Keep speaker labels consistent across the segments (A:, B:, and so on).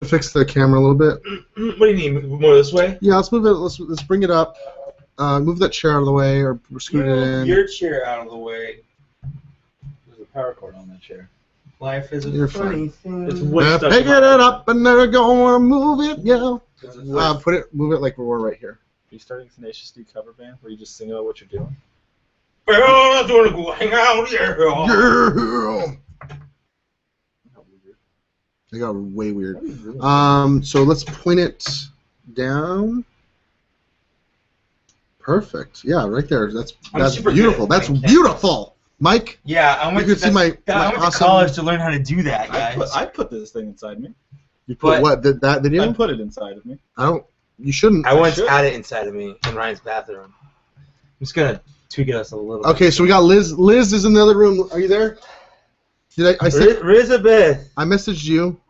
A: fix the camera a little bit.
B: What do you need? More this way?
A: Yeah, let's move it. Let's bring it up. Move that chair out of the way, or scoot it in.
B: Your chair out of the way.
C: There's a power cord on that chair.
B: Life is a
A: You're
B: funny
A: fine.
B: thing.
C: It's wood stuck
A: Picking
C: in
A: it
C: my-
A: up and they're gonna move it, yeah.
C: Are
A: Move it like we're right here.
C: you starting a Tenacious D cover band where you just sing about what you're doing?
B: Well, I'm gonna go hang out here.
A: Yeah. They got way weird. So let's point it down. Perfect. Yeah, right there. That's
B: super
A: beautiful.
B: good at
A: That's
B: playing
A: beautiful. Mike,
B: Yeah, I went
A: you can see my
B: I went to
A: awesome.
B: college to learn how to do that, guys.
C: I put this thing inside me.
A: You put what? That video?
C: I put it inside of me.
A: I don't. You shouldn't.
B: I once
C: should.
B: had it inside of me in Ryan's bathroom. I'm just gonna tweak us a little bit.
A: Okay, so we got Liz. Liz is in the other room. Are you there? Did I said
B: Elizabeth.
A: I messaged you.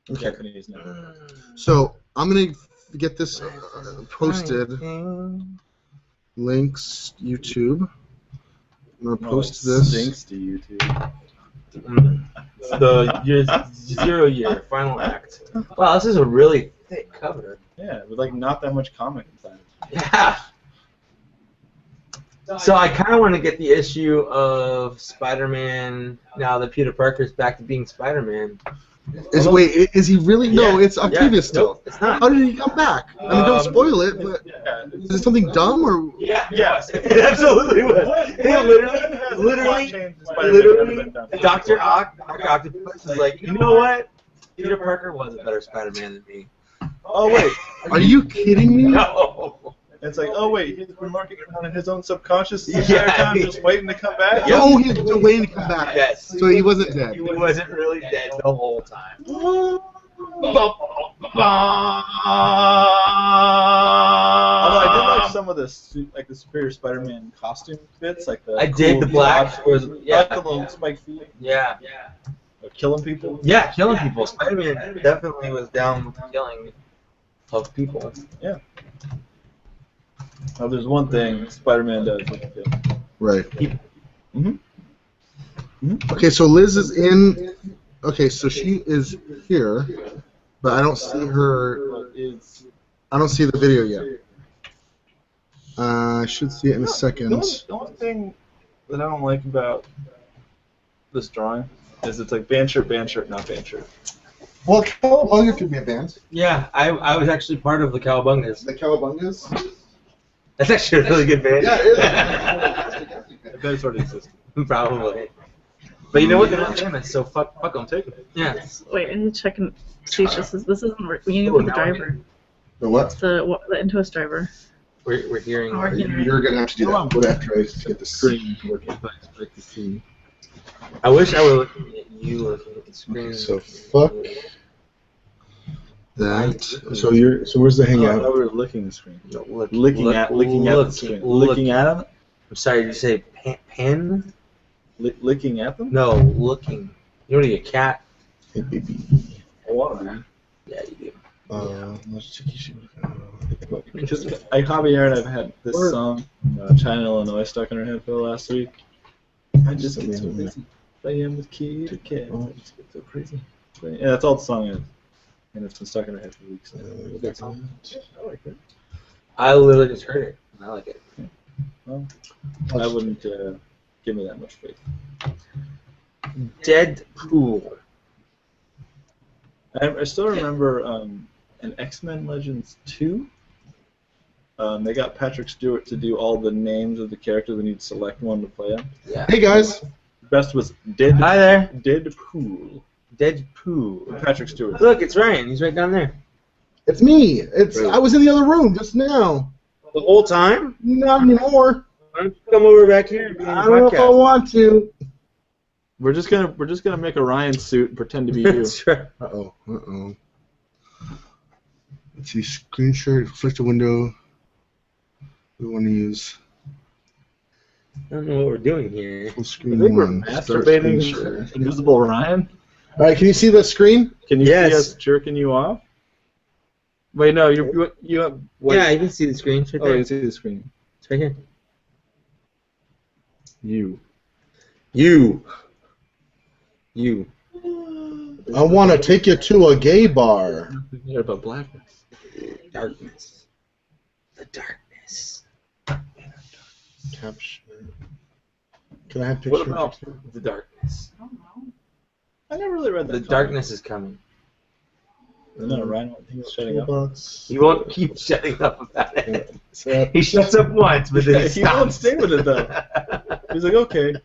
C: Okay. Japanese now.
A: So I'm gonna get this posted. Links YouTube. I'm gonna post this.
C: Stinks to YouTube.
B: The 0 year final act. Wow, this is a really thick cover.
C: Yeah, with like not that much comic inside.
B: Yeah. So I kind of want to get the issue of Spider-Man now that Peter Parker's back to being Spider-Man.
A: Wait, is he really? No,
B: Yeah,
A: it's Octavius still.
B: Nope, it's not.
A: How did he come back? I mean, don't spoil it, but is it something dumb or?
B: Yeah,
C: Yes.
B: it absolutely was. They literally, Dr. Octopus is like, you know what? Peter Parker was a better Spider-Man than me.
C: Oh wait,
A: Are you kidding me?
B: No.
C: it's like wait, he's been working on his own subconscious the
B: Yeah.
C: entire time, just waiting to come back.
B: Yeah.
A: Oh, he was waiting to come back.
B: Yes.
A: So he wasn't dead.
B: He wasn't really dead the whole time.
C: Although I did like some of the the Superior Spider-Man costume bits, like the
B: I did the black.
C: I like
B: Yeah.
C: the little spike feet,
B: Yeah.
C: killing people.
B: Yeah, killing people. Spider-Man definitely was down with the killing of people.
C: Now, there's one thing Spider-Man does with the film.
A: Right.
C: Mm-hmm.
A: Okay, so Liz is in. Okay, so she is here, but I don't see her. I don't see the video yet. I should see it in a second.
C: The only thing that I don't like about this drawing is it's like band shirt, not band shirt.
A: Well, Cowabunga could be a band.
B: Yeah, I was actually part of the Cowabungas.
A: The Cowabungas?
B: That's actually a really good band.
A: Yeah, it is.
C: I bet it's already existed.
B: Probably. But you know what? They're not famous, so fuck them.
C: Take it.
B: Yeah.
D: Wait, I need to check and see if this isn't. We need to the driver.
A: The what?
D: The Intuos driver.
B: We're hearing.
D: Oh, we're hearing.
A: You're gonna have to do that. What after I get the screen working?
B: I wish I were looking at you looking at the screen.
A: So fuck that. So where's the
C: I
A: hangout?
C: thought we were licking the screen.
B: Looking
C: Licking at the screen. Licking at them?
B: I'm sorry, did you say pen?
C: Licking at them?
B: No, looking. You don't need a cat.
A: Hey baby.
C: I want to
B: Yeah, you do.
A: Let's check your shit.
C: Because Javier and I've had this song, China, Illinois, stuck in our head for the last week. I just get so busy playing with Kitty Cat. I just get so crazy. Yeah, that's all the song is. And it's been stuck in our head for weeks. Good song. I like it.
B: I literally just heard it. I like it.
C: Well, I wouldn't give me that much faith.
B: Deadpool.
C: I still remember in X-Men Legends 2, they got Patrick Stewart to do all the names of the characters, and you'd select one to play him.
B: Yeah.
A: Hey guys.
C: The best was
B: Hi there.
C: Deadpool.
B: Deadpool.
C: Patrick Stewart.
B: Look, it's Ryan. He's right down there.
A: It's me. I was in the other room just now.
B: The whole time?
A: Not anymore.
B: Why don't you come over back here and be
A: I
B: on
A: don't know
B: the
A: if I
B: podcast?
A: want to.
C: We're just gonna make a Ryan suit and pretend to be you.
B: That's right.
A: Uh-oh. Let's see, screen share, select a window. We want to use
B: I don't know what we're doing here.
A: full
C: I
A: screen
C: think we're
A: one. Start screen share.
C: masturbating Invisible Ryan.
A: All right, can you see the screen?
C: Can you
B: Yes.
C: see us jerking you off? Wait, no, you have. Wait.
B: Yeah, you can see the screen. It's right
C: Oh,
B: there.
C: you see the screen.
B: It's right here.
C: You.
B: You.
A: I want to take you to a gay bar.
C: Nothing here about blackness.
B: Darkness. The darkness.
A: Caption. Can I have
B: What
A: pictures?
B: about the darkness?
D: I don't know.
C: I never really read that.
B: The darkness is coming.
C: No, Ryan, I think it's shutting up.
A: Toolbox.
B: He won't keep shutting up about it.
A: So,
B: He shuts up once, but then
C: He won't stay with it though. He's like, okay. And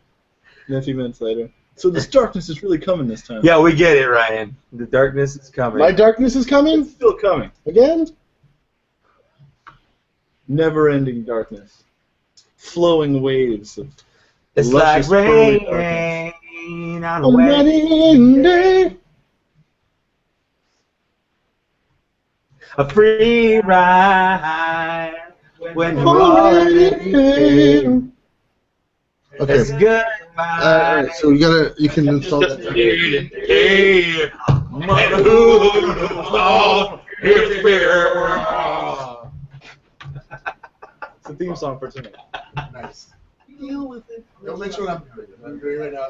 C: then a few minutes later. So this darkness is really coming this time.
B: Yeah, we get it, Ryan. The darkness is coming.
A: my darkness is coming
C: It's still coming.
A: again.
C: Never-ending darkness. Flowing waves of
B: It's
C: luscious,
B: like
C: pearly
B: rain on a
A: On a
B: wave.
A: wedding day.
B: A free ride when you're already
A: Okay.
B: It's goodbye.
A: Alright, so you can install that.
C: It's a theme song for tonight.
A: Nice. Deal with it. Don't make sure I'm doing it. I'm doing it right now.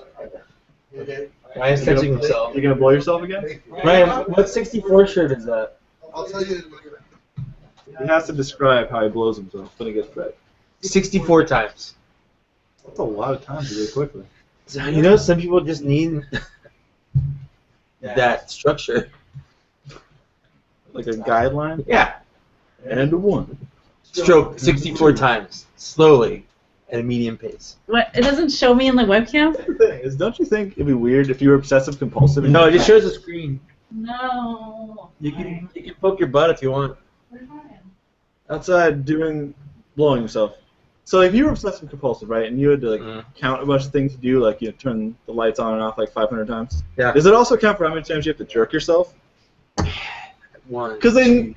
A: Okay.
B: Ryan's touching himself.
C: You gonna blow yourself again?
B: Ryan, what 64 shirt is that?
A: I'll tell you.
C: He has to describe how he blows himself when he gets back.
B: 64 times.
C: That's a lot of times really quickly.
B: So, you know, some people just need that structure.
C: Like a guideline
B: Yeah.
C: and a one.
B: Stroke 64 times, slowly, at a medium pace.
D: What? It doesn't show me in the webcam?
C: The thing is, don't you think it'd be weird if you were obsessive compulsive?
B: No, it just shows the screen.
D: No.
B: You can poke your butt if you want.
C: outside blowing yourself. So if you were obsessive compulsive, right, and you had to
B: Mm.
C: count a bunch of things to do, like turn the lights on and off like 500 times.
B: Yeah.
C: Does it also count for how many times you have to jerk yourself?
B: One.
C: Because then,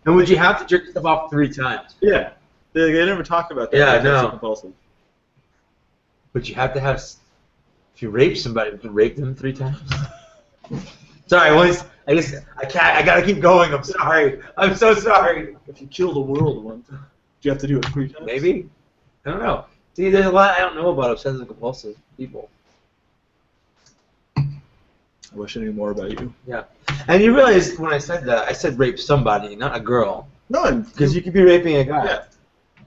B: And would you have to jerk yourself off 3 times?
C: yeah, they never talk about that.
B: Yeah,
C: with obsessive
B: no.
C: compulsive.
B: Would you have to have? If you rape somebody, would you rape them 3 times? Sorry, I guess I can't. I gotta keep going. I'm sorry. I'm so sorry.
C: If you kill the world once, do you have to do it 3 times?
B: Maybe. I don't know. See, there's a lot I don't know about obsessive compulsive people.
C: I wish I knew more about you.
B: Yeah. And you realize when I said that, I said rape somebody, not a girl,
C: No,
B: because you could be raping a guy.
C: yeah.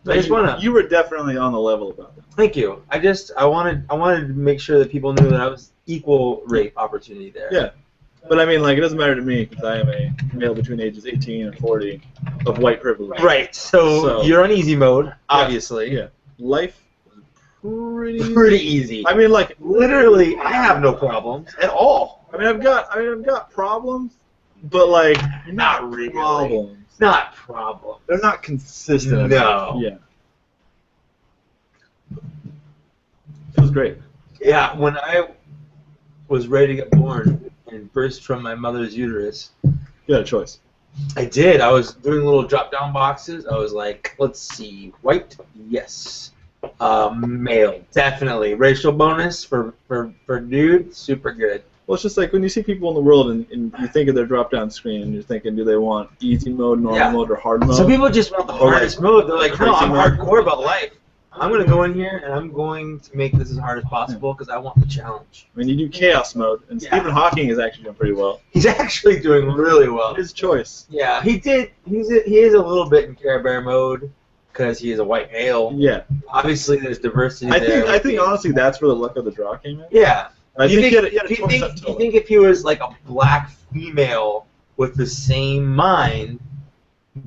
B: I just wanna.
C: You were definitely on the level about that.
B: Thank you. I wanted to make sure that people knew that I was equal rape opportunity there.
C: Yeah. But I mean, like, it doesn't matter to me because I am a male between ages 18 and 40 of white privilege.
B: Right. So you're on easy mode, obviously.
C: Yeah. Life was
B: Pretty easy.
C: I mean, like,
B: Literally, I have no problems at all.
C: I've got problems, but like,
B: Not really.
C: problems.
B: Not problems.
C: They're not consistent.
B: No.
C: Yeah. It was great.
B: Yeah. When I was ready to get born and burst from my mother's uterus,
C: You had a choice.
B: I did. I was doing little drop-down boxes. I was like, let's see, white, yes. Male, definitely. Racial bonus for dude, super good.
C: Well, it's just like when you see people in the world and you think of their drop-down screen and you're thinking, do they want easy mode, normal
B: Yeah.
C: mode, or hard mode?
B: Some people just want the
C: Or
B: hardest
C: like
B: mode. They're like, no,
C: crazy
B: I'm
C: mode.
B: hardcore about life. I'm going to go in here and I'm going to make this as hard as possible because I want the challenge.
C: I mean, you do chaos mode, and
B: Yeah.
C: Stephen Hawking is actually doing pretty well.
B: He's actually doing really well.
C: His choice.
B: Yeah, he did. He is a little bit in Care Bear mode because he is a white male.
C: Yeah.
B: Obviously, there's diversity
C: I
B: there.
C: think honestly that's where the luck of the draw came in.
B: Yeah.
C: I
B: Do you
C: think
B: think,
C: he had a
B: do you
C: choice
B: think,
C: up
B: do
C: to
B: you
C: it.
B: think if he was like a black female with the same mind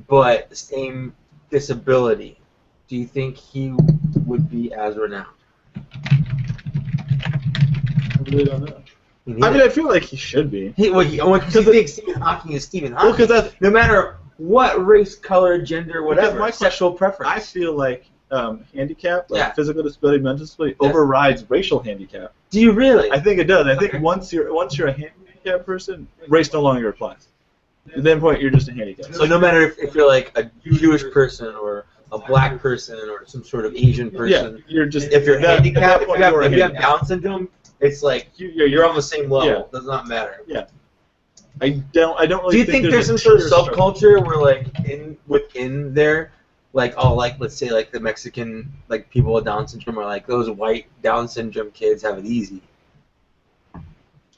B: but the same disability, do you think he would be as renowned?
C: I really don't know.
B: Me
C: I
B: neither.
C: mean, I feel like he should be.
B: Because you think Stephen Hawking is Stephen
C: Well,
B: Hawking.
C: because
B: No matter what race, color, gender, whatever,
C: my
B: sexual preference.
C: I feel like handicap, like
B: Yeah.
C: physical disability, mental disability,
B: Yeah.
C: overrides racial handicap.
B: Do you really?
C: I think it does. I think
B: Okay.
C: once you're a handicapped person, race no longer applies. At that point, you're just a handicap.
B: So no matter if you're like a Jewish person or a black person or some sort of Asian person,
C: yeah, you're just
B: if you're
C: at that
B: handicapped,
C: point,
B: if
C: you're a
B: you have
C: handicap.
B: Down syndrome, it's like you're on the same level.
C: Yeah.
B: Does not matter.
C: I don't really
B: Do you think there's
C: a
B: some sort of
C: pure struggle.
B: subculture where like within there, like let's say like the Mexican like people with Down syndrome are like those white Down syndrome kids have it easy.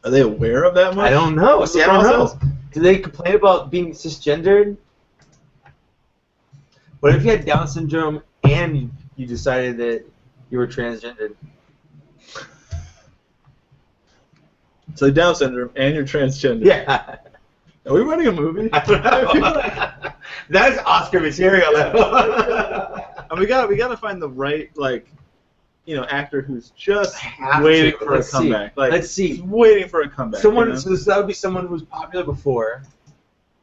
C: Are they aware of that much?
B: I don't know.
C: What's the
B: See, I don't know.
C: process?
B: Do they complain about being cisgendered? What if you had Down syndrome and you decided that you were transgendered?
C: So Down syndrome and you're transgender.
B: Yeah.
C: Are we running a movie?
B: I don't know. That's Oscar material.
C: And we gotta find the right actor who's just waiting for a comeback.
B: Let's see.
C: He's waiting for a comeback.
B: Someone. So that would be someone who was popular before.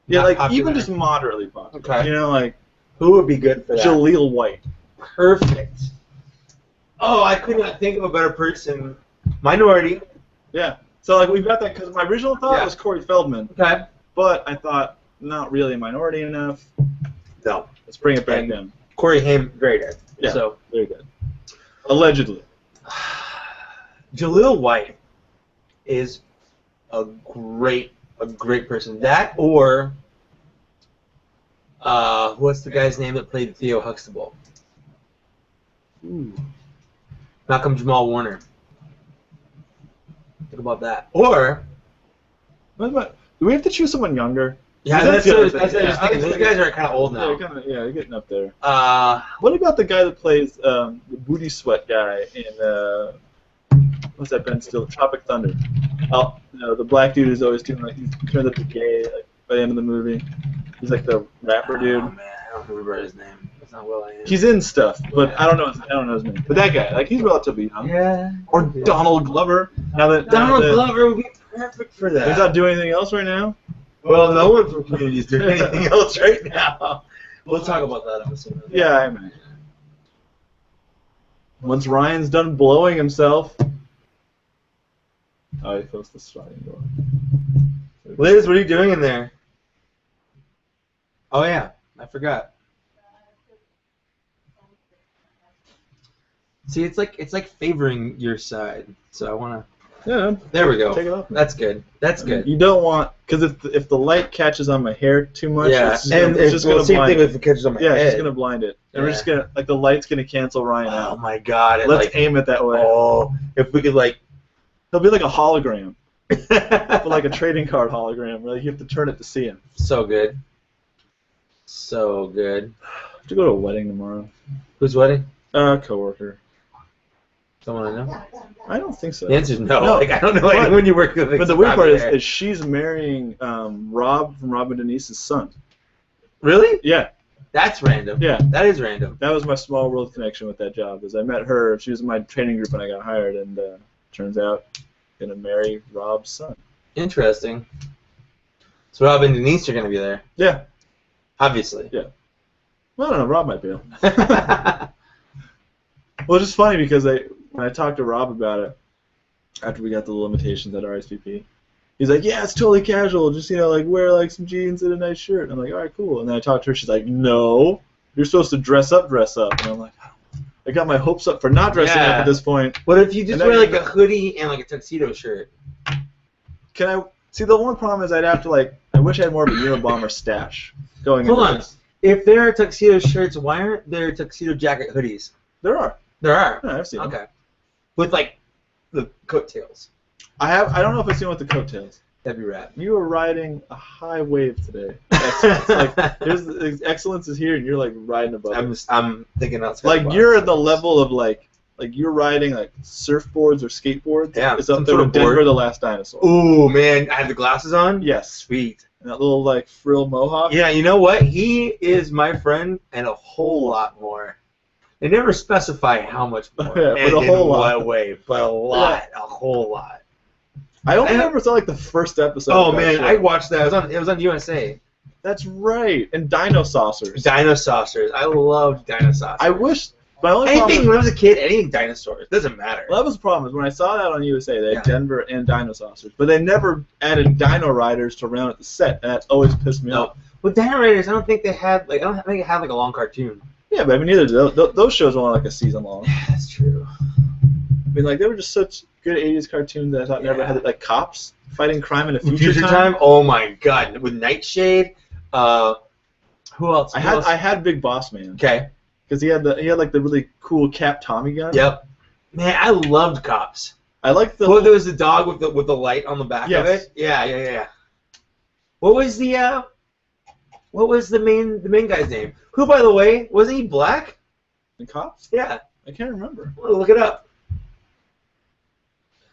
C: Yeah,
B: Not
C: like
B: popular.
C: even just moderately popular.
B: Okay.
C: Like
B: Who would be good for that?
C: Jaleel White.
B: Perfect. Oh, I could not think of a better person. Minority.
C: Yeah. So like we've got that because my original thought
B: Yeah.
C: was Corey Feldman,
B: Okay.
C: but I thought not really minority enough.
B: No.
C: Let's bring it back
B: And-
C: down.
B: Corey Haim, very good.
C: Yeah.
B: So
C: Very good. Allegedly.
B: Jaleel White is a great person. That or what's the guy's name that played Theo Huxtable?
C: Ooh.
B: Malcolm Jamal Warner. Think about that. Or
C: What about? Do we have to choose someone younger?
B: yeah,
C: That's
B: that's
C: the
B: what
C: other
B: I was
C: thing.
B: just thinking. Those guys are kind of old now.
C: Yeah, you're getting up there.
B: Uh,
C: What about the guy that plays the booty sweat guy in what's that Ben Stiller? Tropic Thunder. Oh, no, the black dude is always doing he turns up to gay by the end of the movie. He's like the rapper dude.
B: Oh man, I don't remember his name. That's not Will I Am.
C: He's in stuff, but I don't know his name. But that guy, he's relatively young.
B: Yeah.
C: Or Donald Glover.
B: Donald Glover would be perfect for that.
C: He's not doing anything else right now.
B: Well, no one from Community is doing anything else right now. We'll talk about that episode.
C: Yeah, I imagine. Once Ryan's done blowing himself. Oh, he closed the sliding door.
B: Liz, what are you doing in there? Oh yeah, I forgot. See, it's like favoring your side. So I wanna.
C: Yeah.
B: There we go.
C: Take it off.
B: That's good. That's good.
C: You don't want, because if the light catches on my hair too much,
B: Yeah,
C: it's just gonna
B: same
C: blind
B: thing
C: it.
B: if it catches on my
C: Yeah,
B: head.
C: it's just gonna blind it, and we're just gonna the light's gonna cancel Ryan
B: Oh
C: out.
B: my god!
C: Let's aim it that way.
B: Oh, if we could
C: It'll be like a hologram, but like a trading card hologram. Where you have to turn it to see him.
B: So good. So good.
C: I have to go to a wedding tomorrow.
B: Whose wedding?
C: Coworker.
B: Someone I know?
C: I don't think so.
B: The answer's no.
C: No.
B: I don't know
C: But-
B: anyone you work with.
C: But the weird part is she's marrying Rob from Rob and Denise's son.
B: Really?
C: Yeah,
B: That's random.
C: yeah.
B: That is random.
C: That was my small world connection with that job. Is I met her. She was in my training group when I got hired, and turns out gonna marry Rob's son.
B: Interesting. So Rob and Denise are going to be there.
C: Yeah.
B: Obviously.
C: Well, I don't know. Rob might be. Well, it's just funny because when I talked to Rob about it after we got the limitations at RSVP, he's like, "Yeah, it's totally casual. Just wear some jeans and a nice shirt." And I'm like, "All right, cool." And then I talked to her. She's like, "No, you're supposed to dress up." And I'm like, I got my hopes up for not dressing up at this point.
B: What if you just
C: And
B: wear
C: then-
B: like a hoodie and like a tuxedo shirt?
C: Can I see? The one problem is I'd have to I wish I had more of a Unabomber stash going.
B: Hold
C: into
B: on.
C: this.
B: If there are tuxedo shirts, why aren't there tuxedo jacket hoodies?
C: There are.
B: There are.
C: Yeah, I've seen them.
B: Okay. With the coattails.
C: I don't know if I've seen with the coattails.
B: That'd be rad.
C: You are riding a high wave today. Excellence. Excellence is here, and you're riding above it.
B: I'm thinking outside.
C: You're at the level of you're riding surfboards or skateboards.
B: Yeah,
C: It's
B: some
C: up there
B: sort
C: with
B: of board.
C: Denver the Last Dinosaur.
B: Ooh man, I have the glasses on.
C: Yes.
B: Sweet.
C: And that little frill mohawk.
B: Yeah, you know what? He is my friend, and a whole lot more. They never specify how much more.
C: Yeah,
B: and
C: but a whole
B: in
C: lot.
B: what way, but a lot, a whole lot.
C: I only ever saw the first episode.
B: Oh
C: of that
B: man,
C: show.
B: I watched that. It was on USA.
C: That's right. And Dino Saucers.
B: Dino Saucers. I loved Dino Saucers.
C: I wish. My only
B: Anything
C: problem.
B: when I was a kid, anything dinosaurs doesn't matter.
C: Well, that was the problem. Is when I saw that on USA, they had
B: Yeah.
C: Denver and Dino Saucers, but they never added Dino Riders to round out the set, and that's always pissed me off.
B: With Dino Raiders, I don't think they had I don't think it had a long cartoon.
C: Yeah, but I mean, neither did those shows were only a season long.
B: That's true.
C: I mean, they were just such good '80s cartoons that I thought never had cops fighting crime in a future time.
B: Oh my god, with Nightshade. Who else?
C: I had Big Boss Man
B: Okay.
C: because he had the really cool Cap Tommy gun.
B: Yep. Man, I loved Cops.
C: I like the.
B: Well, there was the dog with the light on the back of
C: Yes.
B: it. Yeah. What was the main guy's name? Who, by the way, wasn't he black?
C: The cops?
B: Yeah.
C: I can't remember.
B: Well, look it up.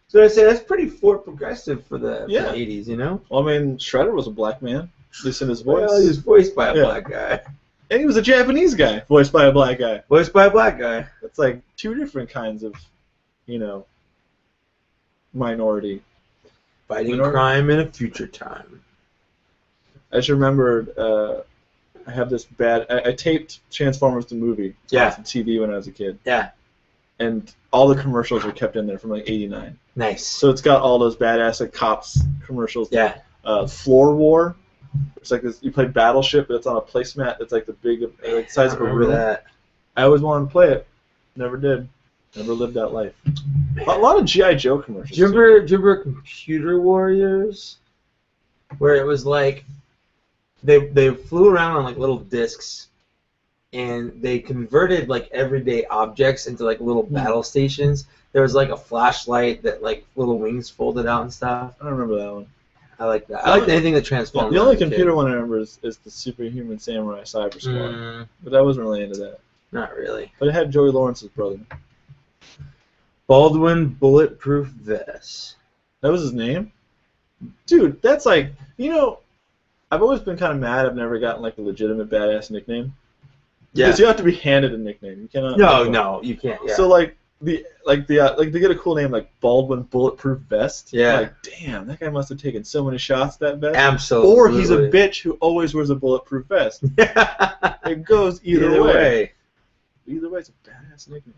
B: So I say that's pretty progressive for the 80s, you know?
C: Well, I mean, Shredder was a black man, at least in his voice.
B: Well, he was voiced by a black guy.
C: And he was a Japanese guy, voiced by a black guy.
B: Voiced by a black guy.
C: It's like two different kinds of, you know, minority.
B: Fighting crime in a future time.
C: I just remembered, I have this bad. I taped Transformers the movie off the TV when I was a kid.
B: Yeah.
C: And all the commercials are kept in there from like '89.
B: Nice.
C: So it's got all those badass like cops commercials.
B: Yeah.
C: Floor War. It's like this. You play Battleship, but it's on a placemat that's like the big, like size of a room.
B: That.
C: I always wanted to play it. Never did. Never lived that life. A lot of G.I. Joe commercials.
B: Do you remember Computer Warriors? Where it was like they flew around on like little discs, and they converted like everyday objects into like little battle stations. There was like a flashlight that like little wings folded out and stuff.
C: I don't remember that one.
B: I like that. I like anything that transforms.
C: The only computer one I remember is the Superhuman Samurai Cyber Squad. But I wasn't really into that.
B: Not really.
C: But it had Joey Lawrence's brother.
B: Baldwin Bulletproof Vest.
C: That was his name? Dude, that's like, you know, I've always been kind of mad I've never gotten like a legitimate badass nickname.
B: Yeah.
C: Because you have to be handed a nickname. You cannot.
B: No, you can't. Yeah.
C: So like they get a cool name like Baldwin Bulletproof Vest.
B: Yeah.
C: Like, damn, that guy must have taken so many shots at that vest.
B: Absolutely.
C: Or he's a bitch who always wears a bulletproof vest. It goes either way. Either way, it's a badass nickname.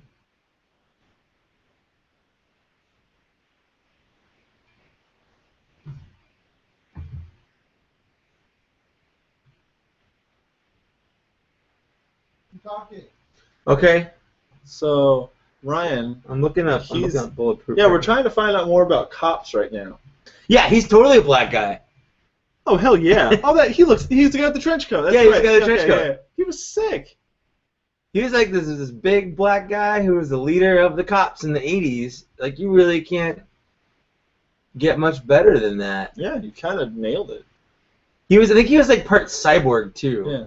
B: Okay.
C: So, Ryan,
B: I'm looking up Bulletproof.
C: Yeah, we're trying to find out more about cops right now.
B: Yeah, he's totally a black guy.
C: Oh, hell yeah. He's the guy with the trench coat. That's
B: yeah, he's the guy with the trench coat.
C: Yeah. He was sick.
B: He was like this big black guy who was the leader of the cops in the 80s. Like, you really can't get much better than that.
C: Yeah, you kind of nailed it.
B: I think he was like part cyborg too.
C: Yeah.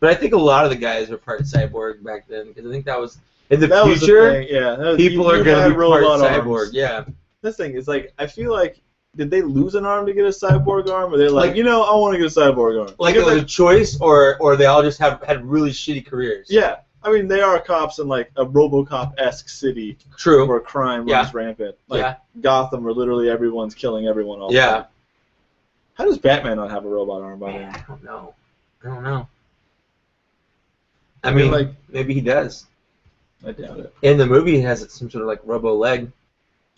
B: But I think a lot of the guys were part cyborg back then, because I think that was in the
C: future.
B: Was the thing.
C: Yeah,
B: people are going to be part cyborg.
C: Arms.
B: Yeah.
C: This thing is like, I feel like, did they lose an arm to get a cyborg arm, or they're like, you know, I want to get a cyborg arm?
B: Like it was a choice, or they all just had really shitty careers.
C: Yeah. I mean, they are cops in like a RoboCop-esque city.
B: True.
C: Where crime runs rampant. Like Gotham, where literally everyone's killing everyone all the time. How does Batman not have a robot arm by then?
B: I don't know. I mean, like, maybe he does.
C: I doubt it.
B: In the movie, he has some sort of like robo leg.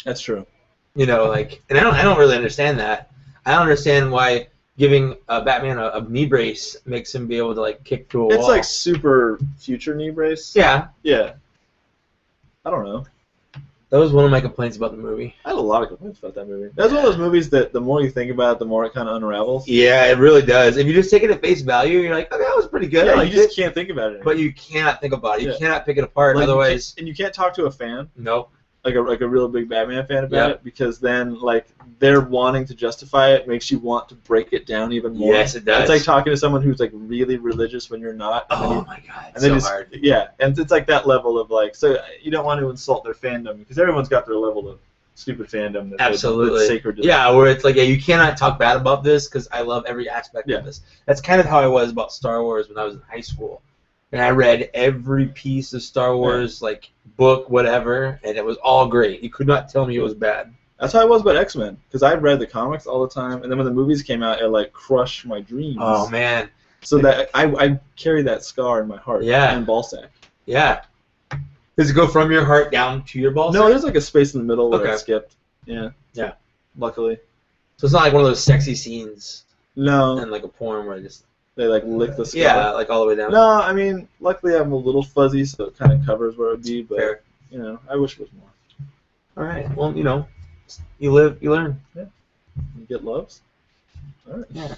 C: That's true.
B: You know, like, and I don't really understand that. I don't understand why giving Batman a knee brace makes him be able to like kick through a wall.
C: It's like super future knee brace.
B: Yeah.
C: Yeah. I don't know.
B: That was one of my complaints about the movie.
C: I had a lot of complaints about that movie. That's one of those movies that the more you think about it, the more it kind of unravels.
B: Yeah, it really does. If you just take it at face value, you're like, okay, that was pretty good.
C: Yeah, you just can't think about it anymore.
B: But you cannot think about it. You cannot pick it apart. Like, otherwise,
C: and you can't talk to a fan.
B: Nope.
C: Like a real big Batman fan about it, because then like they're wanting to justify it makes you want to break it down even more.
B: Yes, it does.
C: It's like talking to someone who's like really religious when you're not.
B: Oh my god,
C: it's so hard. Yeah, and it's like that level of like, so you don't want to insult their fandom, because everyone's got their level of stupid fandom that's
B: absolutely
C: sacred to them.
B: Yeah, where it's like, yeah, you cannot talk bad about this because I love every aspect of this. That's kind of how I was about Star Wars when I was in high school. And I read every piece of Star Wars, like, book, whatever, and it was all great. You could not tell me it was bad.
C: That's how I was about X-Men, because I read the comics all the time, and then when the movies came out, it, like, crushed my dreams.
B: Oh, man.
C: So that I carry that scar in my heart and ball sack.
B: Yeah. Does it go from your heart down to your ball sack?
C: No, there's, like, a space in the middle where it skipped. Yeah.
B: Yeah.
C: Luckily.
B: So it's not like one of those sexy scenes.
C: No.
B: And, like, a porn where
C: they like lick the scar.
B: Yeah, like all the way down.
C: No, I mean, luckily I'm a little fuzzy, so it kind of covers where it would be, but,
B: fair.
C: You know, I wish it was more.
B: All right. Well, you know, you live, you learn.
C: Yeah. You get loves. All right.
B: Yeah.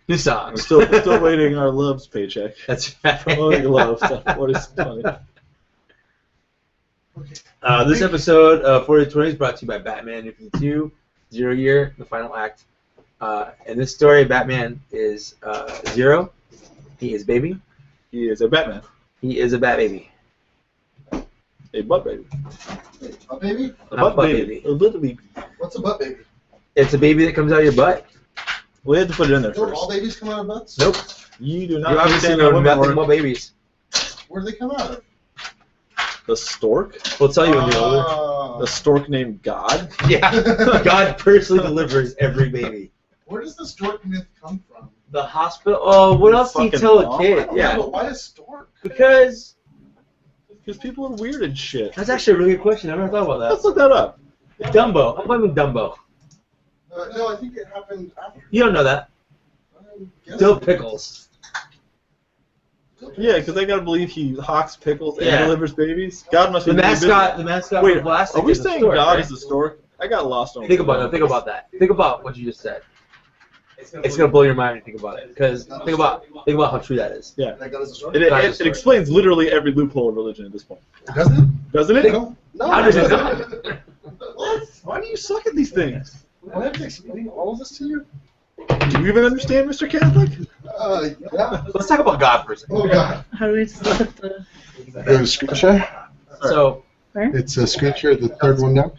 B: New song.
C: We're still waiting our loves paycheck.
B: That's right.
C: Promoting loves. What is funny.
B: This episode of 40s and 20s is brought to you by Batman New 52, 0 Year, the final act. In this story, Batman is Zero. He is baby.
C: He is a Batman.
B: He is a bat baby.
C: A butt baby.
A: A baby?
C: A
B: Not
C: butt baby. A little baby.
A: What's a butt baby?
B: It's a baby that comes out of your butt.
C: We had to put it in there
A: Don't
C: first.
A: all babies come out of butts?
B: Nope.
C: You do not
B: You obviously
C: understand
B: know
C: how women
B: nothing
C: work.
B: about babies.
A: Where do they come out of?
C: The stork?
B: We'll tell you when you're older.
C: The stork named God?
B: Yeah. God personally delivers every baby.
A: Where does the stork myth come from?
B: The hospital. Oh, what else do you
C: Fucking
B: tell a
C: mom.
B: kid?
A: Yeah,
B: Yeah.
A: but why a stork?
B: Because
C: Because people are weird and shit.
B: that's actually a really good question. I never thought about
C: Let's
B: that.
C: look that up.
B: Dumbo. I'm blaming Dumbo.
A: No, I think it happened after.
B: You don't know that. Dill Pickles.
C: Yeah, because they gotta believe he hawks pickles and
B: Yeah.
C: delivers babies. God must be
B: The
C: really
B: mascot.
C: busy.
B: The mascot.
C: Wait,
B: for Plastic
C: are we
B: is a
C: saying
B: stork,
C: God
B: right?
C: is a stork? I got lost on
B: Think about that. Think about that. Think about what you just said. It's gonna blow your mind when you think about it. Because think about how true that is.
C: Yeah.
A: That God is a stork?
C: It explains literally every loophole of religion at this point.
A: Does it?
C: Doesn't it?
A: No.
B: How does it not?
A: What?
C: Why do you suck at these things?
A: I have to explain all of this to you?
C: Do you even understand, Mr. Catholic?
A: Yeah.
B: Let's talk about God for a second.
A: Oh, God.
D: How do we just look at the...
A: There's a screen share.
B: So
A: It's a screen share, the third one down.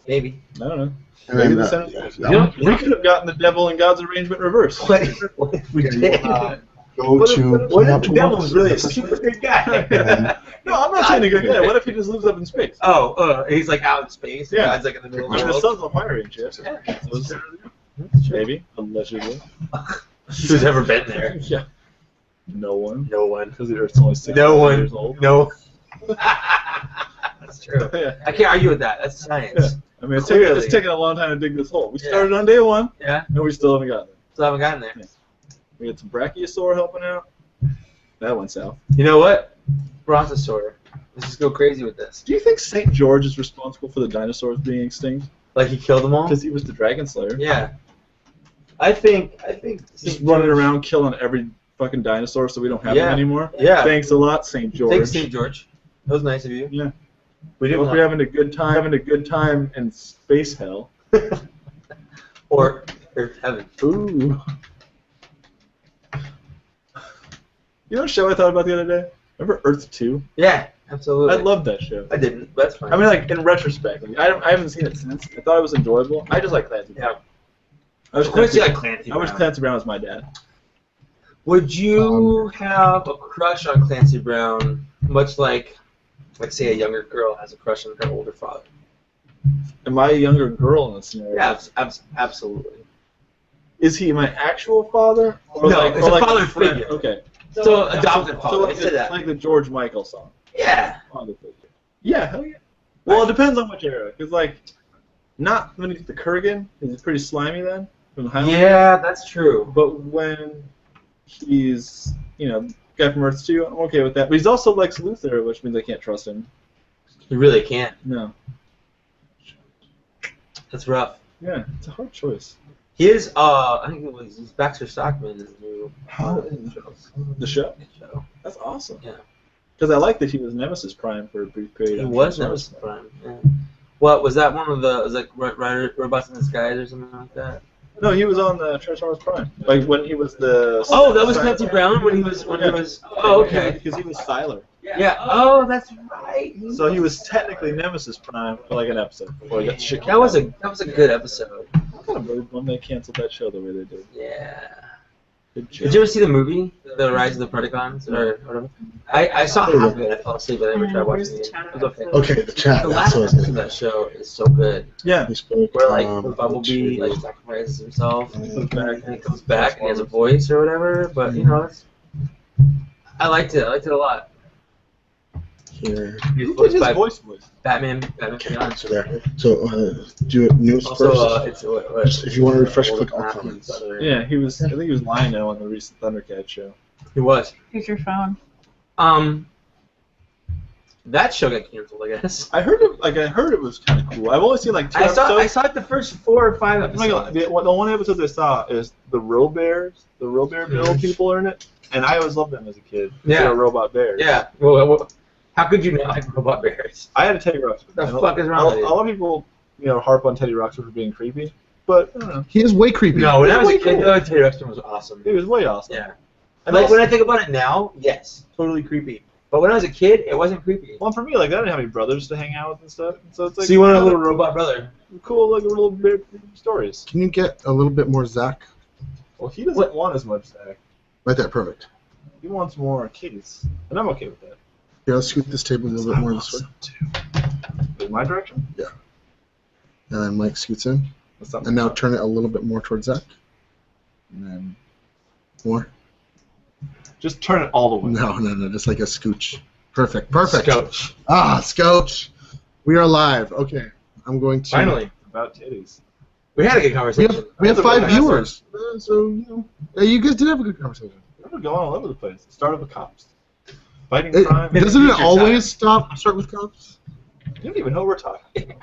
B: maybe.
C: I don't know.
A: And
C: Maybe
A: then
C: the center.
A: that
B: You know,
A: one.
C: We could have gotten the devil and God's arrangement reversed.
B: What if we did?
A: Go
B: What
A: to.
B: if the devil's really a super good guy?
C: No, I'm not saying a good guy. What if he just lives up in space?
B: Oh, he's like out in space.
C: Yeah.
B: God's like in the middle
C: I
B: of
C: mean,
B: the
C: the
B: world.
C: sun's on fire and shit.
B: Yeah.
C: So, maybe, allegedly.
B: Who's ever been there?
C: Yeah. No one.
B: No one.
C: Because the Earth's only 6
B: No one.
C: years old.
B: No. That's true.
C: Yeah.
B: I can't argue with that. That's science.
C: I mean, it's
B: Clearly.
C: taken a long time to dig this hole. We
B: Yeah.
C: started on day 1,
B: Yeah.
C: and we still haven't gotten there.
B: Still haven't gotten there.
C: We had some brachiosaur helping out. That went south.
B: You know what? Brontosaur. Let's just go crazy with this.
C: Do you think St. George is responsible for the dinosaurs being extinct?
B: Like he killed them all?
C: Because he was the dragon slayer.
B: Yeah. I think
C: Just running around killing every fucking dinosaur so we don't have
B: Yeah.
C: them anymore.
B: Yeah.
C: Thanks a lot, St. George.
B: Thanks, St. George. That was nice of you.
C: Yeah.
B: We
C: Hope
B: didn't
C: you're having a good time in space hell.
B: or Earth heaven.
C: Ooh. You know what show I thought about the other day? Remember Earth 2?
B: Yeah, absolutely.
C: I loved that show.
B: I didn't, but that's fine.
C: I mean, like, in retrospect, I haven't seen it since. I thought it was enjoyable. I just like Clancy Brown.
B: Yeah. Of course you like Clancy
C: I wish
B: Brown.
C: Clancy Brown was my dad.
B: Would you have a crush on Clancy Brown, much like say, a younger girl has a crush on her older father?
C: Am I a younger girl in this scenario?
B: Yeah, absolutely.
C: Is he my actual father? Or
B: No,
C: like,
B: it's
C: or
B: a
C: like
B: father
C: friend?
B: figure.
C: Okay.
B: So, adopted
C: So
B: father.
C: like,
B: I said that.
C: like the George Michael song.
B: Yeah.
C: Father figure. Yeah, hell yeah. Well, it depends on which era. Because, like, not when he's the Kurgan, he's pretty slimy then, from the Highlander.
B: Yeah, that's true.
C: But when he's, guy from Earth 2, I'm okay with that. But he's also Lex Luthor, which means I can't trust him.
B: You really can't.
C: No.
B: That's rough.
C: Yeah, it's a hard choice.
B: He is, I think he's Baxter Stockman in the new
C: The show?
B: show.
C: That's awesome.
B: Yeah.
C: Because I like that he was Nemesis Prime for a brief period.
B: He
C: on
B: was
C: Transformers.
B: Nemesis Prime. Yeah. What, was that one of the, was like Robots in Disguise or something like that?
C: No, he was on the Transformers Prime. Like when he was the.
B: Oh, that was Clancy Brown when he was, oh, okay.
C: Because he was Siler.
B: Yeah, oh, that's right.
C: So he was technically Nemesis Prime for like an episode before he got shit.
B: That was a good episode.
C: I'm kind of really bummed they canceled that show the way they did.
B: Yeah.
C: Good job.
B: Did you ever see the movie, The Rise of the Predacons, or whatever? I saw half of it. I fell asleep, but I never tried watching it. It was okay.
A: Okay, the chat.
B: The
A: That's
B: last
A: what I was
B: episode of that show is so good.
C: Yeah.
A: We spoke,
B: Where like Bumblebee like sacrifices himself, and he comes back and he has a voice or whatever. But it's, I liked it. I liked it a lot.
A: here.
B: He was
C: Who did
B: voiced
C: his
B: by
C: voice?
B: Batman
A: Okay,
B: Beyond.
A: so there. So do it news
B: Also,
A: first.
B: it's what,
A: Just if you want to refresh, click all
B: Matthews,
A: comments.
B: other-
C: Yeah, he was. I think he was Lino on the recent Thundercat show.
B: He was.
D: Here's your phone.
B: That show got canceled, I guess.
C: I heard it. I heard it was kind of cool. I've only seen like 2
B: I
C: episodes.
B: saw like the first 4 or 5
C: Oh my God,
B: episodes.
C: the one episode I saw is the Robears. The Robear Bill people are in it, and I always loved them as a kid.
B: Yeah.
C: They're robot bears.
B: Yeah. Well, How could you not like robot bears?
C: I had a Teddy Ruxpin.
B: The fuck is wrong with
C: A
B: you?
C: lot of people, harp on Teddy Ruxpin for being creepy, but I don't know.
A: He is way creepy.
B: No, when I was a
A: Way
B: kid,
A: cool.
B: though, Teddy Ruxpin was awesome.
C: He was way awesome.
B: Yeah.
C: And
B: Like,
C: also-
B: when I think about it now, yes, totally creepy. But when I was a kid, it wasn't creepy.
C: Well, for me, like, I didn't have any brothers to hang out with and stuff, and so it's like
B: So you want a little robot brother?
C: cool, like little bit stories.
A: Can you get a little bit more Zach?
C: Well, he doesn't want as much Zach.
A: Right there, perfect.
C: He wants more kitties, and I'm okay with that.
A: Yeah, let's scoot this table a little bit more this way.
C: In my direction?
A: And then Mike scoots in.
C: That's something.
A: And now turn it a little bit more towards Zach.
C: And then
A: More.
C: just turn it all the way.
A: No, just like a scooch. Perfect.
B: Scotch.
A: Ah, scotch. We are live. Okay, I'm going to.
B: Finally.
C: About titties.
B: We had a good
A: We
B: conversation.
A: have
C: That's a
A: 5
C: really nice
A: viewers. So, yeah, you guys did have a good conversation.
C: We're going all over the place. Start with cops. Fighting
A: It,
C: crime.
A: doesn't it
B: future
A: always start with cops?
C: You don't even know what we're talking.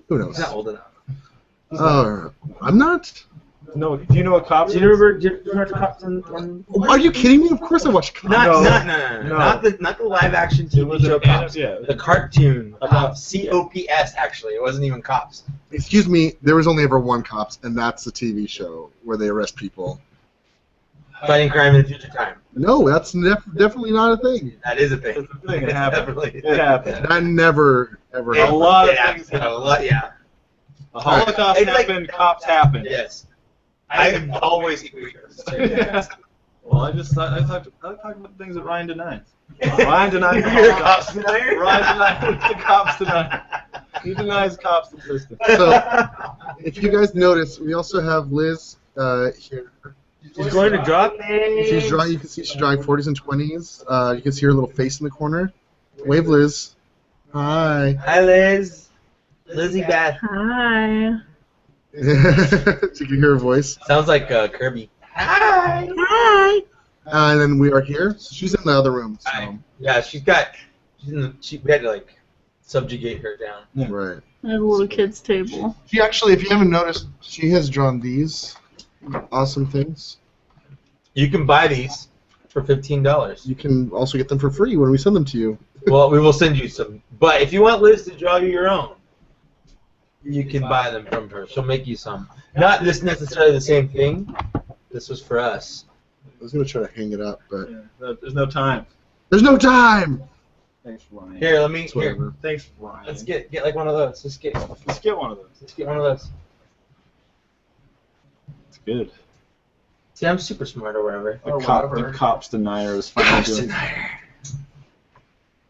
A: Who
B: He's
A: knows?
B: not old enough.
A: I'm not.
C: No, do you know what cops?
B: Do you remember cops on
A: Are you kidding me? Of course I watch cops.
C: No.
B: not the live action
C: It
B: TV
C: was
B: show
C: an
B: Cops.
C: yeah.
B: The cartoon
C: About-
B: COPS actually. It wasn't even Cops.
A: Excuse me, there was only ever one cops, and that's the TV show where they arrest people.
B: Fighting crime in future time.
A: No, that's definitely not a thing.
B: That is a thing.
C: It's a thing. It happened.
B: Definitely.
C: It happened.
A: That never, ever
C: A
A: happened.
C: lot of
B: Yeah,
C: things
B: a
C: happen.
B: lot, yeah.
C: A Holocaust
B: It's like-
C: happened. Cops happened.
B: Yes. I am always agree.
C: Well, I talked about things that Ryan denies. Ryan denies the
B: You're a
C: Holocaust.
B: cops denier?
C: Ryan denies the cops tonight. He denies cops existence.
A: So, if you guys notice, we also have Liz here.
B: She's going to drop
A: She's drawing. You can see she's drawing 40s and 20s. You can see her little face in the corner. Wave, Liz. Hi.
B: Hi, Liz. Lizzie Beth.
D: Hi.
A: You can hear her voice.
B: Sounds like Kirby. Hi.
D: Hi.
A: And then we are here. So she's in the other room. So.
B: Hi. Yeah, she's in the, we had to like subjugate her down.
A: Right.
D: I have a little kids table.
A: She actually, if you haven't noticed, she has drawn these awesome things.
B: You can buy these for $15.
A: You can also get them for free when we send them to you.
B: Well, we will send you some. But if you want Liz to draw you your own, you can buy them from her. She'll make you some. Not this necessarily the same thing. This was for us.
A: I was gonna try to hang it up, but
C: Yeah, there's no time.
A: there's no time.
C: Thanks, Ryan.
B: Here, let me.
A: It's
B: Here,
A: whatever.
C: Thanks, Ryan.
B: let's get like one of those.
C: Let's get one of those.
B: Let's get one of those.
C: It's good.
B: See, I'm super smart or whatever.
C: The cops denier is finally
B: Cops
C: doing.
B: denier.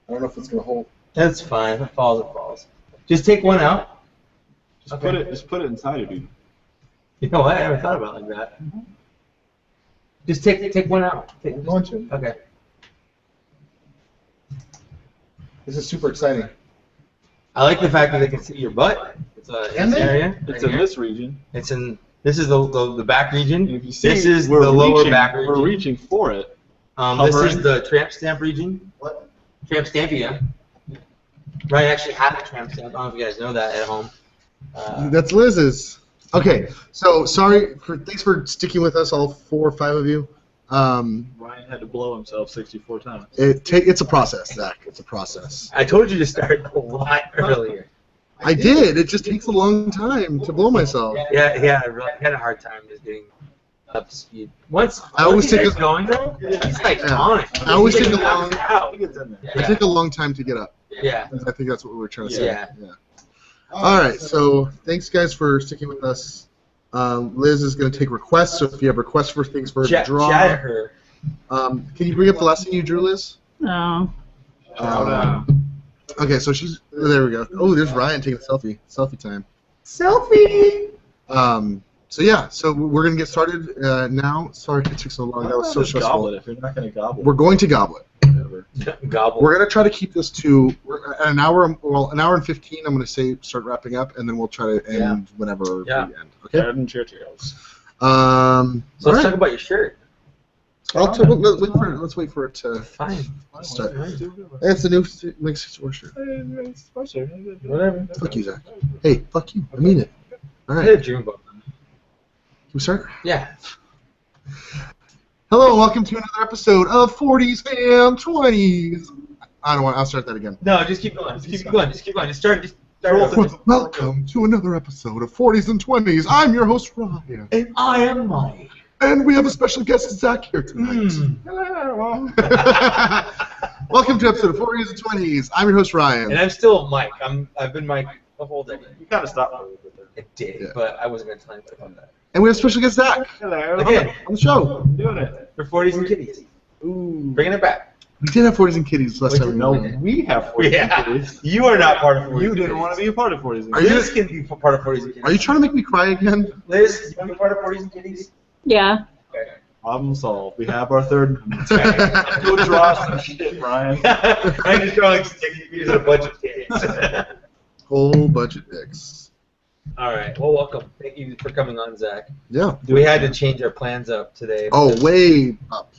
A: I don't know if it's gonna hold.
B: That's fine. If it falls, it falls. Just take one out.
C: Just put it inside of you.
B: You know what? I never thought about it like that. Just take one out.
A: I'm going to.
B: Okay.
A: This is super exciting.
B: I like the fact that they can see your butt. It's
A: Can
B: in this
A: they?
B: area.
C: It's
B: right
C: in
B: here.
C: this region.
B: It's in. This is the back region.
C: And if you see,
B: This is
C: we're
B: the lower
C: reaching-
B: back region.
C: We're reaching for it.
B: This is
C: hovering.
B: the tramp stamp region.
A: What?
B: Tramp stampia. Ryan actually had a tramp stamp. I don't know if you guys know that at home.
A: That's Liz's. Okay, so thanks for sticking with us, all 4 or 5 of you.
C: Ryan had to blow himself 64 times.
A: It's a process, Zach. It's a process.
B: I told you to start a lot earlier.
A: I did. It just takes a long time to blow myself.
B: Yeah, I really had a hard time just getting up to speed. Once
A: I always
B: he
A: take
B: gets
A: a-
B: going though, he's like
A: Yeah.
B: on it.
A: I always
B: He
A: take
B: gets
A: a long-
B: knocked out.
C: He gets in there.
A: It took a long time to get up.
B: Yeah.
A: I think that's what we were trying to say.
B: Yeah.
A: All right, so thanks guys for sticking with us. Liz is going to take requests, so if you have requests for things for her to
B: Chat
A: draw,
B: at her.
A: can you bring up the last thing you drew, Liz?
D: No.
A: Okay, so there we go. Oh, there's Ryan taking a selfie. Selfie time.
B: Selfie.
A: So yeah, so we're gonna get started now. Sorry it took so long. That was so
C: Just gobble
A: stressful.
C: it if you're not going to gobble.
A: We're going to gobble it.
C: Whatever.
B: Gobble.
A: We're gonna try to keep this to at an hour. Well, an hour and 15. I'm gonna say start wrapping up, and then we'll try to end whenever
B: Yeah.
A: we end. Okay.
C: Garden Churchills.
B: So
A: All
B: let's
A: right.
B: talk about your shirt.
A: Let's wait for it to
B: Fine.
A: start. It's the new Mixed Store shirt.
B: Whatever.
A: Fuck you, Zach. Hey, fuck you. I mean it. All
B: I
A: right.
B: had a dream about them.
A: Can we start?
B: Yeah.
A: Hello, and welcome to another episode of 40s and 20s. I don't want. I'll start that again.
B: No, just keep going. Just keep going. Just keep going. Just start over.
A: Welcome to another episode of 40s and 20s. I'm your host Ryan,
B: And I am Mike.
A: and we have a special guest Zach here tonight.
B: Hello.
A: Welcome to episode of 40s and 20s. I'm your host Ryan.
B: And I'm still Mike. I've been Mike the whole day.
C: You kind of stopped a little bit there.
B: It did,
A: Yeah.
B: but I wasn't gonna tell anybody about that.
A: And we have special guest Zach
C: Hello.
B: Again,
A: on the show.
C: I'm doing it.
B: for 40s and kitties.
C: Ooh.
B: Bringing it back.
A: We did have 40s and kitties last
B: We
A: time.
B: did.
C: No,
B: Okay.
C: we have 40s
B: Yeah.
C: and kitties.
B: You are not part of 40s.
C: You didn't want to be a part of 40s and
A: Are
C: kitties.
A: you-
B: Liz can be part of 40s and kitties.
A: Are you trying to make me cry again?
B: Liz, you want to be part of 40s and kitties?
D: Yeah.
B: Okay.
C: Problem solved. We have our third.
A: Okay.
C: Go draw some shit, Ryan.
B: I'm just going to stick you to a bunch of kids.
A: Whole bunch of dicks.
B: All right. Well, welcome. Thank you for coming on, Zach.
A: Yeah.
B: We had to change our plans up today.
A: Oh, way up.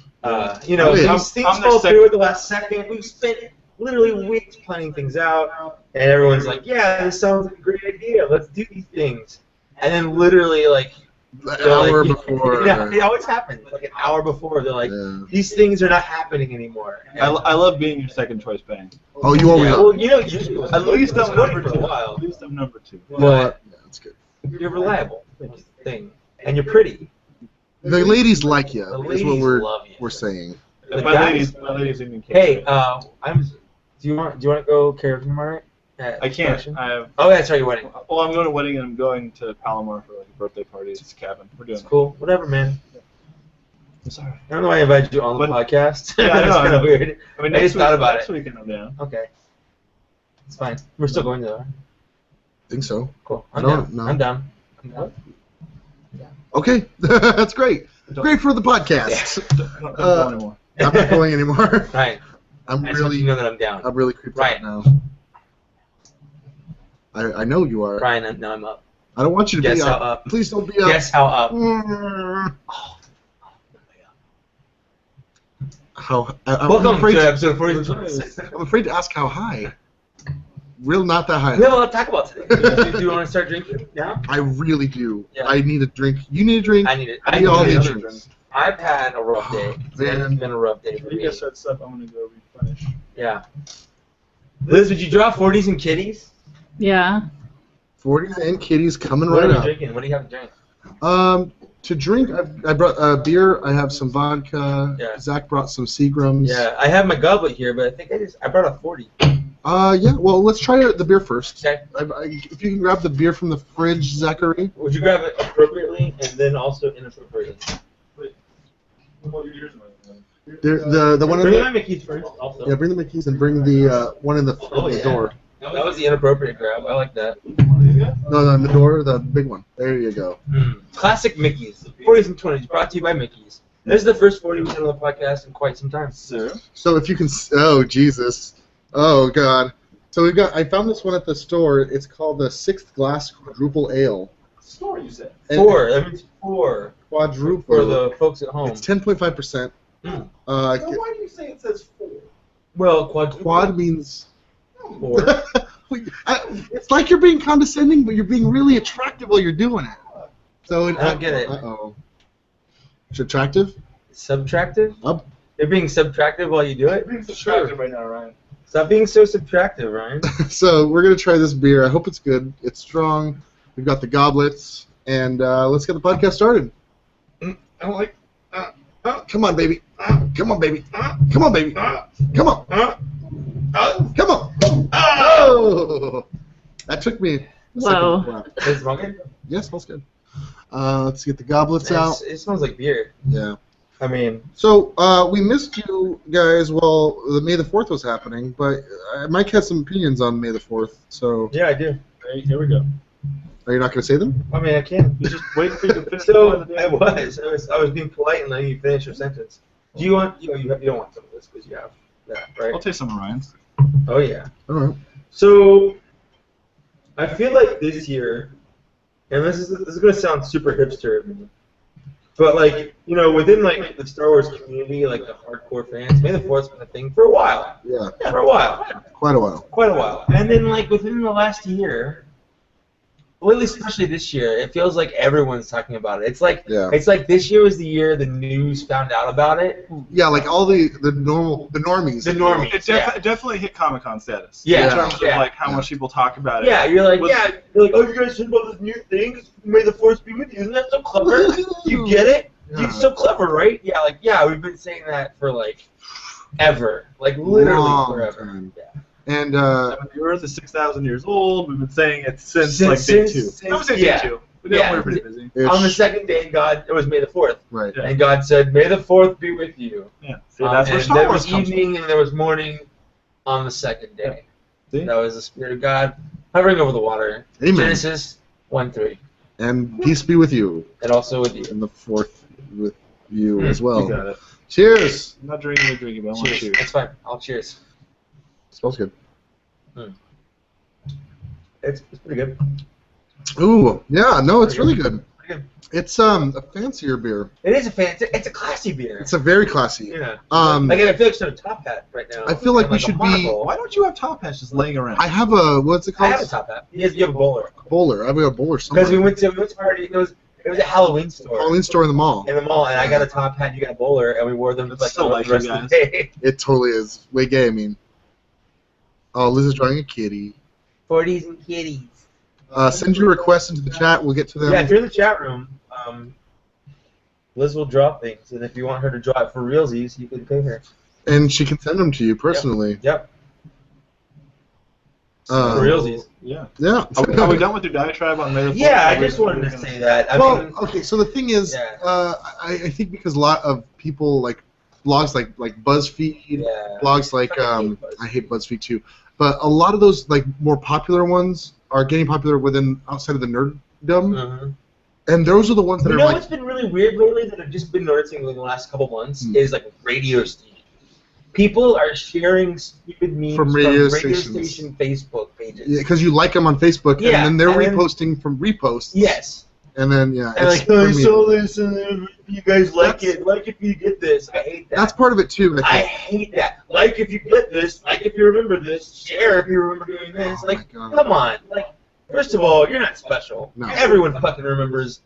B: You know,
A: Wait,
B: these things
C: I'm the
B: fall
C: second-
B: through at the last second. We've spent literally weeks planning things out, and everyone's like, "Yeah, this sounds like a great idea. Let's do these things." And then literally, like,
A: The
B: they're
A: hour
B: like,
A: before.
B: Yeah, it always happens. Like an hour before, they're like,
A: Yeah.
B: "These things are not happening anymore." And-
C: I love being your second choice bang.
A: Oh, you always
B: yeah,
A: are.
B: well, you know, you
C: At least I'm number
B: for
C: two.
B: a while,
C: At least I'm number two.
B: but
A: Yeah, that's good.
B: you're reliable. Which is the thing, and you're pretty.
A: The ladies like you.
B: The
A: Is
B: ladies
A: what
B: love you.
A: we're saying.
B: The
C: My
B: guys-
C: ladies even care.
B: Hey, do you want to go karaoke tomorrow?
C: I can't. I have.
B: Oh, that's right, your wedding.
C: Well, I'm going to a wedding and I'm going to Palomar for like a birthday party. It's a cabin. We're doing
B: It's cool. Whatever, man.
C: I'm sorry.
B: I don't know why I invited you on the
C: But-
B: podcast.
C: Yeah, I
B: That's
C: know,
B: kind
C: I
B: of
C: know.
B: weird.
C: I mean,
B: I just thought about
C: next
B: it.
C: weekend I'm down.
B: Okay. It's fine. We're still going there.
A: I think so.
B: Cool.
A: I
B: I'm
A: don't
B: down.
A: know.
B: I'm down. I'm down.
A: Okay, that's great. Great for the podcast.
C: Don't go anymore.
A: I'm not going anymore.
B: Ryan,
A: I'm
B: I just want you to
A: really,
B: know that I'm down.
A: I'm really creeped
B: Ryan.
A: out now. I know you are.
B: Ryan, now I'm up.
A: I don't want you to
B: Guess
A: be
B: how
A: up.
B: up.
A: Please don't be up.
B: Guess how up.
A: How? I'm
B: Welcome
A: afraid
B: to episode 46.
A: I'm afraid to ask how high. Real not that high.
B: We have a lot to talk about today. Do you want to start drinking now?
A: I really do.
B: Yeah.
A: I need a drink. You need a drink.
B: I need it.
A: We all need
B: it.
A: drinks.
B: I've had a rough day.
A: Man.
B: It's been a rough day for
C: If you
B: me.
C: guys start stuff, I'm going to go replenish.
B: Yeah. Liz, did you draw 40s and kitties?
D: Yeah.
A: 40s and kitties coming
B: What are
A: right
B: you
A: up.
B: drinking? What do you have to drink?
A: To drink, I brought beer. I have some vodka.
B: Yeah.
A: Zach brought some Seagrams.
B: Yeah, I have my goblet here, but I think I brought a 40.
A: Yeah. Well, let's try the beer first.
B: Okay.
A: If you can grab the beer from the fridge, Zachary.
B: Would you grab it appropriately and then also inappropriately?
C: What are yours?
A: The one in
B: Bring
A: the
B: my Mickey's first, also.
A: yeah. Bring the Mickeys and bring the one in the
B: Oh,
A: the
B: yeah.
A: door.
B: That was the inappropriate grab. I like that.
A: No, in the door, the big one. There you go.
B: Classic Mickey's. 40s and 20s, brought to you by Mickey's. This is the first 40 we've done on the podcast in quite some time.
C: Sir?
A: So if you can, oh Jesus, oh God. So I found this one at the store. It's called the Sixth Glass Quadruple Ale.
C: Store, you said.
A: And-
B: 4. That means 4
A: Quadruple.
B: for the folks at home.
A: It's 10.5%.
B: Mm.
C: why do you say it says 4?
B: Well, quadruple.
A: Quad means.
B: 4.
A: It's like you're being condescending, but you're being really attractive while you're doing it. So
B: I don't get it.
A: Uh-oh. It's attractive?
B: Subtractive?
A: Up.
B: You're being subtractive while you do it?
C: Being subtractive right now, Ryan.
B: Stop being so subtractive, Ryan.
A: So we're going to try this beer. I hope it's good. It's strong. We've got the goblets. And let's get the podcast started.
C: I don't like.
A: Come on, baby. Come on, baby. Come on, baby. Come on. Come on. Oh! That took me a
D: Whoa.
A: second.
B: Does it smell good?
A: Yeah, smells good. Let's get the goblets out.
B: It smells like beer.
A: Yeah.
B: I mean,
A: So we missed you guys while the May the 4th was happening, but Mike had some opinions on May the 4th. So
B: yeah, I do.
C: Hey, here we go.
A: are you not going to say them?
B: I mean, I can.
C: You're just waiting for you to finish
B: So
C: the
B: I was being polite and letting you finish your sentence. Do you want? You don't want some of this because you have that, right?
C: I'll take some of Ryan's.
B: Oh yeah.
A: All right.
B: So I feel like this year, and this is gonna sound super hipster, but like within like the Star Wars community, like the hardcore fans, May the 4th's been a thing for a while.
A: Yeah,
B: For a while.
A: quite a while.
B: Quite a while. And then like within the last year, Well, especially this year, it feels like everyone's talking about it. It's like
A: Yeah.
B: this year was the year the news found out about it.
A: Yeah, like all the normies.
B: The normies.
C: It definitely hit Comic-Con status.
B: Yeah.
C: In terms of
B: Yeah.
C: like how much people talk about it.
B: Yeah, you're like,
C: Was-
B: oh, you guys heard about this new thing? May the Force be with you. Isn't that so clever? You get it?
A: Yeah.
B: It's so clever, right? Yeah, we've been saying that for like ever, like literally
A: Long
B: forever.
A: time.
B: Yeah.
A: And
C: The Earth is 6,000 years old. We've been saying it since day 2. I would say day 2. But
B: Yeah.
C: we were pretty busy.
B: On the second day, it was May the 4th,
A: right.
C: Yeah.
B: and God said, "May the 4th be with you."
C: Yeah. See, that's where
B: and
C: Star
B: there
C: Wars
B: was
C: comes from.
B: evening and there was morning on the second day.
C: See?
B: That was the Spirit of God hovering over the water.
A: Amen.
B: Genesis 1:3,
A: And peace be with you,
B: and also with you.
A: and the fourth with you as
C: You
A: well.
C: got it.
A: Cheers.
C: I'm not drinking, but I want to
B: Cheers.
C: cheers.
B: That's fine. I'll cheers.
A: Smells good.
B: It's pretty good.
A: Ooh, yeah, no, it's really good.
B: Pretty good.
A: It's a fancier beer.
B: It is a fancy. It's a classy beer.
A: It's a very classy.
B: Yeah.
A: Um,
B: I feel like it's a top hat right now.
A: I feel like
B: And
A: we
B: a
A: should be-
B: monocle.
C: Why don't you have top hats just laying around?
A: I have a what's it
B: I
A: called?
B: have a top hat. You have a bowler.
A: Bowler. I have a bowler somewhere.
B: Because we went to a party. It was a Halloween store.
A: Halloween store in the mall.
B: In the mall, and I got a top hat. You got a bowler, and we wore them
C: That's
B: like
C: so
B: the
C: like
B: rest
C: you
B: of the day.
A: It totally is. Way gay, I mean. Oh, Liz is drawing a kitty.
B: 40s and kitties.
A: Send your requests into the chat. We'll get to them.
B: Yeah, if you're in the chat room, Liz will draw things, and if you want her to draw it for realsies, you can pay her.
A: And she can send them to you personally.
B: Yep.
A: Uh,
B: For realsies.
C: Yeah.
A: Yeah.
C: Are we done with your diatribe on May the 4th?
B: Yeah, I just wanted to say that. I
A: Well,
B: mean,
A: okay. So the thing is,
B: Yeah.
A: I think because a lot of people like blogs like BuzzFeed,
B: yeah.
A: blogs like
B: I hate BuzzFeed.
A: I hate BuzzFeed too, but a lot of those like more popular ones are getting popular within outside of the nerddom,
B: Mhm.
A: and those are the ones that
B: You
A: are
B: know
A: like
B: what's been really weird lately that I've just been noticing in the last couple months
A: Hmm.
B: is like radio stations. People are sharing stupid memes
A: From radio
B: station
A: stations.
B: Facebook pages.
A: because you like them on Facebook,
B: Yeah,
A: and then they're
B: and then-
A: reposting from reposts.
B: Yes.
A: And then yeah,
B: And
A: it's
B: like, oh, I
A: for me.
B: saw this, and you guys like
A: That's-
B: it. Like if you get this. I hate that.
A: That's part of it too. I
B: I
A: think.
B: hate that. Like if you get this. Like if you remember this. Share if you remember doing this.
A: Oh
B: Like,
A: my God.
B: come on. Like, first of all, you're not special.
A: No.
B: Everyone fucking remembers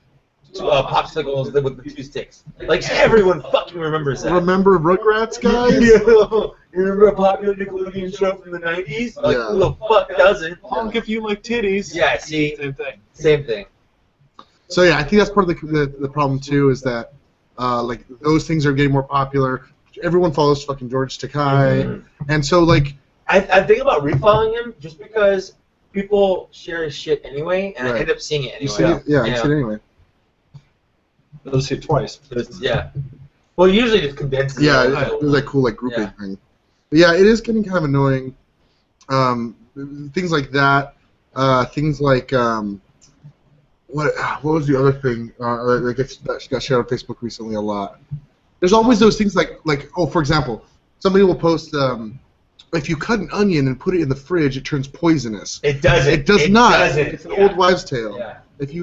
B: popsicles with the 2 sticks. Like everyone fucking remembers that.
A: Remember Rugrats, guys?
B: You remember a popular Nickelodeon show from the 90s? Like,
A: Yeah.
B: who the fuck doesn't?
C: Honk if you like titties.
B: Yeah, see,
C: Same thing.
B: same thing.
A: So yeah, I think that's part of the problem too, is that like those things are getting more popular. Everyone follows fucking George Takei,
B: Mhm.
A: and so like
B: I think about refollowing him just because people share his shit anyway, and I
A: Right.
B: end up seeing it
A: you
B: anyway.
A: see it, you see it anyway.
C: They'll see it twice.
B: Yeah. Well, usually just condenses
A: Yeah,
B: it.
A: it was like cool like grouping
B: Yeah.
A: thing. But yeah, it is getting kind of annoying. Things like that. Things like what was the other thing that got shared on Facebook recently a lot? There's always those things like oh, for example, somebody will post if you cut an onion and put it in the fridge, it turns poisonous.
B: It doesn't.
A: It does not.
B: Doesn't.
A: It's an
B: Yeah.
A: old wives' tale.
B: Yeah.
A: If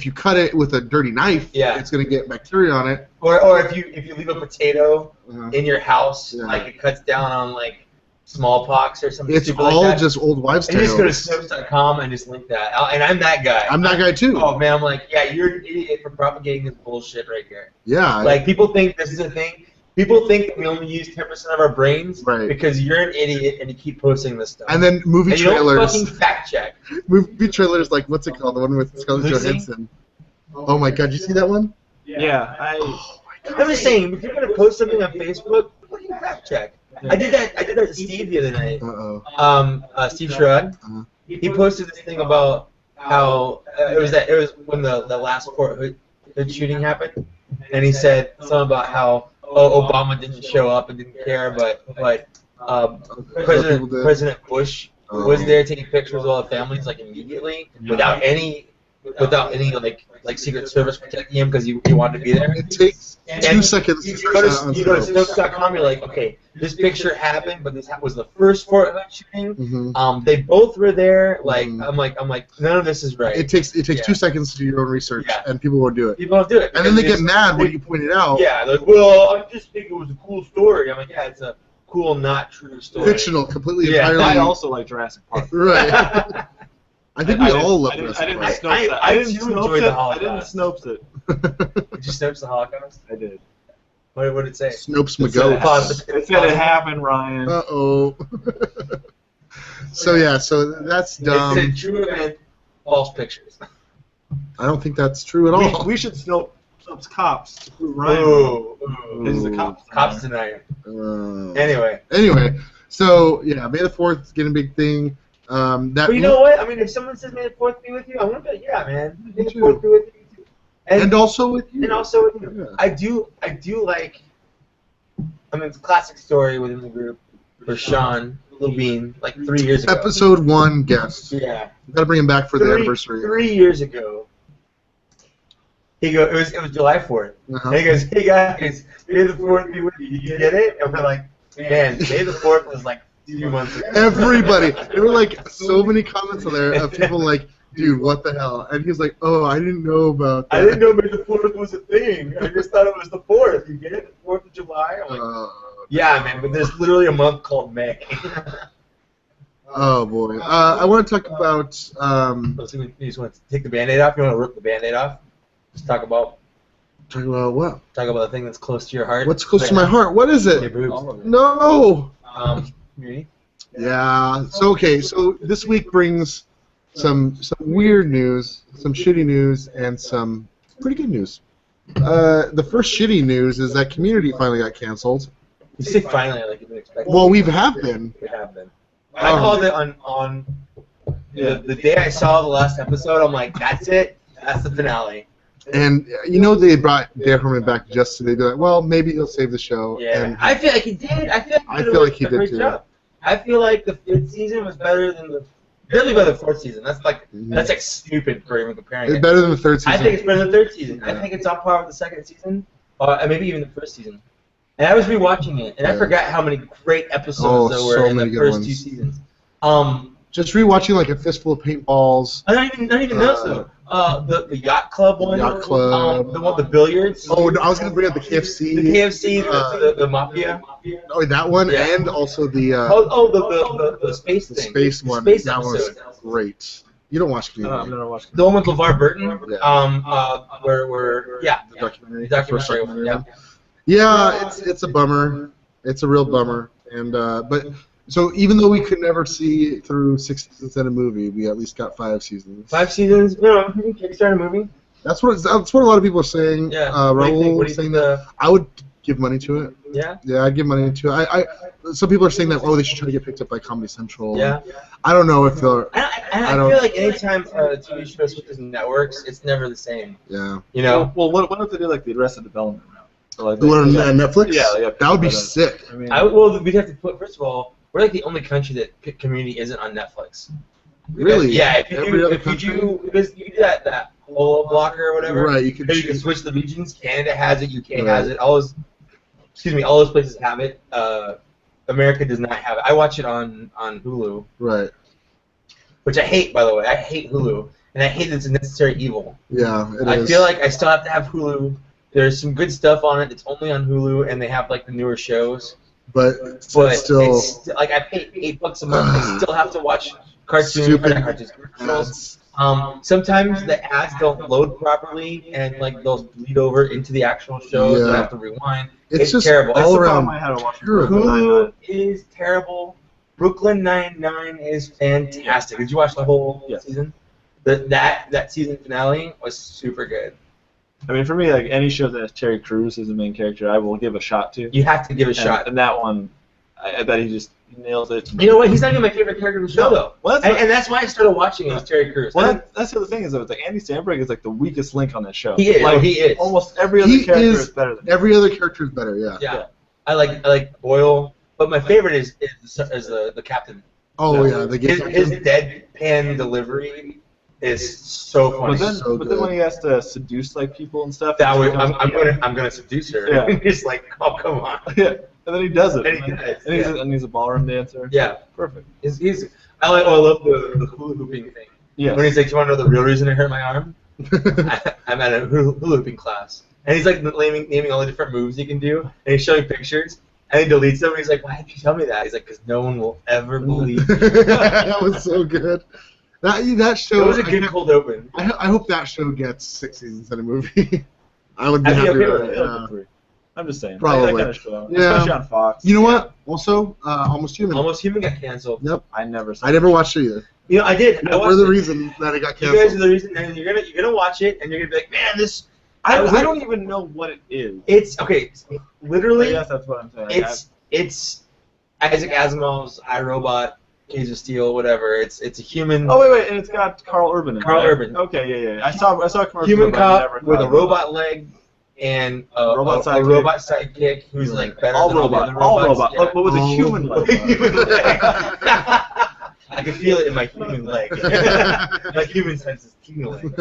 A: you cut it with a dirty knife,
B: Yeah.
A: it's gonna get bacteria on it.
B: Or if you leave a potato
A: Uh,
B: in your house,
A: Yeah.
B: like it cuts down on like smallpox or something
A: it's
B: stupid
A: all
B: like that.
A: just old wives'
B: And you just go to
A: tales.
B: Snopes.com and just link that. And I'm that guy.
A: I'm that guy too.
B: Oh man, I'm like, yeah, you're an idiot for propagating this bullshit right here.
A: Yeah.
B: Like people think this is a thing. People think that we only use 10% of our brains
A: Right.
B: because you're an idiot and you keep posting this stuff.
A: and then movie
B: And you don't
A: trailers.
B: fucking fact check.
A: Movie trailers like what's it called? The one with Scarlett
B: Lucy?
A: Johansson. Oh my God! Did you see that one?
C: Yeah,
A: Oh my God!
B: I'm just saying, if you're gonna post something on Facebook, fucking fact check.
C: Yeah.
B: I did that to Steve the other night.
A: Uh-oh.
B: Steve Sherrod.
A: Uh-huh.
B: He posted this thing about how it was when the last Fort Hood shooting happened, and he said something about how Obama didn't show up and didn't care, but President Bush was there taking pictures of all the families like immediately without any like Secret Service protecting him because he wanted to be there.
A: It takes 2 seconds to
B: You go to
A: Snopes.
B: Snopes.com, you're like, okay, this picture happened, but this was the first Fort Hood shooting.
A: Mhm.
B: They both were there. Like,
A: Mhm.
B: I'm like, none of this is right.
A: It takes
B: Yeah.
A: 2 seconds to do your own research,
B: Yeah.
A: and people won't do it.
B: People don't do it.
A: And then they
B: because
A: get mad when you point it out.
B: Yeah, they're like, well, I just think it was a cool story. I'm like, yeah, it's a cool, not true story.
A: Fictional, completely
B: Yeah.
C: I
A: entirely.
C: also like Jurassic Park.
A: Right. I think we all love
C: I
A: this.
C: didn't
A: part.
C: Snopes it. I didn't
B: too
C: Snopes
B: enjoyed
C: it.
B: the
C: I didn't
B: Holocaust.
C: Snopes it.
B: Did you Snopes the Holocaust?
C: I did.
B: What did it say?
A: Snopes
C: It said it
A: McGoat.
C: happened. It said it happened, Ryan.
A: Uh-oh. So yeah, so that's
B: It
A: dumb.
B: said true event, false pictures.
A: I don't think that's true at all.
C: We should Snopes cops to prove Ryan.
B: Ooh,
C: This is the cops.
B: cops tonight.
A: Uh,
B: Anyway,
A: so yeah, May the 4th is getting a big thing. That
B: but you know what? I mean, if someone says May the 4th be with you, I want to be like, yeah, man, May the
A: too.
B: 4th be with you too.
A: and also with you.
B: And also with you.
A: Yeah.
B: I do like. I mean, it's a classic story within the group for Sean Levine, like 3 years ago.
A: Episode 1 guest.
B: Yeah.
A: We gotta bring him back for the anniversary.
B: 3 years ago. It was July 4th.
A: Uh-huh.
B: And he goes, hey guys, May the 4th be with you. You get it? And we're like, man, May the 4th was like 2 months ago.
A: Everybody. There were like so many comments on there of people like, dude, what the hell? And he's like, oh, I didn't know about that.
B: I didn't know May the 4th was a thing. I just thought it was the 4th. You get it? The 4th of July? I'm like, yeah, man, but there's literally a month called May.
A: Oh boy. I want to talk about.
B: You just want to take the Band-Aid off? You want to rip the Band-Aid off? Just talk about
A: what?
B: the thing that's close to your heart.
A: What's close to my heart? What is
B: Your
A: it?
B: boobs.
A: No.
B: Community.
A: Yeah. So okay. So this week brings some weird news, some shitty news, and some pretty good news. The first shitty news is that Community finally got canceled.
B: You say finally, like you've been expecting.
A: Well, we have been.
B: We have been. I called it on the day I saw the last episode. I'm like, that's it. That's the finale.
A: And you know they brought Dan Herman back just so they do it. Well, maybe he'll save the show.
B: Yeah,
A: And
B: I feel like he did. I feel like he did
A: too.
B: Job. I feel like the 5th season was better than barely better than the 4th season. That's like stupid for even comparing
A: It's
B: it.
A: better than the 3rd season.
B: I think it's better than the 3rd season. I think it's on par with the 2nd season, and maybe even the 1st season. And I was rewatching it, and I forgot how many great episodes there were
A: so
B: in the
A: many good
B: first
A: ones.
B: 2 seasons.
A: Just rewatching like A Fistful of Paintballs.
B: I don't even know so. The yacht club one.
A: Yacht Club.
B: The one, the billiards.
A: Oh, no, I was gonna bring up the KFC.
B: The KFC, the mafia.
A: Oh, that one,
B: Yeah.
A: and also the
B: The space
A: the
B: thing.
A: space one.
B: Space
A: That one was
B: episode.
A: great. You don't watch
C: I've
A: Community.
C: never watched.
B: The one with LeVar Burton.
A: Yeah.
B: Where
A: The documentary.
B: The
A: First
B: documentary. Yeah.
A: one. Yeah, it's a bummer. It's a real bummer. And but so even though we could never see through 6 seasons in a movie, we at least got 5 seasons.
B: 5 seasons. No, Kickstarter movie.
A: That's what a lot of people are saying.
B: Yeah.
A: Raul
B: What do you think? What do you
A: saying
B: think?
A: that. I would give money to it.
B: Yeah.
A: Yeah, I'd give money to it. Some people are saying that they should try to get picked up by Comedy Central.
B: Yeah.
A: I don't know if they're.
B: I feel like anytime a TV show switches networks, it's never the same.
A: Yeah.
B: You know.
C: Well, what if they do like the Arrested Development route? So, like,
A: The one on Netflix.
C: Yeah,
A: That would be sick.
C: I mean,
B: We'd have to put. First of all, we're like the only country that Community isn't on Netflix.
A: Really?
B: Yeah. If
A: Every other
B: you
A: country?
B: do, because you do that holo blocker or whatever.
A: Right. You could.
B: You can switch the regions. Canada has it. UK
A: Right.
B: has it. All those places have it. America does not have it. I watch it on Hulu,
A: Right.
B: which I hate, by the way. I hate Hulu, and I hate that it's a necessary evil.
A: Yeah. It
B: I
A: is.
B: feel like I still have to have Hulu. There's some good stuff on it. It's only on Hulu, and they have like the newer shows.
A: But
B: But
A: still.
B: it's like I pay $8 a month. I still have to watch cartoons.
A: Stupid
B: Not cartoons, commercials.
A: ads.
B: Sometimes the ads don't load properly, and like they'll bleed over into the actual show. So I
A: Yeah.
B: have to rewind.
A: It's just
B: terrible.
A: all
C: that's the
A: around
C: problem I had to watch.
A: terrible.
B: Hulu is terrible. Brooklyn Nine-Nine is fantastic. Did you watch the whole
C: Yes.
B: season? That season finale was super good.
C: I mean, for me, like any show that has Terry Crews as the main character, I will give a shot to.
B: You have to give it a shot.
C: And that one, I bet he nails it.
B: You know what? He's not even my favorite character in the show, though.
C: Well,
B: And that's why I started watching it. Was Terry Crews.
C: that's the other thing is that like Andy Samberg is like the weakest link on that show.
B: He is.
C: Like,
B: He is.
C: Almost every other
A: He
C: character
A: is-
C: is better than him.
A: Every other character is better. Yeah.
B: Yeah. I like Boyle, but my favorite is the captain.
A: Oh yeah. The
B: His deadpan delivery is so funny.
C: But then,
A: So
C: but then
A: good.
C: when he has to seduce like people and stuff,
B: that
C: it
B: way,
C: becomes-
B: I'm gonna seduce her.
C: Yeah.
B: He's like, oh come on.
C: yeah, and then he does it.
B: And he does,
C: And he's a ballroom dancer.
B: Yeah.
C: Perfect.
B: I love the hula hooping thing.
C: Yeah.
B: When he's like, do you want to know the real reason I hurt my arm? I'm at a hula hooping class. And he's like naming all the different moves he can do, and he's showing pictures, and he deletes them, and he's like, why did you tell me that? He's like, because no one will ever believe you.
A: That was so good. That show.
B: It was a good cold open.
A: I hope that show gets 6 seasons in a movie. I would be
B: I'd be
A: happy
B: okay
A: with
B: with
A: it.
B: it.
C: It'll get 3. I'm just saying.
A: Probably.
C: That kind of show.
A: Yeah.
C: Especially on Fox.
A: You know what? Also, Almost Human.
B: Almost Human got canceled.
A: Yep.
C: I never saw
A: I never watched it either.
B: You know, I did. I
A: We're
B: watched
A: the
B: it.
A: reason that it got
B: You guys are
A: canceled.
B: the reason, and you're gonna watch it, and you're gonna be like, man, this.
C: I
B: was
C: don't even know what it is.
B: It's okay. Literally,
C: Yes, that's what I'm saying.
B: it's Isaac Asimov's iRobot, Cage of Steel, whatever. It's a human.
C: Oh wait, and it's got Carl Urban in it.
B: Carl
C: right?
B: Urban.
C: Okay, yeah. I saw a commercial.
B: Human
C: but I never
B: cop with
C: thought
B: a
C: about it.
B: robot leg and a
C: Robot
B: sidekick who's like better
C: All
B: than all the
C: robot.
B: other
C: All
B: robots.
C: robot.
B: Yeah.
C: But with a human leg.
B: Human leg. I can feel it in my human leg. My human sense is tingling.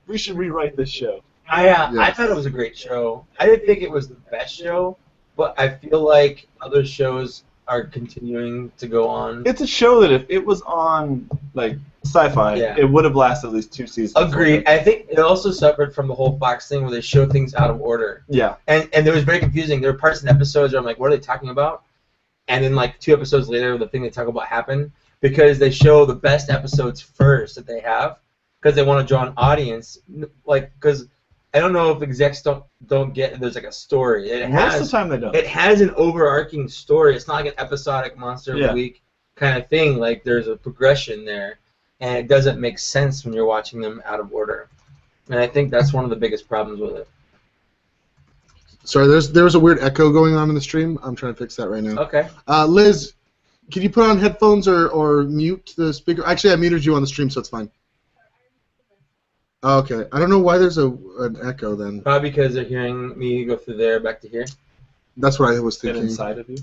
C: We should rewrite this show.
B: I
A: Yes.
B: thought it was a great show. I didn't think it was the best show, but I feel like other shows are continuing to go on.
C: It's a show that if it was on like sci-fi,
B: Yeah.
C: it would have lasted at least 2 seasons.
B: Agreed. I think it also suffered from the whole Fox thing where they show things out of order.
C: Yeah.
B: And it was very confusing. There were parts in episodes where I'm like, what are they talking about? And then like 2 episodes later, the thing they talk about happened because they show the best episodes first that they have because they want to draw an audience. Like, because I don't know if execs don't get there's like a story.
C: Most of the time they don't.
B: It has an overarching story. It's not like an episodic monster of
C: Yeah.
B: the week kind of thing. Like there's a progression there, and it doesn't make sense when you're watching them out of order. And I think that's one of the biggest problems with it.
A: Sorry, there was a weird echo going on in the stream. I'm trying to fix that right now.
B: Okay.
A: Liz, can you put on headphones or mute the speaker? Actually, I muted you on the stream, so it's fine. Oh, okay. I don't know why there's an echo then.
B: Probably because they're hearing me go through there back to here.
A: That's what I was
C: Get
A: thinking.
C: inside of you.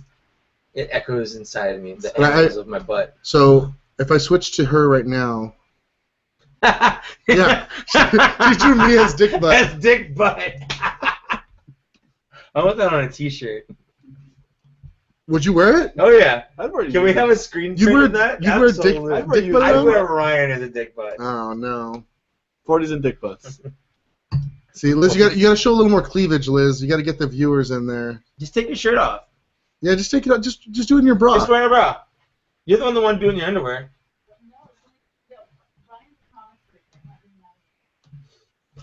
B: It echoes inside of me, the
A: But
B: angles of my butt.
A: So if I switch to her right now, yeah, she's doing me as dick butt.
B: That's dick butt. I want that on a T-shirt.
A: Would you wear it?
B: Oh yeah.
C: I'd wear
B: Can we have a screen
A: You
B: print
A: wear
B: of that?
A: you wear dick,
B: Absolutely.
A: dick butt
B: I'd
A: on?
B: wear Ryan as a dick butt.
A: Oh no.
C: 40s and dick butts.
A: See, Liz, you got to show a little more cleavage, Liz. You got to get the viewers in there.
B: Just take your shirt off.
A: Yeah, just take it out. Just do it in your bra.
B: Just wear a bra. You're the one doing your underwear.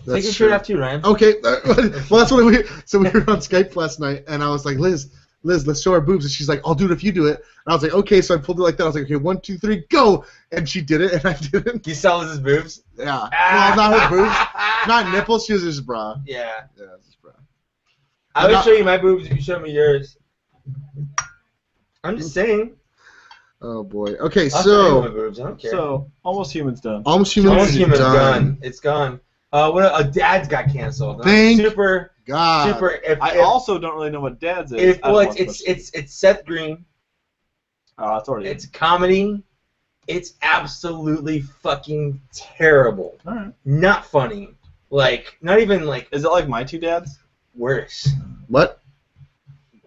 B: Take your shirt off too, Ryan.
A: Okay, well that's what we were on Skype last night, and I was like, Liz, let's show our boobs, and she's like, I'll do it if you do it. And I was like, okay, so I pulled it like that. I was like, okay, 1, 2, 3, go, and she did it, and I didn't.
B: You saw Liz's boobs?
A: Yeah, well, not her boobs, not nipples. She was just bra.
B: Yeah.
A: Yeah, just bra.
B: I would show you my boobs if you show me yours. I'm just saying.
A: Oh boy. Okay,
B: I'll show you my
A: so
B: boobs. I don't care.
C: So Almost Human's done.
A: Almost Human
B: Almost
A: is
B: Human's
A: done.
B: gone. It's gone. Dad's got canceled.
A: Thank
B: super.
A: God.
C: I also don't really know what Dad's is.
B: It's Seth Green.
C: Oh, it's already.
B: It's comedy. It's absolutely fucking terrible.
C: All right.
B: Not funny. Like, not even like
C: Is it like My Two Dads?
B: worse.
A: What?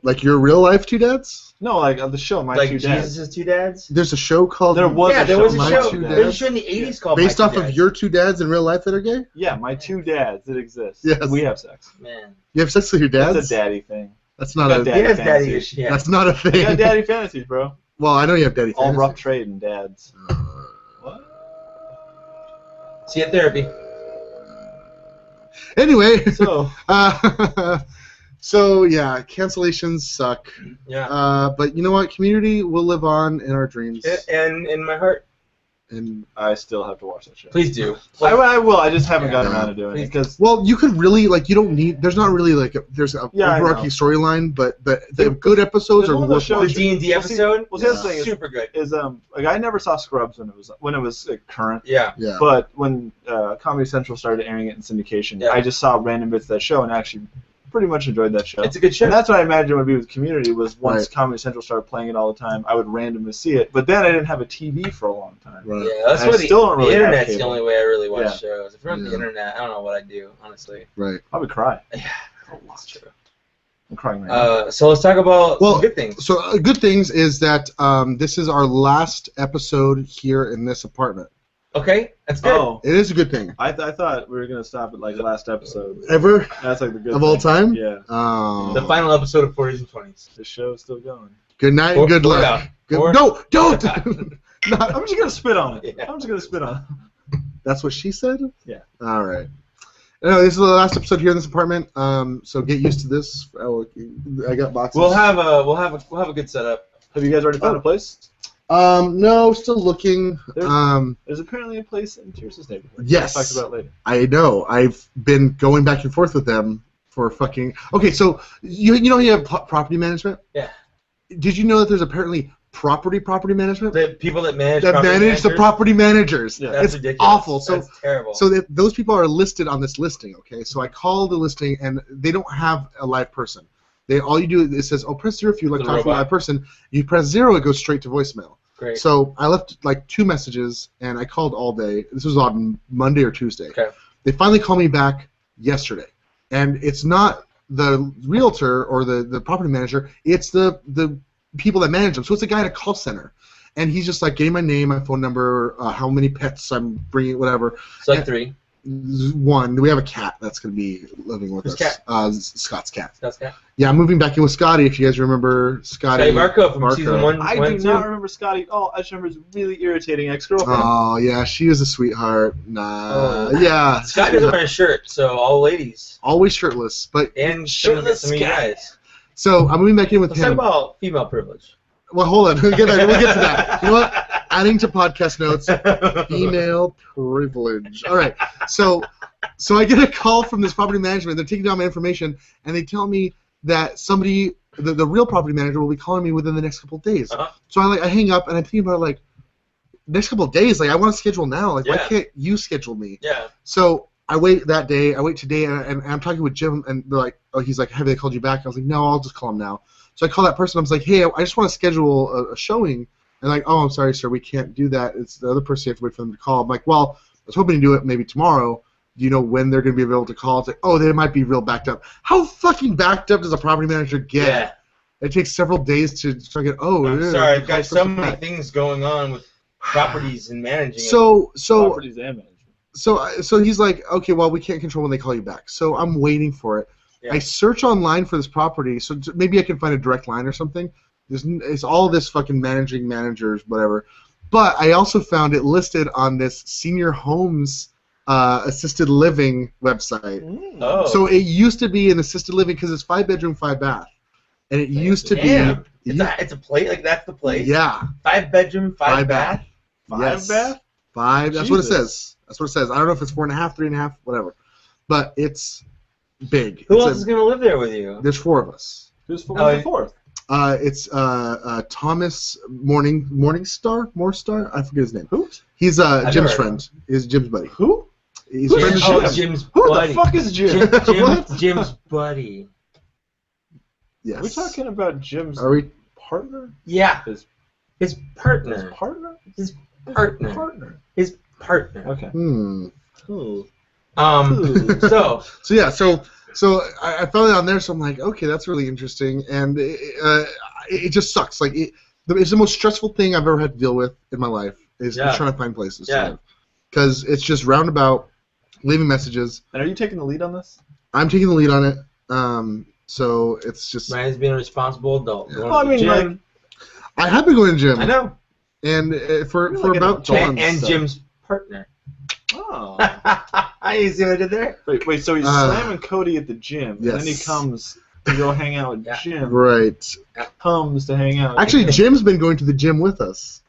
A: Like your real life two dads?
C: No, like the show My
B: Like
C: Two Dads.
B: Jesus' two dads.
A: There's a show called
C: There was
B: Yeah,
C: a
B: there
C: show,
B: was a
C: My
B: show.
C: Two
B: There
C: Dads.
B: was a show in the '80s called
A: based
B: My
A: off
B: Two
A: of
B: Dads.
A: your two dads in real life that are gay?
C: Yeah, My Two Dads. It exists.
A: Yes.
C: We have sex.
B: Man.
A: You have sex with your dads?
C: That's a daddy thing.
A: That's not
C: got
A: a.
C: dad.
B: He has daddy
C: fantasies.
B: issues. Yeah.
A: That's not a thing.
C: You got daddy fantasies, bro.
A: Well, I know you have daddy.
C: All
A: fantasies.
C: rough trade and dads. What?
B: See you at therapy.
A: Anyway,
C: So,
A: so yeah, cancellations suck.
B: Yeah.
A: But you know what? Community will live on in our dreams.
B: And in my heart,
A: And
C: I still have to watch that show.
B: please do.
C: I will. I just haven't
B: Yeah.
C: gotten around to doing it
B: Please.
C: because
A: well, you could really like. You don't need. There's not really like. There's a
C: Yeah, I
A: overarching
C: know.
A: storyline, but the good episodes
C: There's
A: are
C: one of those
A: worth
C: shows-
B: The
A: watching.
B: D&D episode.
C: well, see, that's the thing is-
B: super good.
C: like I never saw Scrubs when it was current.
B: Yeah.
A: Yeah.
C: But when Comedy Central started airing it in syndication,
B: Yeah.
C: I just saw random bits of that show and actually pretty much enjoyed that show.
B: It's a good show.
C: And that's what I imagined would be with Community was once
A: Right.
C: Comedy Central started playing it all the time, I would randomly see it. But then I didn't have a TV for a long time.
A: Right.
B: Yeah, that's
C: And I
B: why
C: still don't
B: the
C: really have
B: internet's the
C: cable.
B: only way I really watch
C: Yeah.
B: shows. If you're on the
A: Yeah.
B: internet, I don't know what I'd do, honestly.
A: Right.
C: I would cry.
B: Yeah, that's true.
C: I'm crying right now.
B: So let's talk about
A: Well,
B: some good things.
A: So good things is that this is our last episode here in this apartment.
B: Okay, that's good.
C: Oh,
A: It is a good thing.
C: I thought we were going to stop at like the last episode.
A: Ever
C: That's like the good
A: of all
C: thing.
A: time?
C: Yeah.
A: Oh.
B: The final episode of 40s and 20s.
C: The show's still going.
A: Good night and good
B: Pour it
A: luck.
B: out.
A: Good,
B: Pour-
A: no, don't.
C: I'm just gonna spit on it.
B: Yeah.
C: I'm just gonna spit on it.
A: That's what she said?
C: Yeah.
A: All right. Anyway, this is the last episode here in this apartment. So get used to this. I got boxes.
B: We'll have a good setup.
C: Have you guys already found a place?
A: No, still looking.
C: There's apparently a place in Tierce's neighborhood.
A: Yes.
C: We'll talk about it later.
A: I know. I've been going back and forth with them for fucking. Okay, so you know you have property management.
B: Yeah.
A: Did you know that there's apparently property management?
B: The people that manage
A: That
B: property
A: manage the
B: managers,
A: property managers.
C: Yeah.
B: That's
A: It's
B: ridiculous.
A: awful. So
B: That's terrible.
A: So those people are listed on this listing, okay? So I call the listing, and they don't have a live person. All you do, it says, press 0 if you'd like to
B: The
A: talk to a
B: robot.
A: live person. You press 0, it goes straight to voicemail.
B: Great.
A: So I left like 2 messages, and I called all day. This was on Monday or Tuesday.
B: Okay.
A: They finally called me back yesterday. And it's not the realtor or the property manager, it's the people that manage them. So it's a guy at a call center. And he's just like getting my name, my phone number, how many pets I'm bringing, whatever.
B: It's like 3.
A: 1. We have a cat that's going to be living with
B: Who's
A: us.
B: cat?
A: Scott's cat.
B: That's cat.
A: Yeah, I'm moving back in with Scotty. If you guys remember
B: Scotty Marco from season 1.
C: I do not remember Scotty at all. I just remember his really irritating ex-girlfriend.
A: Oh yeah, she was a sweetheart. Nah, yeah.
B: Scott doesn't wear a shirt, so all ladies
A: Always shirtless, but
B: and
C: Shirtless
B: some of you guys.
A: so I'm moving back in with
B: Let's talk
A: him.
B: about female privilege.
A: Well, hold on. We'll get to that. You know what? Adding to podcast notes. Female privilege. All right. So I get a call from this property management. They're taking down my information, and they tell me that somebody, the real property manager, will be calling me within the next couple of days.
B: Uh-huh.
A: So I hang up, and I'm thinking about like next couple of days. Like I want to schedule now. Like why
B: Yeah.
A: can't you schedule me?
B: Yeah.
A: So I wait that day. I wait today, and I'm talking with Jim, and they're like, oh, he's like, have they called you back? I was like, no, I'll just call him now. So I call that person. I was like, hey, I just want to schedule a showing. And like, oh, I'm sorry, sir, we can't do that. It's the other person. You have to wait for them to call. I'm like, well, I was hoping to do it maybe tomorrow. Do you know when they're going to be able to call? It's like, oh, they might be real backed up. How fucking backed up does a property manager get?
B: Yeah.
A: It takes several days to get. Oh,
B: I'm
A: yeah,
B: sorry,
A: the
B: I've got
A: call's
B: so
A: supposed to
B: many
A: back.
B: things going on with properties and managing.
A: So
C: Properties and management.
A: so he's like, okay, well, we can't control when they call you back. So I'm waiting for it.
B: Yeah.
A: I search online for this property, so maybe I can find a direct line or something. It's all this fucking managers, whatever. But I also found it listed on this senior homes assisted living website.
B: Oh.
A: So it used to be an assisted living because it's 5-bedroom, 5-bath, and it used to
B: Damn.
A: be.
B: It's a place, like that's the place.
A: Yeah.
B: 5-bedroom, 5-bath.
A: Yes.
C: 5-bath?
A: 5. That's what it
C: Jesus.
A: says. That's what it says. I don't know if it's 4.5, 3.5, whatever. But it's big.
B: Who
A: It's
B: else is gonna live there with you?
A: There's 4 of us.
C: Who's
B: Oh,
C: the fourth?
A: It's Thomas Morningstar. I forget his name.
C: Who?
A: He's
B: I've
A: Jim's
B: never heard
A: friend. He's Jim's buddy.
C: Who?
A: He's
C: Who's
A: friend of
C: Jim?
A: Jim's.
B: Jim's
C: Who
B: buddy.
C: the fuck is Jim?
A: What?
B: Jim's buddy.
A: Yes.
C: Are we talking about Jim's
A: Are we?
C: partner?
B: Yeah.
C: His
B: His partner.
C: partner?
B: His partner.
C: Partner.
B: His partner.
C: Okay.
A: Ooh.
B: So
A: So yeah. So I found it on there. So I'm like, okay, that's really interesting, and it just sucks. Like it's the most stressful thing I've ever had to deal with in my life is
B: Yeah.
A: trying to find places.
B: Yeah.
A: Because it's just roundabout, leaving messages.
C: And are you taking the lead on this?
A: I'm taking the lead on it. So it's just.
B: Ryan's being a responsible adult.
A: Yeah.
B: Going
C: Well, I
B: to
C: mean,
B: the
C: like,
B: gym.
A: I have been going to the gym.
B: I know.
A: And for
C: You're like an
A: about 2
C: adult.
A: months.
B: And
A: so.
B: Jim's partner.
C: oh.
B: You see what I did there?
C: Wait, so he's
A: Uh,
C: slamming Cody at the gym, and then he
A: yes.
C: comes to go hang out with
B: Yeah.
C: Jim.
A: Right.
C: Comes to hang out.
A: Actually, Jim's been going to the gym with us.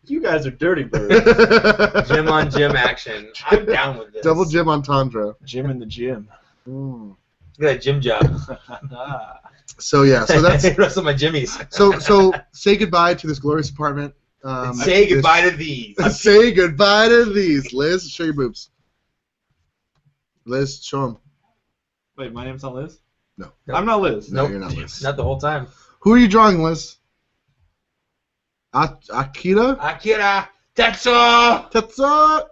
C: You guys are dirty birds.
B: Gym on gym action. I'm down with this.
A: Double gym entendre.
C: Jim in the gym.
A: Mm.
B: Look at that gym job.
A: So yeah, so that's
B: Rest of my jimmies.
A: so say goodbye to this glorious apartment.
B: Say goodbye to these.
A: Say goodbye to these. Liz, show your boobs. Liz, show them.
C: Wait, my name's not Liz?
A: No.
C: I'm not Liz.
A: No,
B: Nope.
A: you're not Liz.
B: Not the whole time.
A: Who are you drawing, Liz? Akira?
B: Akira Tetsuo.
A: Tetsuo?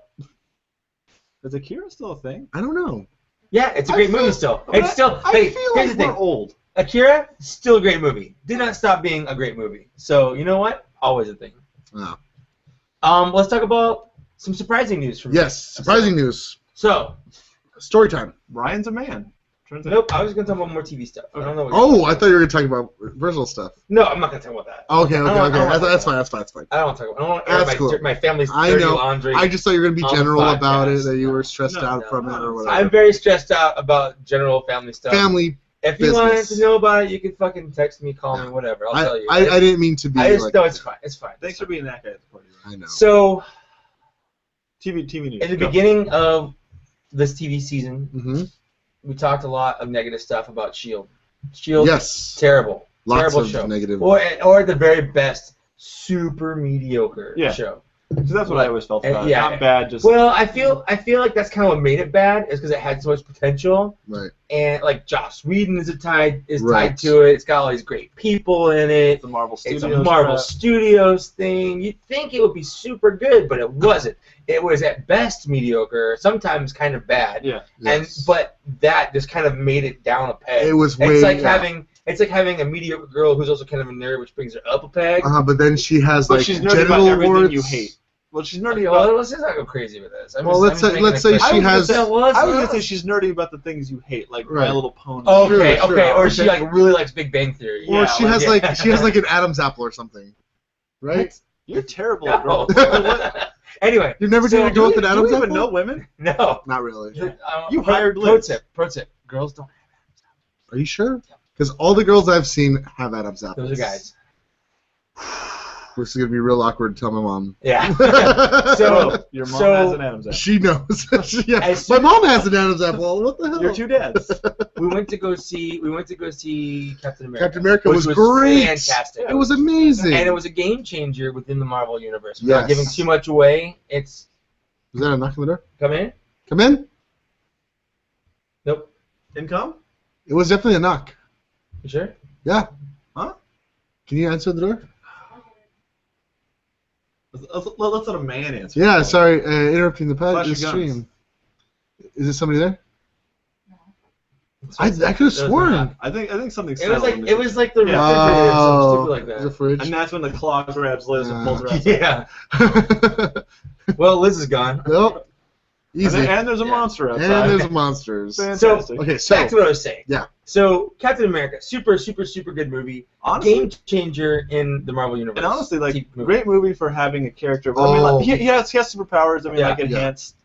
C: Is Akira still a thing?
A: I don't know.
B: Yeah, it's a great movie still. It's still.
C: I
B: Hey,
C: feel
B: here's
C: like
B: the thing.
C: we're old.
B: Akira, still a great movie. Did not stop being a great movie. So you know what? Always a thing.
A: Oh.
B: Let's talk about some surprising news from
A: Yes, surprising news.
B: So
A: Story time.
C: Ryan's a man.
B: Nope, I was going to talk about more TV stuff. I don't know.
A: Oh, I thought you were going to talk about personal stuff.
B: No, I'm not going to talk about that.
A: Okay. That's fine.
B: I don't want to talk about. I don't want to air
A: That's cool.
B: my family's
A: I
B: dirty
A: know.
B: laundry.
A: I just thought you were going to be
B: on the
A: general about it,
B: podcast.
A: that you were stressed out
B: No,
A: from it or whatever.
B: I'm very stressed out about general family stuff.
A: Family.
B: If you wanted to know about it, you can fucking text me, call me, whatever. I'll tell you.
A: I didn't mean to be.
B: No, it's fine. It's fine.
C: Thanks for being that guy at the party.
A: I know.
B: So,
C: TV news.
B: in the beginning of this TV season,
A: Mm-hmm.
B: we talked a lot of negative stuff about S.H.I.E.L.D. S.H.I.E.L.D.
A: Yes.
B: Terrible.
A: Lots
B: terrible
A: of
B: show.
A: negative.
B: Or at the very best, super mediocre show.
C: Because that's what I always felt about it.
B: Yeah.
C: Not bad, just...
B: Well, I feel like that's kind of what made it bad, is because it had so much potential.
A: Right.
B: And like Joss Whedon is tied
A: Right.
B: to it. It's got all these great people in it.
C: the Marvel Studios.
B: It's a Marvel Studios thing. You'd think it would be super good, but it wasn't. It was at best mediocre, sometimes kind of bad.
C: Yeah.
B: But that just kind of made it down a peg.
A: It was way.
B: It's like having a mediocre girl who's also kind of a nerd, which brings her up a peg.
A: But then she has
C: But
A: like
C: she's nerdy about
A: genital
C: everything
A: awards.
C: you hate. Well, she's nerdy
B: Well,
C: about...
B: let's just not go crazy with this.
A: Let's say she has.
C: I was going to say she's nerdy about the things you hate, like
A: Right.
C: My Little Pony.
B: Okay,
A: Sure,
B: okay. Or she
A: okay.
B: like really likes Big Bang Theory.
A: Or
C: Yeah,
A: she
C: like-
A: has like an Adam's apple or something, right?
C: You're terrible
B: No.
C: at girls.
B: Anyway,
A: You've never dated a girl with an
C: Do
A: Adam's
C: you
A: apple?
C: even know women?
B: no.
A: Not really.
C: You hired
B: Pro
C: Liz.
B: tip. Girls don't.
A: Are you sure? Because all the girls I've seen have Adam's apples.
B: Those are guys.
A: This is gonna be real awkward to tell my mom.
B: Yeah.
C: So, your mom has an Adam's apple.
A: She knows. Yeah.
B: As
A: My
B: soon-
A: mom has an Adam's apple. What the hell?
C: Your two dads.
B: we went to go see Captain America.
A: Captain America
B: which
A: was great.
B: Fantastic.
A: It was amazing.
B: And it was a game changer within the Marvel universe. Without
A: Yes.
B: giving too much away, it's
A: Was that a knock on the door?
B: come in.
A: Come in.
B: Nope.
C: Income?
A: It was definitely a knock.
B: You sure?
A: Yeah.
C: Huh?
A: Can you answer the door?
C: Let's let a man answer.
A: Yeah. Sorry, interrupting the
C: Flash your
A: stream. Is it somebody there?
D: No.
A: I could have sworn.
C: I think something.
B: It was like
C: settled.
B: the refrigerator or
A: Oh,
B: something stupid like
A: it was a
B: that.
A: fridge.
C: And that's when the clock grabs Liz and pulls her out.
B: Yeah. Well, Liz is gone.
A: Well, easy.
C: And there's a
B: Yeah.
C: monster outside.
A: And there's monsters.
C: Fantastic.
A: Okay, so
B: Back to what I was saying.
A: Yeah.
B: So Captain America, super good movie.
C: Honestly,
B: Game changer in the Marvel universe.
C: and honestly, like
B: TV movie.
C: great movie for having a character. I mean,
A: Oh.
C: like, he has superpowers. I mean,
B: Yeah.
C: like enhanced.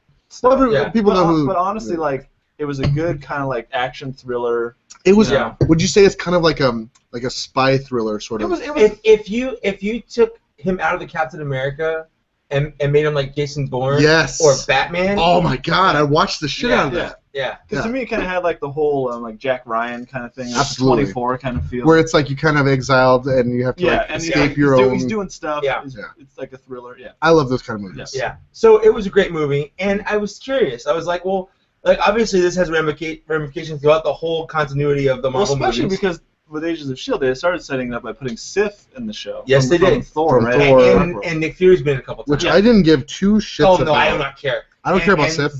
A: well,
C: stuff.
B: Yeah.
A: people know who.
C: But honestly, like it was a good kind of like action thriller.
A: It was.
B: Yeah.
A: Would you say it's kind of like a spy thriller sort
C: It
A: of?
C: was. It was.
B: If you took him out of the Captain America and made him like Jason Bourne
A: Yes.
B: or Batman.
A: Oh my God! I watched the shit out of
C: Yeah.
A: that.
B: Yeah.
C: Because to me, it kind of had like the whole like Jack Ryan kind of thing, like
A: Absolutely.
C: 24 kind of feel.
A: Where it's like you kind of exiled and you have to like
C: and
A: escape your own.
C: He's doing stuff.
B: Yeah.
C: It's like a thriller. Yeah.
A: I love those kind of movies.
B: Yeah. So it was a great movie, and I was curious. I was like, well, like obviously this has ramifications throughout the whole continuity of the
C: Well,
B: Marvel
C: especially
B: movies.
C: because with Agents of S.H.I.E.L.D., they started setting it up by putting Sif in the show.
B: Yes,
C: from,
B: they did.
C: From Thor,
A: From
C: right?
A: Thor.
B: And Nick Fury's been in a couple times.
A: Which I didn't give two shits
B: Oh
A: about.
B: no, I do not care.
A: I don't care about
B: And
A: Sif.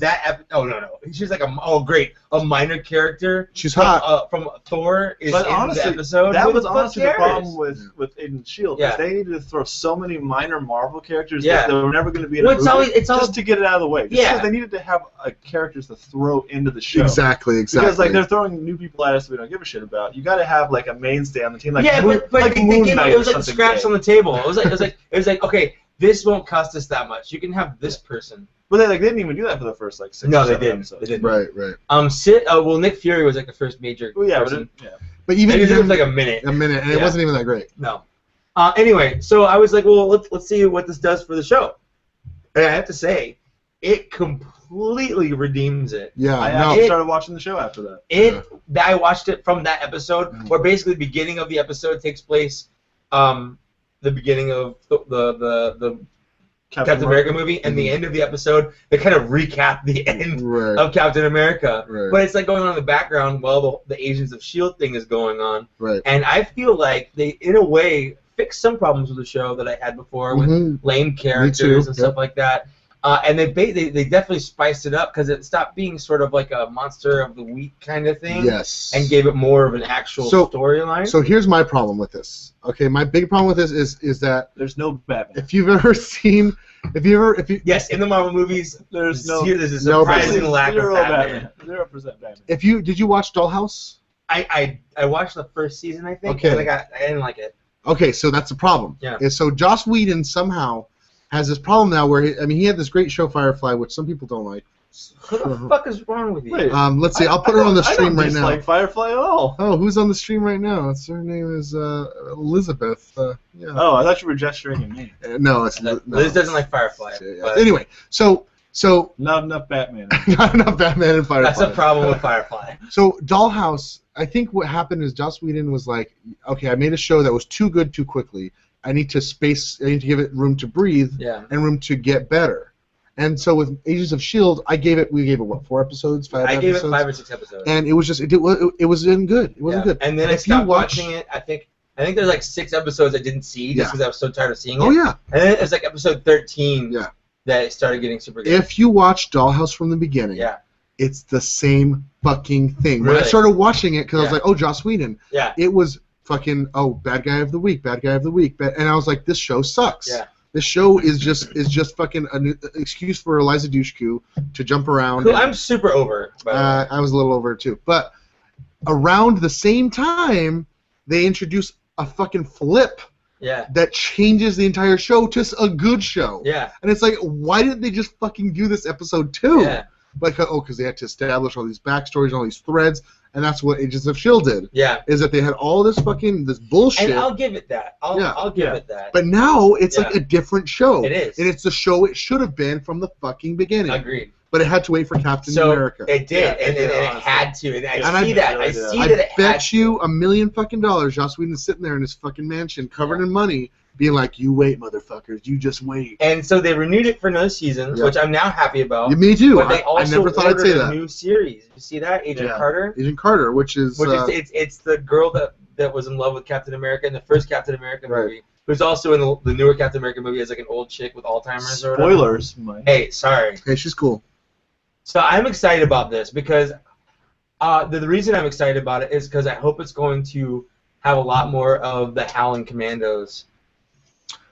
B: no. She's like great, a minor character.
A: She's hot.
B: From Thor is
C: But
B: in
C: honestly,
B: the episode.
C: that
B: Who
C: was
B: the fuck
C: honestly the
B: cares?
C: problem with Agents of S.H.I.E.L.D.
B: Yeah.
C: They needed to throw so many minor Marvel characters
B: Yeah.
C: that were never going to be in
B: Well,
C: a movie
B: it's
C: just to get it out of the way. Just
B: Yeah.
C: because they needed to have characters to throw into the show.
A: Exactly.
C: Because like they're throwing new people at us that we don't give a shit about. You got to have like a mainstay on the team, like Moon,
B: but
C: like
B: they
C: Moon
B: gave
C: Knight
B: it
C: or
B: was like
C: something
B: scraps
C: big.
B: on the table. It was like okay, this won't cost us that much. You can have this person.
C: But they didn't even do that for the first like 6
B: No,
C: or
B: they
C: 7
B: didn't.
C: episodes.
B: They didn't.
A: Right.
B: Well, Nick Fury was like the first major
C: Well, yeah, but
B: person.
A: But even
B: Maybe it was
A: him,
B: like a minute.
A: and it
B: Yeah.
A: wasn't even that great.
B: No. Anyway, so I was like, well, let's see what this does for the show. And I have to say, it completely redeems it.
A: Yeah.
C: I
A: no.
C: actually started watching the show after that.
B: I watched it from that episode,
A: Mhm.
B: where basically the beginning of the episode takes place, the beginning of the Captain America movie, and the end of the episode, they kind of recap the end
A: Right.
B: of Captain America.
A: Right.
B: But it's like going on in the background while the Agents of S.H.I.E.L.D. thing is going on.
A: Right.
B: And I feel like they, in a way, fixed some problems with the show that I had before with
A: Mhm.
B: lame characters
A: too,
B: and stuff like that. And they definitely spiced it up because it stopped being sort of like a monster of the week kind of thing.
A: Yes.
B: And gave it more of an actual storyline.
A: So here's my problem with this. Okay, my big problem with this is that
C: There's no Batman.
A: if you've ever seen if you
B: Yes, in the Marvel movies,
C: There's
B: there's a
A: no
B: surprising lack of
C: zero
B: Batman.
C: 0% Batman.
A: did you watch Dollhouse?
B: I watched the first season, I think,
A: Okay.
B: and I didn't like it.
A: Okay, so that's the problem.
B: Yeah.
A: And so Joss Whedon somehow has this problem now where he had this great show Firefly, which some people don't like.
B: What the fuck is wrong with you?
C: Wait.
A: Let's see. I'll put her on the stream right now.
C: I don't dislike Firefly at all.
A: Oh, who's on the stream right now? Her name is Elizabeth. Yeah.
C: Oh, I thought you were gesturing at me.
A: No, it's
B: Liz
A: no.
B: doesn't like Firefly.
A: Yeah.
B: But
A: Anyway, so
C: Not enough Batman.
A: not enough Batman and Firefly.
B: that's a problem with Firefly.
A: So Dollhouse, I think what happened is Joss Whedon was like, okay, I made a show that was too good too quickly. I need to give it room to breathe
B: Yeah.
A: and room to get better. And so with Agents of S.H.I.E.L.D., we gave it what, 4 episodes, 5
B: I
A: episodes?
B: gave it 5 or 6 episodes.
A: And it was just it wasn't good. It wasn't good.
B: And then I
A: if you
B: stopped
A: watch,
B: watching it. I think there's like 6 episodes I didn't see just
A: Yeah.
B: because I was so tired of seeing it.
A: Oh yeah.
B: And then it was like episode 13
A: Yeah.
B: that it started getting super good.
A: If you watch Dollhouse from the beginning,
B: Yeah.
A: it's the same fucking thing. When I
B: Really?
A: started watching it, because I was
B: Yeah.
A: like, oh, Joss Whedon,
B: Yeah.
A: it was fucking, oh, bad guy of the week, and I was like, this show sucks.
B: Yeah.
A: This show is just fucking an excuse for Eliza Dushku to jump around.
B: Who I'm super over. By the way.
A: I was a little over it too. But around the same time, they introduce a fucking flip
B: Yeah.
A: that changes the entire show to a good show.
B: Yeah.
A: And it's like, why didn't they just fucking do this episode 2?
B: Yeah.
A: Like, because they had to establish all these backstories and all these threads, and that's what Agents of S.H.I.E.L.D. did.
B: Yeah.
A: Is that they had all this bullshit.
B: And I'll give it that. I'll give it that.
A: But now it's like
B: Yeah.
A: a different show.
B: It is.
A: And it's the show it should have been from the fucking beginning.
B: Agreed.
A: But it had to wait for Captain
B: So
A: America.
B: it did,
C: Yeah,
B: and
C: it
B: it
C: honestly.
B: had to. And
A: And
B: I see that.
C: really
B: I
C: did.
B: see
A: I
B: that it had
A: bet
B: to.
A: you $1 million fucking dollars Joss Whedon's sitting there in his fucking mansion covered in money being like, you wait, motherfuckers, you just wait.
B: And so they renewed it for another season,
A: Yeah.
B: which I'm now happy about.
A: Yeah, me too.
B: But they
A: I
B: also
A: never thought I'd
B: ordered
A: say
B: a
A: that.
B: new series. You see that? Agent
C: Yeah.
B: Carter?
A: Agent Carter, which is...
B: Which is it's the girl that was in love with Captain America in the first Captain America
A: Right.
B: movie, who's also in the newer Captain America movie as like an old chick with Alzheimer's or whatever.
C: Spoilers, Mike.
B: Hey, sorry.
A: hey, she's cool.
B: So I'm excited about this because the reason I'm excited about it is because I hope it's going to have a lot more of the Howling Commandos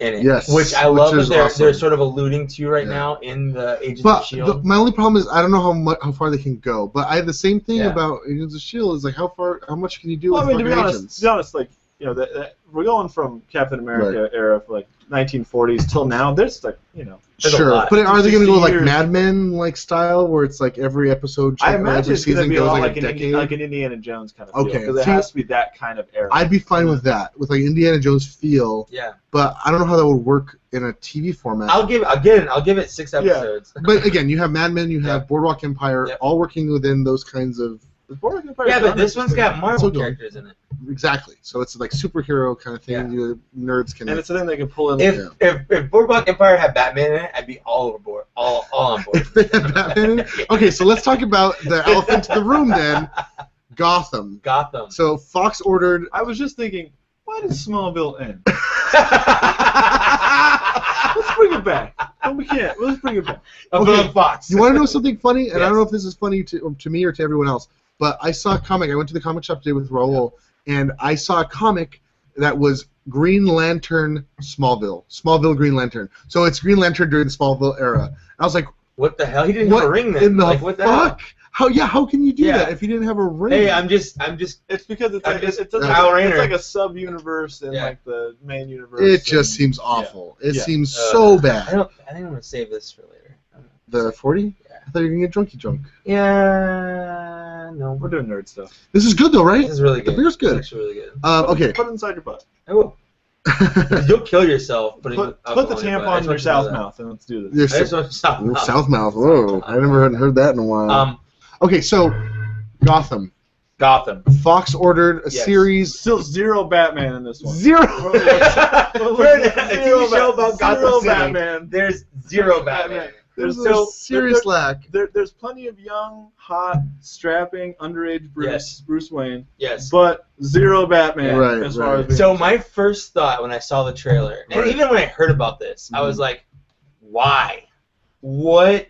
B: in it.
A: Yes,
B: Which I
A: which
B: love that
A: is
B: they're
A: awesome.
B: sort of alluding to right
A: Yeah.
B: now in the Agents of
A: But
B: S.H.I.E.L.D.
A: my only problem is I don't know how far they can go. But I have the same thing
B: Yeah.
A: about Agents of S.H.I.E.L.D. is like how much can you do
C: Well, I
A: with
C: mean, to
A: fucking
C: be
A: agents?
C: honest, like, you know, we're going from Captain America era, like 1940s till now. There's like, you know,
B: There's a
A: Sure,
B: lot.
A: but are they going to go
C: 60
A: like
C: years.
A: Mad Men like style, where it's like every episode,
C: I
A: every
C: imagine it's going
A: season
C: to be a
A: goes
C: lot
A: like a
C: like
A: decade?
C: an Indiana Jones kind of feel.
A: Okay,
C: Because it
A: see-
C: has to be that kind of era.
A: I'd be fine with that, with like Indiana Jones feel,
B: Yeah.
A: but I don't know how that would work in a TV format.
B: I'll give it 6 episodes.
A: But again, you have Mad Men, you have
B: Yeah.
A: Boardwalk Empire,
B: Yep.
A: all working within those kinds of
B: Yeah, but this one's got Marvel
A: So good.
B: characters in it.
A: exactly. So it's like superhero kind of thing.
B: Yeah.
A: You nerds can.
C: And it's a thing they can pull in.
B: If Boardwalk Empire had Batman in it, I'd be all over board, all on board.
A: If they had Batman in it? Okay, so let's talk about the elephant in the room then. Gotham.
B: Gotham.
A: So Fox ordered.
C: I was just thinking, why did Smallville end? Let's bring it back. No, we can't. Let's bring it back.
A: Okay.
B: Fox.
A: You want to know something funny? And I
B: Yes.
A: don't know if this is funny to me or to everyone else, but I saw a comic. I went to the comic shop today with Raul, and I saw a comic that was Green Lantern Smallville. Smallville Green Lantern. So it's Green Lantern during the Smallville era. I was like,
B: What the hell? He didn't
A: what
B: have a ring then.
A: in the
B: Like, what the
A: fuck?
B: hell?
A: How can you do
B: Yeah.
A: that if you didn't have a ring?
B: Hey, I'm just.
C: It's because it's
B: I'm
C: like
B: just
C: it's
B: Kyle Rayner.
C: like a sub-universe in
B: Yeah.
C: like the main universe.
A: It just
C: and-
A: seems awful. It
C: Yeah.
A: seems so
B: I
A: bad.
B: don't. I think I'm gonna save this for later.
A: The 40?
B: Yeah.
A: I thought you were going to get drunky drunk.
B: Yeah. No.
C: We're doing nerd stuff.
A: This is good though, right?
B: This is really
A: The
B: good.
A: beer's good.
B: It's actually really good.
A: Okay.
C: Put it inside your butt.
B: I will. You'll kill yourself putting.
C: Put
B: alcohol
C: the
B: in your butt.
C: tampon
B: I
C: in
B: just
C: your
B: want you to know
C: south
B: that.
C: mouth and let's do this.
A: There's
B: I just want you to stop.
A: South mouth. Whoa. I never hadn't heard that in a while. Okay, so Gotham.
B: Gotham.
A: Fox ordered a
B: Yes.
A: series.
C: Still zero Batman in this one.
A: Zero.
B: We're in a TV show about Gotham
C: Zero
B: City.
C: Batman.
B: There's zero Batman.
A: There's
C: So-
A: a serious lack.
C: There's plenty of young, hot, strapping, underage
B: Yes.
C: Bruce Wayne,
B: Yes.
C: but zero Batman
A: Right,
C: as far
A: right.
C: as
B: So my first thought when I saw the trailer, and
A: Right.
B: even when I heard about this, I was like, why? What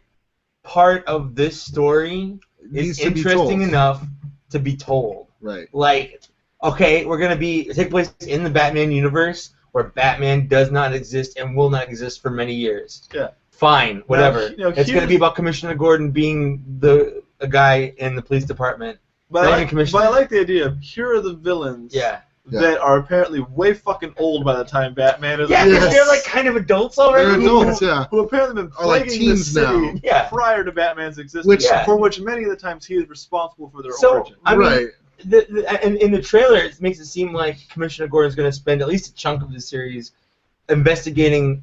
B: part of this story
A: Needs
B: is
A: to be
B: interesting
A: told.
B: enough to be told?
A: Right.
B: Like, okay, we're gonna take place in the Batman universe. where Batman does not exist and will not exist for many years.
C: Yeah.
B: Fine, whatever.
C: Now,
B: it's going to be about Commissioner Gordon being a guy in the police department.
C: But I like the idea of here are the villains that are apparently way fucking old by the time Batman is.
B: Yeah, because they're like kind of adults already.
A: They're adults, yeah.
C: Who apparently been plaguing the city prior to Batman's existence, for which many of the times he is responsible for their origin.
B: I mean, in the trailer, it makes it seem like Commissioner Gordon's going to spend at least a chunk of the series investigating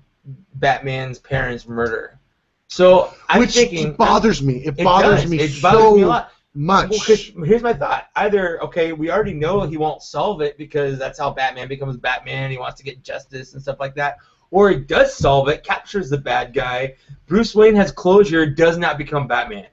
B: Batman's parents' murder. So I'm thinking
A: it bothers me. It bothers me
B: a lot.
A: Much.
B: Well, here's my thought. Either, okay, we already know he won't solve it because that's how Batman becomes Batman. He wants to get justice and stuff like that. Or he does solve it, captures the bad guy. Bruce Wayne has closure, does not become Batman.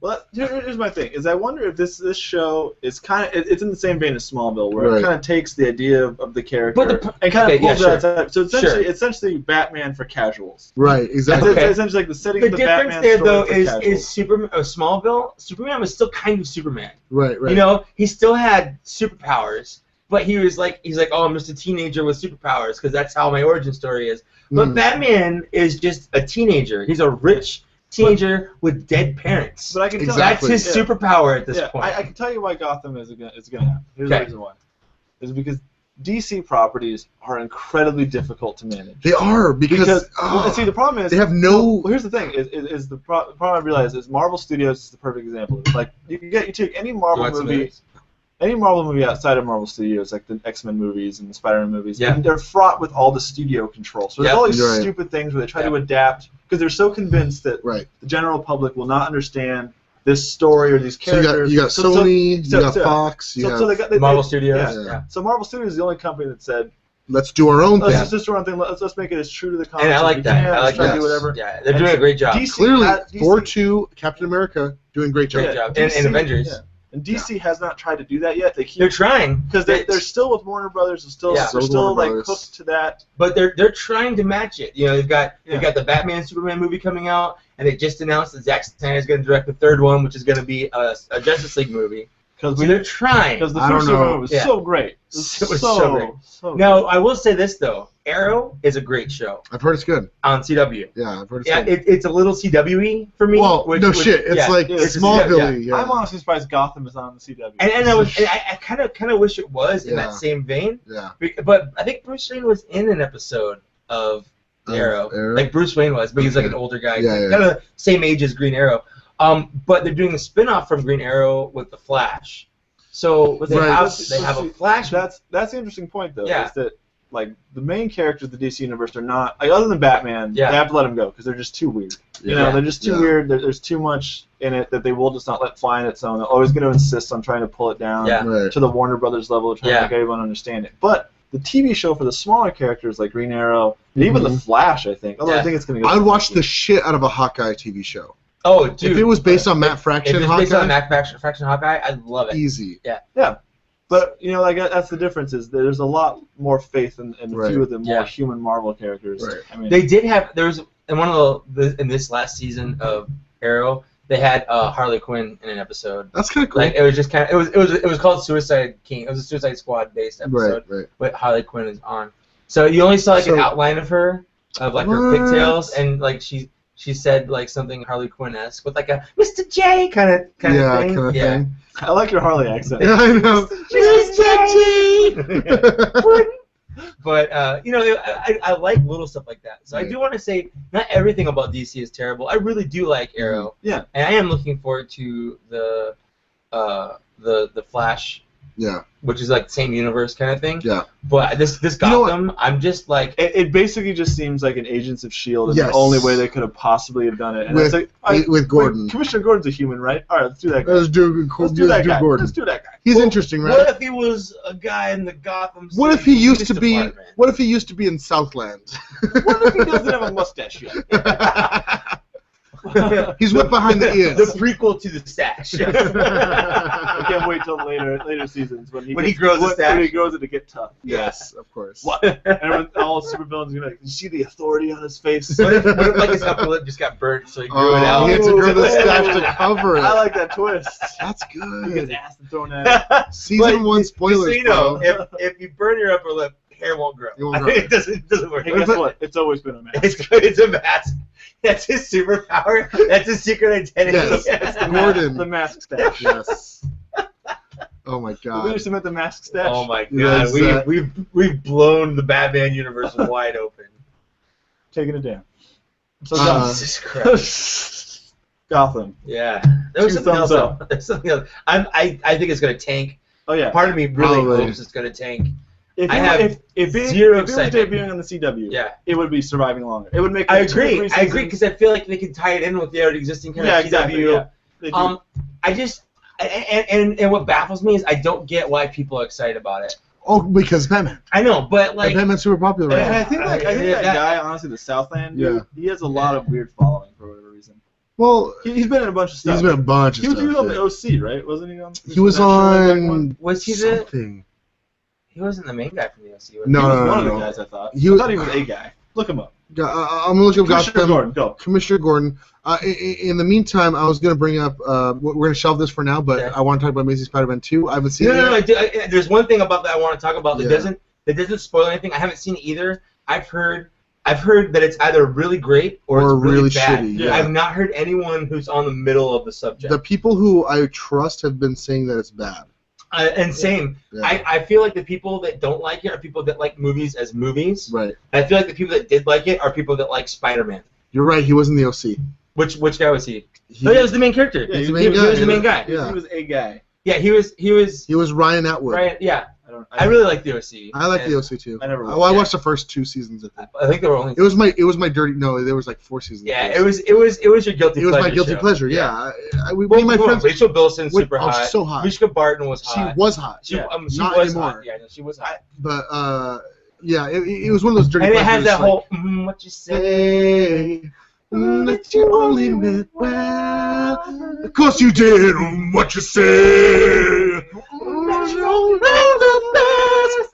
C: Well, here's my thing: is I wonder if this show is kind of it's in the same vein as Smallville, where it kind of takes the idea of the character and kind of pulls it outside. So essentially Batman for casuals.
A: Right, exactly.
C: It's essentially like the setting of the Batman
B: difference there, though,
C: story
B: is Smallville. Superman was still kind of Superman.
A: Right.
B: You know, he still had superpowers, but he's like, oh, I'm just a teenager with superpowers because that's how my origin story is. But Batman is just a teenager. He's a rich teenager with dead parents.
C: But I can tell
B: that's his superpower at this point.
C: I can tell you why Gotham is going to happen. Here's the reason why. Is because DC properties are incredibly difficult to manage.
A: They are because
C: see, the problem is
A: they have no.
C: Well, here's the thing: is the problem I realize is Marvel Studios is the perfect example. Like you take any Marvel movie. Any Marvel movie outside of Marvel Studios, like the X-Men movies and the Spider-Man movies, and they're fraught with all the studio control. So there's all these stupid things where they try to adapt because they're so convinced that the general public will not understand this story or these characters.
A: So you got Sony, you got Fox, you have
B: Marvel Studios.
C: So Marvel Studios is the only company that said,
A: let's do our own thing.
C: Let's just do our own thing. Let's make it as true to the comics.
B: And I like that. I like that.
C: Do whatever.
B: Yeah, they're doing a great job.
A: Clearly, Thor 2, Captain America, doing a great job.
B: And Avengers.
C: Yeah. And DC has not tried to do that yet.
B: They're trying
C: because they're still with Warner Brothers. They're still like hooked to that.
B: But they're trying to match it. You know, they've got the Batman Superman movie coming out, and they just announced that Zack Snyder is going to direct the third one, which is going to be a Justice League movie. Because they're trying.
C: Because the first one was so great.
B: It was so great. Now, I will say this, though. Arrow is a great show.
A: I've heard it's good.
B: On CW.
A: Yeah, I've heard it's good.
B: It's a little CW-y for me.
A: Well, It's like Smallville. Yeah.
C: I'm honestly surprised Gotham is on the CW.
B: And I kind of wish it was in that same vein.
A: Yeah.
B: But I think Bruce Wayne was in an episode of Arrow. Like Bruce Wayne was, but he's like an older guy. Kind of same age as Green Arrow. But they're doing a spin-off from Green Arrow with the Flash. So they have a Flash.
C: That's the interesting point, though. Is that like the main characters of the DC universe are not like other than Batman. They have to let them go because they're just too weird. You know, they're just too weird. There's too much in it that they will just not let fly on its own. They're always going to insist on trying to pull it down to the Warner Brothers level, trying to make everyone understand it. But the TV show for the smaller characters like Green Arrow and even the Flash, I think. Although I think it's going to go.
A: I'd watch the shit out of a Hawkeye TV show.
B: Oh, dude!
A: If it was based on Matt Fraction,
B: if it's based on Matt Fraction Hawkeye, I'd love it.
A: Easy.
C: Yeah. But you know, like that's the difference is there's a lot more faith in a few of the more human Marvel characters.
A: Right.
C: I mean,
B: they did have in this last season of Arrow, they had Harley Quinn in an episode.
A: That's kind of cool.
B: Like it was just kind of it was called Suicide King. It was a Suicide Squad based episode.
A: Right.
B: But Harley Quinn is on. So you only saw an outline of her, of like her pigtails, and like she said like something Harley Quinn-esque with like a Mr. J kind of thing.
A: Thing.
C: I like your Harley accent.
A: Yeah, I know.
B: Mr. J. But you know, I like little stuff like that. So I do want to say not everything about DC is terrible. I really do like Arrow.
C: Yeah.
B: And I am looking forward to the Flash.
A: Yeah.
B: Which is like the same universe kind of thing.
A: Yeah.
B: But this Gotham, I'm just like
C: it basically just seems like an Agents of S.H.I.E.L.D. is the only way they could have possibly have done it. And
A: with Gordon.
C: Commissioner Gordon's a human, right? All right, let's do that guy.
A: Let's do Gordon.
C: Let's do that guy.
A: He's interesting, right?
B: What if he was a guy in the Gotham City
A: What if he used to be?
B: Department?
A: What if he used to be in Southland?
C: What if he doesn't have a mustache yet?
A: He's whipped behind the ears.
B: The prequel to the stash.
C: I can't wait till later seasons when he
B: grows a stash.
C: When he grows it to get tough.
A: Yes, of course.
C: What? And all supervillains are gonna be like, you see the authority on his face?
B: What if like his upper lip just got burnt, so he grew it out?
A: He had to grow the stash to cover it.
C: I like that twist.
A: That's
C: He gets
A: good.
C: acid thrown at him.
A: Season 1 spoilers,
B: so you know, if you burn your upper lip, hair won't grow.
A: It won't grow.
B: It doesn't work.
C: Hey, guess what? It's always been a mask.
B: It's a mask. That's his superpower. That's his secret identity.
A: Yes, it's Gordon.
C: The mask stash.
A: Yes. Oh my
C: We
A: God.
C: just met the mask stash.
B: Oh my
A: Yeah,
B: God,
A: it's,
B: we've blown the Batman universe wide open.
C: Taking it down. So
B: Jesus Christ.
C: Gotham.
B: Yeah. There was
C: Two
B: something else.
C: thumbs up.
B: Though. There's something else. I think it's gonna tank.
C: Oh yeah.
B: Part of me really
A: Probably.
B: hopes it's gonna tank.
C: If
B: I
C: it,
B: have
C: if it,
B: zero
C: if it was
B: excitement.
C: debuting on the CW,
B: Yeah.
C: it would be surviving longer. It would make.
B: I
C: like 2 or 3
B: agree. I
C: seasons.
B: agree because I feel like they can tie it in with the already existing kind
C: Yeah,
B: of CW.
C: exactly. Yeah. They do.
B: I just and what baffles me is I don't get why people are excited about it.
A: Oh, because Batman.
B: I know, but like
A: Batman's super popular
C: And
A: right
C: I
A: now.
C: think that guy, honestly, the Southland dude,
A: Yeah.
C: he has a lot of weird following for whatever reason.
A: Well,
C: He's been in a bunch of stuff.
A: he's been a bunch of
C: He was
A: stuff.
C: on
A: yeah.
C: the OC, right? Wasn't he on?
A: He was
C: that show like that one?
A: on
B: was he
A: something.
B: he wasn't the main guy from the OC. Was he?
A: No,
C: He was
A: no,
C: one of
A: no,
C: the
A: no.
C: guys I thought.
A: He
C: I
A: was-
C: thought he was a guy. Look him up.
A: I'm gonna look up
C: Commissioner
A: Gotham.
C: Gordon, go.
A: Commissioner Gordon. In the meantime, I was gonna bring up. We're gonna shelve this for now, but
B: Okay.
A: I want to talk about Amazing Spider-Man 2. I haven't seen it
B: No.
A: yet.
B: There's one thing about that I want to talk about that
A: Yeah.
B: doesn't spoil anything. I haven't seen it either. I've heard that it's either really great or it's really bad.
A: shitty.
C: Yeah.
B: I've not heard anyone who's on the middle of the subject.
A: The people who I trust have been saying that it's bad.
B: And same.
A: Yeah.
B: I feel like the people that don't like it are people that like movies as movies.
A: Right.
B: I feel like the people that did like it are people that like Spider-Man.
A: You're right. He was in the OC.
B: Which guy was he?
A: He,
B: Oh, yeah, he was the main character.
C: Yeah,
A: he's
C: he
A: the
C: was
A: main
B: he
A: guy.
B: was the main guy.
A: Yeah.
C: He was a guy.
B: Yeah, he was
A: He was Ryan Atwood.
B: right. Yeah,
C: I
B: I really like the OC.
A: I like
B: And
A: the OC too.
C: I never
A: Well, I
B: watched.
A: watched the first 2 seasons. I think.
B: I think there were only.
A: It was my dirty. No, there was like 4 seasons.
B: Yeah,
A: of
B: it
A: the OC.
B: was your guilty.
A: It was
B: pleasure
A: my guilty
B: show.
A: pleasure. Yeah. Me
B: Well,
A: and my friends.
B: Rachel Bilson's
A: Wait,
B: super
A: oh, she's
B: hot.
A: so hot.
B: Mishka Barton was
A: She
B: hot.
A: was hot.
B: She,
C: Yeah.
B: she
A: Not
B: was
A: anymore.
B: hot. Yeah, no, she was hot.
A: But yeah, it was one of those dirty
B: And it
A: pleasures.
B: has that
A: like,
B: whole what you say.
A: Say that you only meant well. Of course you did. What you say?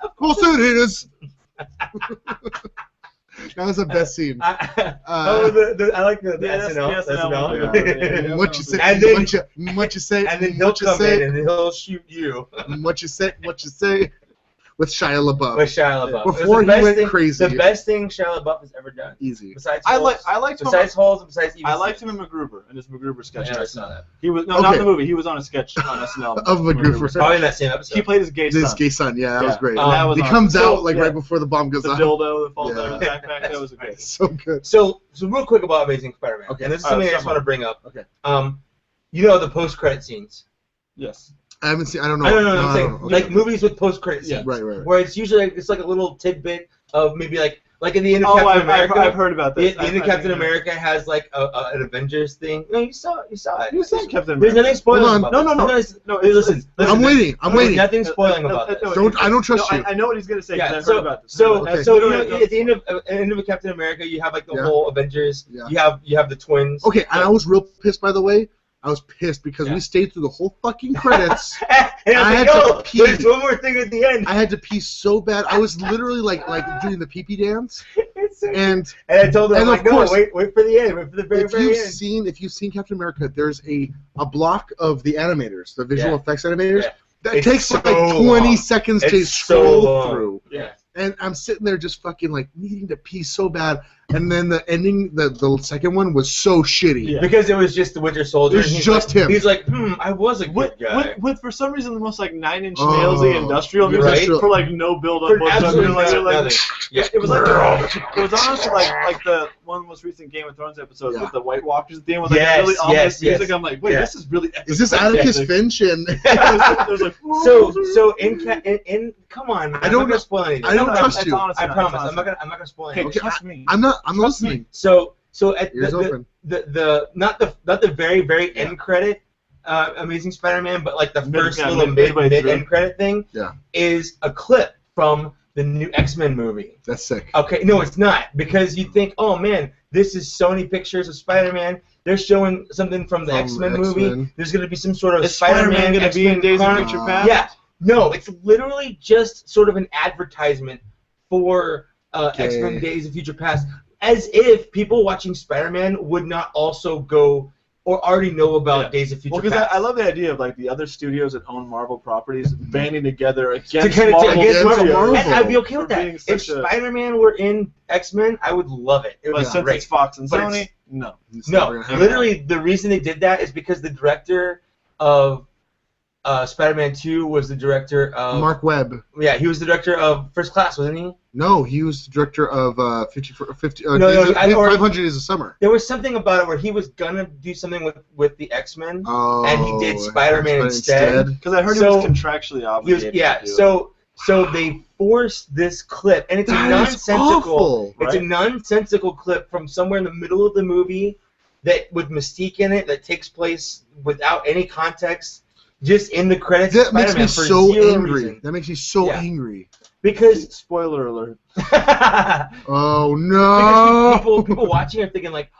A: Of course it is. That was the best scene.
B: I like the
C: Yeah,
B: SNL.
C: the SNL.
B: SNL.
C: Yeah.
A: What you say?
B: And then-
A: what you say?
B: And then he'll
A: what you
B: come
A: say?
B: in and he'll shoot you
A: What you say? What you say? With Shia LaBeouf.
B: with Shia LaBeouf. It was
A: Before
B: the
A: he
B: best
A: went
B: thing,
A: crazy.
B: The best thing Shia LaBeouf has ever done.
A: Easy.
B: Besides
C: I
B: Holes.
C: liked him.
B: Besides Holes and besides
C: I liked him in MacGruber, in his MacGruber sketch.
B: I never saw that.
C: He was not
A: Okay.
C: the movie. He was on a sketch on SNL
A: Of MacGruber.
B: Probably in that same episode.
C: He played his gay
A: His
C: son.
A: gay son. Yeah, that was
C: Yeah.
A: great.
C: And that was
A: He
C: awesome.
A: comes
C: So,
A: out like
C: yeah.
A: right before the bomb goes
C: The
A: off.
C: dildo that falls
A: Yeah.
C: out of his backpack. That was great.
A: So good.
B: So real quick about Amazing Spider-Man.
A: Okay.
B: And this is
C: All
B: something
C: right,
B: I just want to bring up.
A: Okay.
B: You know the post-credit scenes.
C: Yes.
A: I haven't seen. I don't know.
B: I don't know.
A: No,
B: I'm
A: I
B: saying
A: don't know.
B: like movies with post-credit scenes.
C: Yeah.
A: Right.
B: Where it's usually it's like a little tidbit of maybe like in the end of
C: Oh,
B: Captain
C: I've
B: America.
C: heard about
B: The
C: this.
B: end of Captain America has like an Avengers thing. No, you saw it.
C: You said Captain
B: There's
C: America.
B: nothing spoiling
A: Hold on.
B: about
C: No,
B: this.
C: no, no.
B: There's-
C: No,
B: Hey, listen.
A: I'm waiting. I'm
B: There's
A: waiting.
B: nothing spoiling about this.
A: I don't trust you.
C: I know what he's gonna say. 'cause
B: Yeah,
C: I've heard about this.
B: so
A: Okay.
B: you
C: Go
B: know,
C: ahead,
B: at the end of Captain America, you have like the
A: Yeah.
B: whole Avengers.
A: Yeah.
B: You have the twins.
A: Okay, and I was real pissed, by the way. I was pissed because
B: Yeah.
A: we stayed through the whole fucking credits.
B: And
A: I
B: I
A: had
B: was like,
A: to
B: oh,
A: pee.
B: there's one more thing at the end.
A: I had to pee so bad. I was literally like doing the pee-pee dance.
B: It's so-
A: And
B: And I told them,
A: And
B: I'm
A: of
B: like, no,
A: course,
B: wait for the end. Wait for the very,
A: if
B: very end.
A: you've seen Captain America, there's a block of the animators, the visual
B: Yeah.
A: effects animators.
B: Yeah.
A: That
B: It's
A: takes
B: so
A: like 20
B: long.
A: seconds
B: It's
A: to
B: so
A: scroll
B: long.
A: through.
B: Yeah.
A: And I'm sitting there just fucking like needing to pee so bad. And then the ending, the second one was so shitty.
C: Yeah.
B: Because it was just the Winter Soldier.
A: It was
B: and he's
A: just
B: like,
A: him.
B: He's like, I was a good guy.
C: With for some reason the most like 9-inch
A: Oh,
C: nailsy industrial
B: you're
C: music
A: right.
C: for like no build up
B: For
C: whatsoever.
B: absolutely
C: Like,
B: nothing. Yeah.
C: it was like it was honestly like the one most recent Game of Thrones episode
A: Yeah.
C: with the White Walkers at the end with like
B: Yes,
C: really ominous
B: yes.
C: music. I'm like, wait,
B: Yeah.
C: this is really epic.
A: Is this
C: music.
A: Atticus Finch? And
C: There's like,
B: So in come on, man.
A: I
B: I'm
A: don't
B: not gonna spoil anything.
A: I don't
C: No,
A: trust
C: it's
A: you.
C: honest,
B: I
C: it's
B: promise.
C: honest.
B: I'm not gonna spoil
C: Okay,
B: anything.
C: trust me.
A: I'm
C: Trust
A: listening.
C: me.
B: So at
A: Ears open.
B: the not the very end credit Amazing Spider-Man, but like the first
C: yeah,
B: little
C: midway
B: mid
C: through.
B: end credit thing
A: Yeah.
B: is a clip from the new X-Men movie.
A: That's sick.
B: Okay, no, it's not, because you think, oh man, this is Sony Pictures of Spider-Man. They're showing something from the
A: From
B: X-Men
A: X-Men.
B: movie. There's gonna be some sort of
C: Is Spider-Man
B: Spider-Man
C: gonna be in Days of
B: Chronic-
C: Future Past?
B: Yeah, no, it's literally just sort of an advertisement for
A: Okay.
B: X-Men Days of Future Past, as if people watching Spider-Man would not also go or already know about Days of Future
C: Well, because
B: Past.
C: I love the idea of like the other studios that own Marvel properties banding together against
B: kind of
C: Marvel
B: against
C: Studios.
A: Marvel.
B: And I'd be okay with
C: For
B: that.
C: being
B: If
C: such a-
B: Spider-Man were in X-Men, I would love it. It would
C: But
B: be
C: since
B: great.
C: it's Fox and
B: But
C: Sony,
B: it's-
C: no.
A: It's never
B: No,
A: gonna happen.
B: literally, the reason they did that is because the director of Spider-Man 2 was the director of...
A: Mark Webb.
B: Yeah, he was the director of First Class, wasn't he?
A: No, he was the director of 50.
B: No,
A: 500 Days of Summer.
B: There was something about it where he was gonna do something with the X-Men,
A: Oh,
B: and he did Spider-Man instead.
C: Because I heard he
B: So-
C: was contractually
B: He was,
C: obligated
B: yeah,
C: to do it.
B: so they forced this clip, and it's a
A: That is
B: nonsensical.
A: awful.
B: It's a
C: right?
B: nonsensical clip from somewhere in the middle of the movie that with Mystique in it that takes place without any context, just in the credits. of
A: That makes
B: Spider-Man
A: me
B: for
A: so
B: zero
A: angry.
B: reason.
A: That makes me so
B: Yeah.
A: angry.
B: Because
C: Spoiler alert.
A: Oh
B: because
A: no!
B: people watching are thinking like,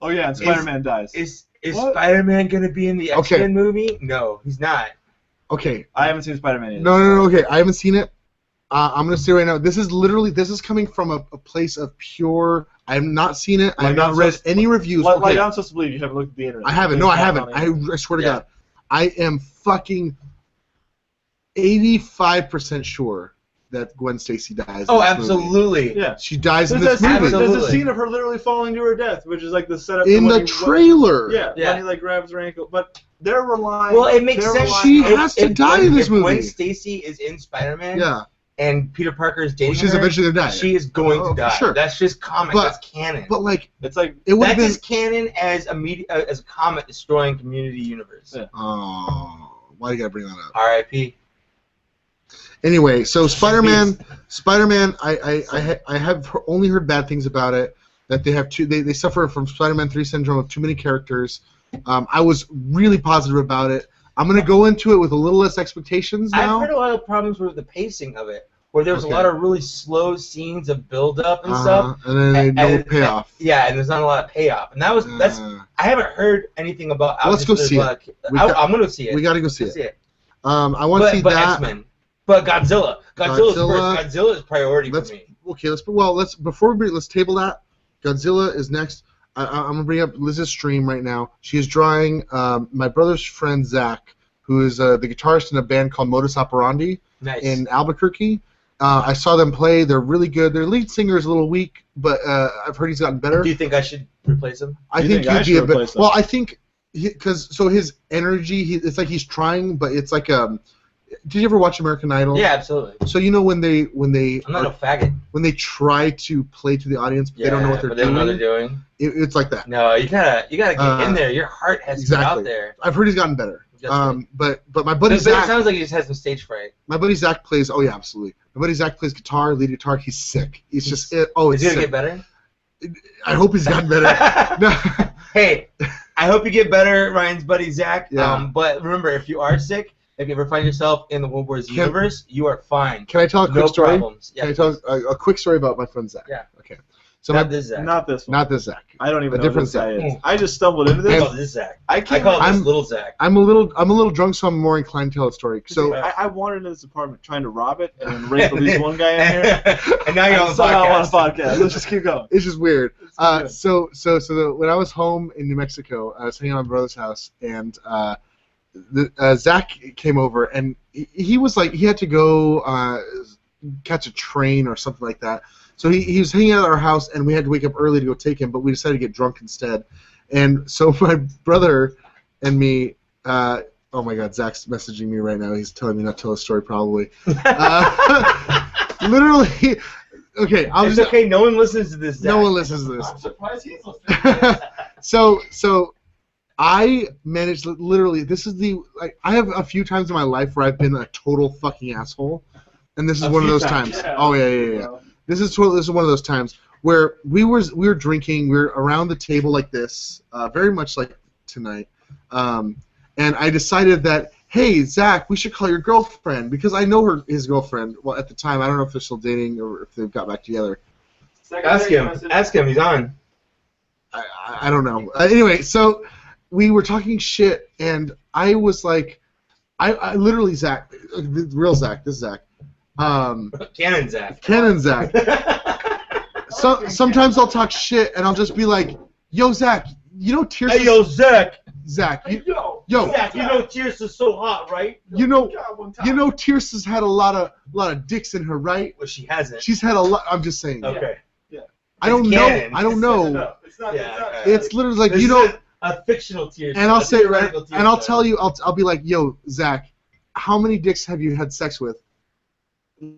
C: Oh yeah, and Spider-Man dies.
B: is
C: What?
B: Spider-Man gonna be in the
A: Okay.
B: X-Men movie? No, he's not.
A: Okay.
C: I haven't seen Spider-Man yet.
A: No. Okay, I haven't seen it. I'm gonna say right now, this is coming from a place of pure. I have not seen it. I have
C: Like,
A: not
C: I'm
A: read
C: supposed-
A: any reviews.
C: Like,
A: Okay,
C: I'm supposed to believe you haven't looked at the internet.
A: I haven't. No, I haven't. I swear to
B: Yeah.
A: God, I am fucking 85% sure that Gwen Stacy dies.
B: Oh,
A: in this movie.
B: absolutely.
C: Yeah.
A: She dies in
C: There's
A: this
C: a,
A: movie.
B: Absolutely.
C: there's a scene of her literally falling to her death, which is like the setup
A: In
C: to
A: the
C: when
A: trailer.
C: Yeah,
B: Yeah.
C: when he like grabs her ankle. But they're relying.
B: Well, it makes
C: they're
B: sense.
C: relying
A: She
C: on-
A: has to die in this
B: if Gwen
A: movie.
B: Stacy is in Spider-Man,
A: Yeah.
B: and Peter Parker is dating
A: Well, she's
B: her,
A: eventually gonna die.
B: she is going
A: Oh,
B: to
A: for
B: die.
A: sure.
B: That's just comic.
A: But-
B: That's canon.
A: But like,
C: It's like
A: it would have
B: That's
A: been.
B: as canon as as a comet destroying community universe.
C: Yeah.
A: Oh, why you gotta bring that up?
B: R.I.P.
A: Anyway, so Spider-Man, I have only heard bad things about it. That they suffer from Spider-Man 3 syndrome of too many characters. I was really positive about it. I'm gonna go into it with a little less expectations now.
B: I've heard a lot of problems with the pacing of it, where there was
A: Okay.
B: a lot of really slow scenes of build-up and stuff.
A: And then they no
B: And-
A: payoff.
B: Yeah, and there's not a lot of payoff, and that's.
A: Uh,
B: I haven't heard anything about.
A: Let's go see it.
B: I'm gonna see it.
A: we gotta go see
B: Let's
A: it. I want to see
B: but
A: that.
B: X-Men. But Godzilla's
A: Godzilla-
B: first. Godzilla's priority
A: Let's
B: for me.
A: okay. Let's table that. Godzilla is next. I'm gonna bring up Liz's stream right now. She is drawing my brother's friend Zach, who is the guitarist in a band called Modus Operandi
B: Nice.
A: in Albuquerque. I saw them play. They're really good. Their lead singer is a little weak, but I've heard he's gotten better.
B: Do you think I should replace him?
A: I
C: You
A: think
C: think I
A: he'd be
C: should
A: a bit.
C: replace him?
A: Well, I think because his energy, it's like he's trying, but it's like Did you ever watch American Idol?
B: Yeah, absolutely.
A: So you know when they
B: I'm not a faggot.
A: when they try to play to the audience, but they don't know what they're
B: but they don't know
A: doing.
B: what they're doing.
A: It's like that.
B: No, you gotta get in there. Your heart has to
A: exactly.
B: get out there.
A: I've heard he's gotten better.
B: That's right.
A: But my buddy
B: But it
A: Zach,
B: sounds like he just has some stage fright.
A: my buddy Zach plays. Oh yeah, absolutely. My buddy Zach plays guitar, lead guitar. He's sick. He's just
B: Is
A: it's
B: he gonna
A: sick.
B: get better?
A: I hope he's gotten better. No.
B: Hey, I hope you get better, Ryan's buddy Zach.
A: Yeah.
B: But remember, if you are sick, if you ever find yourself in the World War Z universe, you are fine.
A: Can I tell a quick
B: No
A: story?
B: problems. Yeah,
A: Can I tell a quick story about my friend Zach?
B: Yeah.
A: Okay. So
B: not this Zach.
C: not this one.
A: not this Zach.
C: I don't even
A: a
C: know who
A: different
C: this guy
B: Zach.
C: is. I just stumbled into
B: I
C: this.
B: call this Zach.
C: I
B: I
C: can't.
B: call this
A: I'm-
B: little Zach.
A: I'm a little drunk, so I'm more inclined to tell a story. So
C: I wandered into this apartment trying to rob it and then rape at least one guy in here.
B: And now you're on
C: And
B: the
C: somehow I'm on a
B: podcast.
C: podcast. Let's just keep going.
A: it's just weird.
C: Let's keep going.
A: So when I was home in New Mexico, I was hanging out at my brother's house, and Zach came over, and he was like, he had to go catch a train or something like that. So he was hanging out at our house, and we had to wake up early to go take him, but we decided to get drunk instead. And so my brother and me, oh my God, Zach's messaging me right now. He's telling me not to tell a story probably. Literally, okay.
B: It's okay. No one listens to this. Zach.
A: No one listens to this.
C: I'm surprised he's listening.
A: So I managed literally. This is I have a few times in my life where I've been a total fucking asshole, and this is one of those times.
C: yeah.
A: Oh yeah. This is one of those times where we were drinking. We were around the table like this, very much like tonight, and I decided that, hey Zach, we should call your girlfriend because I know his girlfriend. Well, at the time, I don't know if they're still dating or if they've got back together.
B: Ask him. Ask him. He's on.
A: I don't know. Anyway, so we were talking shit, and I was like, I literally Zach, the real Zach, this Zach,
B: Cannon Zach.
A: Canon Zach. So sometimes I'll talk shit, and I'll just be like, "Yo, Zach, you know Tears.
B: Hey, yo, Zach.
A: Zach.
E: Hey, yo,
B: Zach, you know Tears is so hot, right?
A: You know,
E: God, one time.
A: you know, Tiersa's had a lot of dicks in her, right?
B: Well, she hasn't.
A: She's had a lot. I'm just saying.
B: Okay.
A: I don't
B: It's
A: know.
B: canon.
A: I don't know.
E: No, it's not.
B: Yeah,
E: it's not.
B: okay.
A: It's literally like
B: This
A: you know,
B: is a fictional Tears.
A: and I'll
B: a
A: say,
B: theoretical Tears
A: and I'll
B: show.
A: tell you, I'll be like, yo, Zach, how many dicks have you had sex with,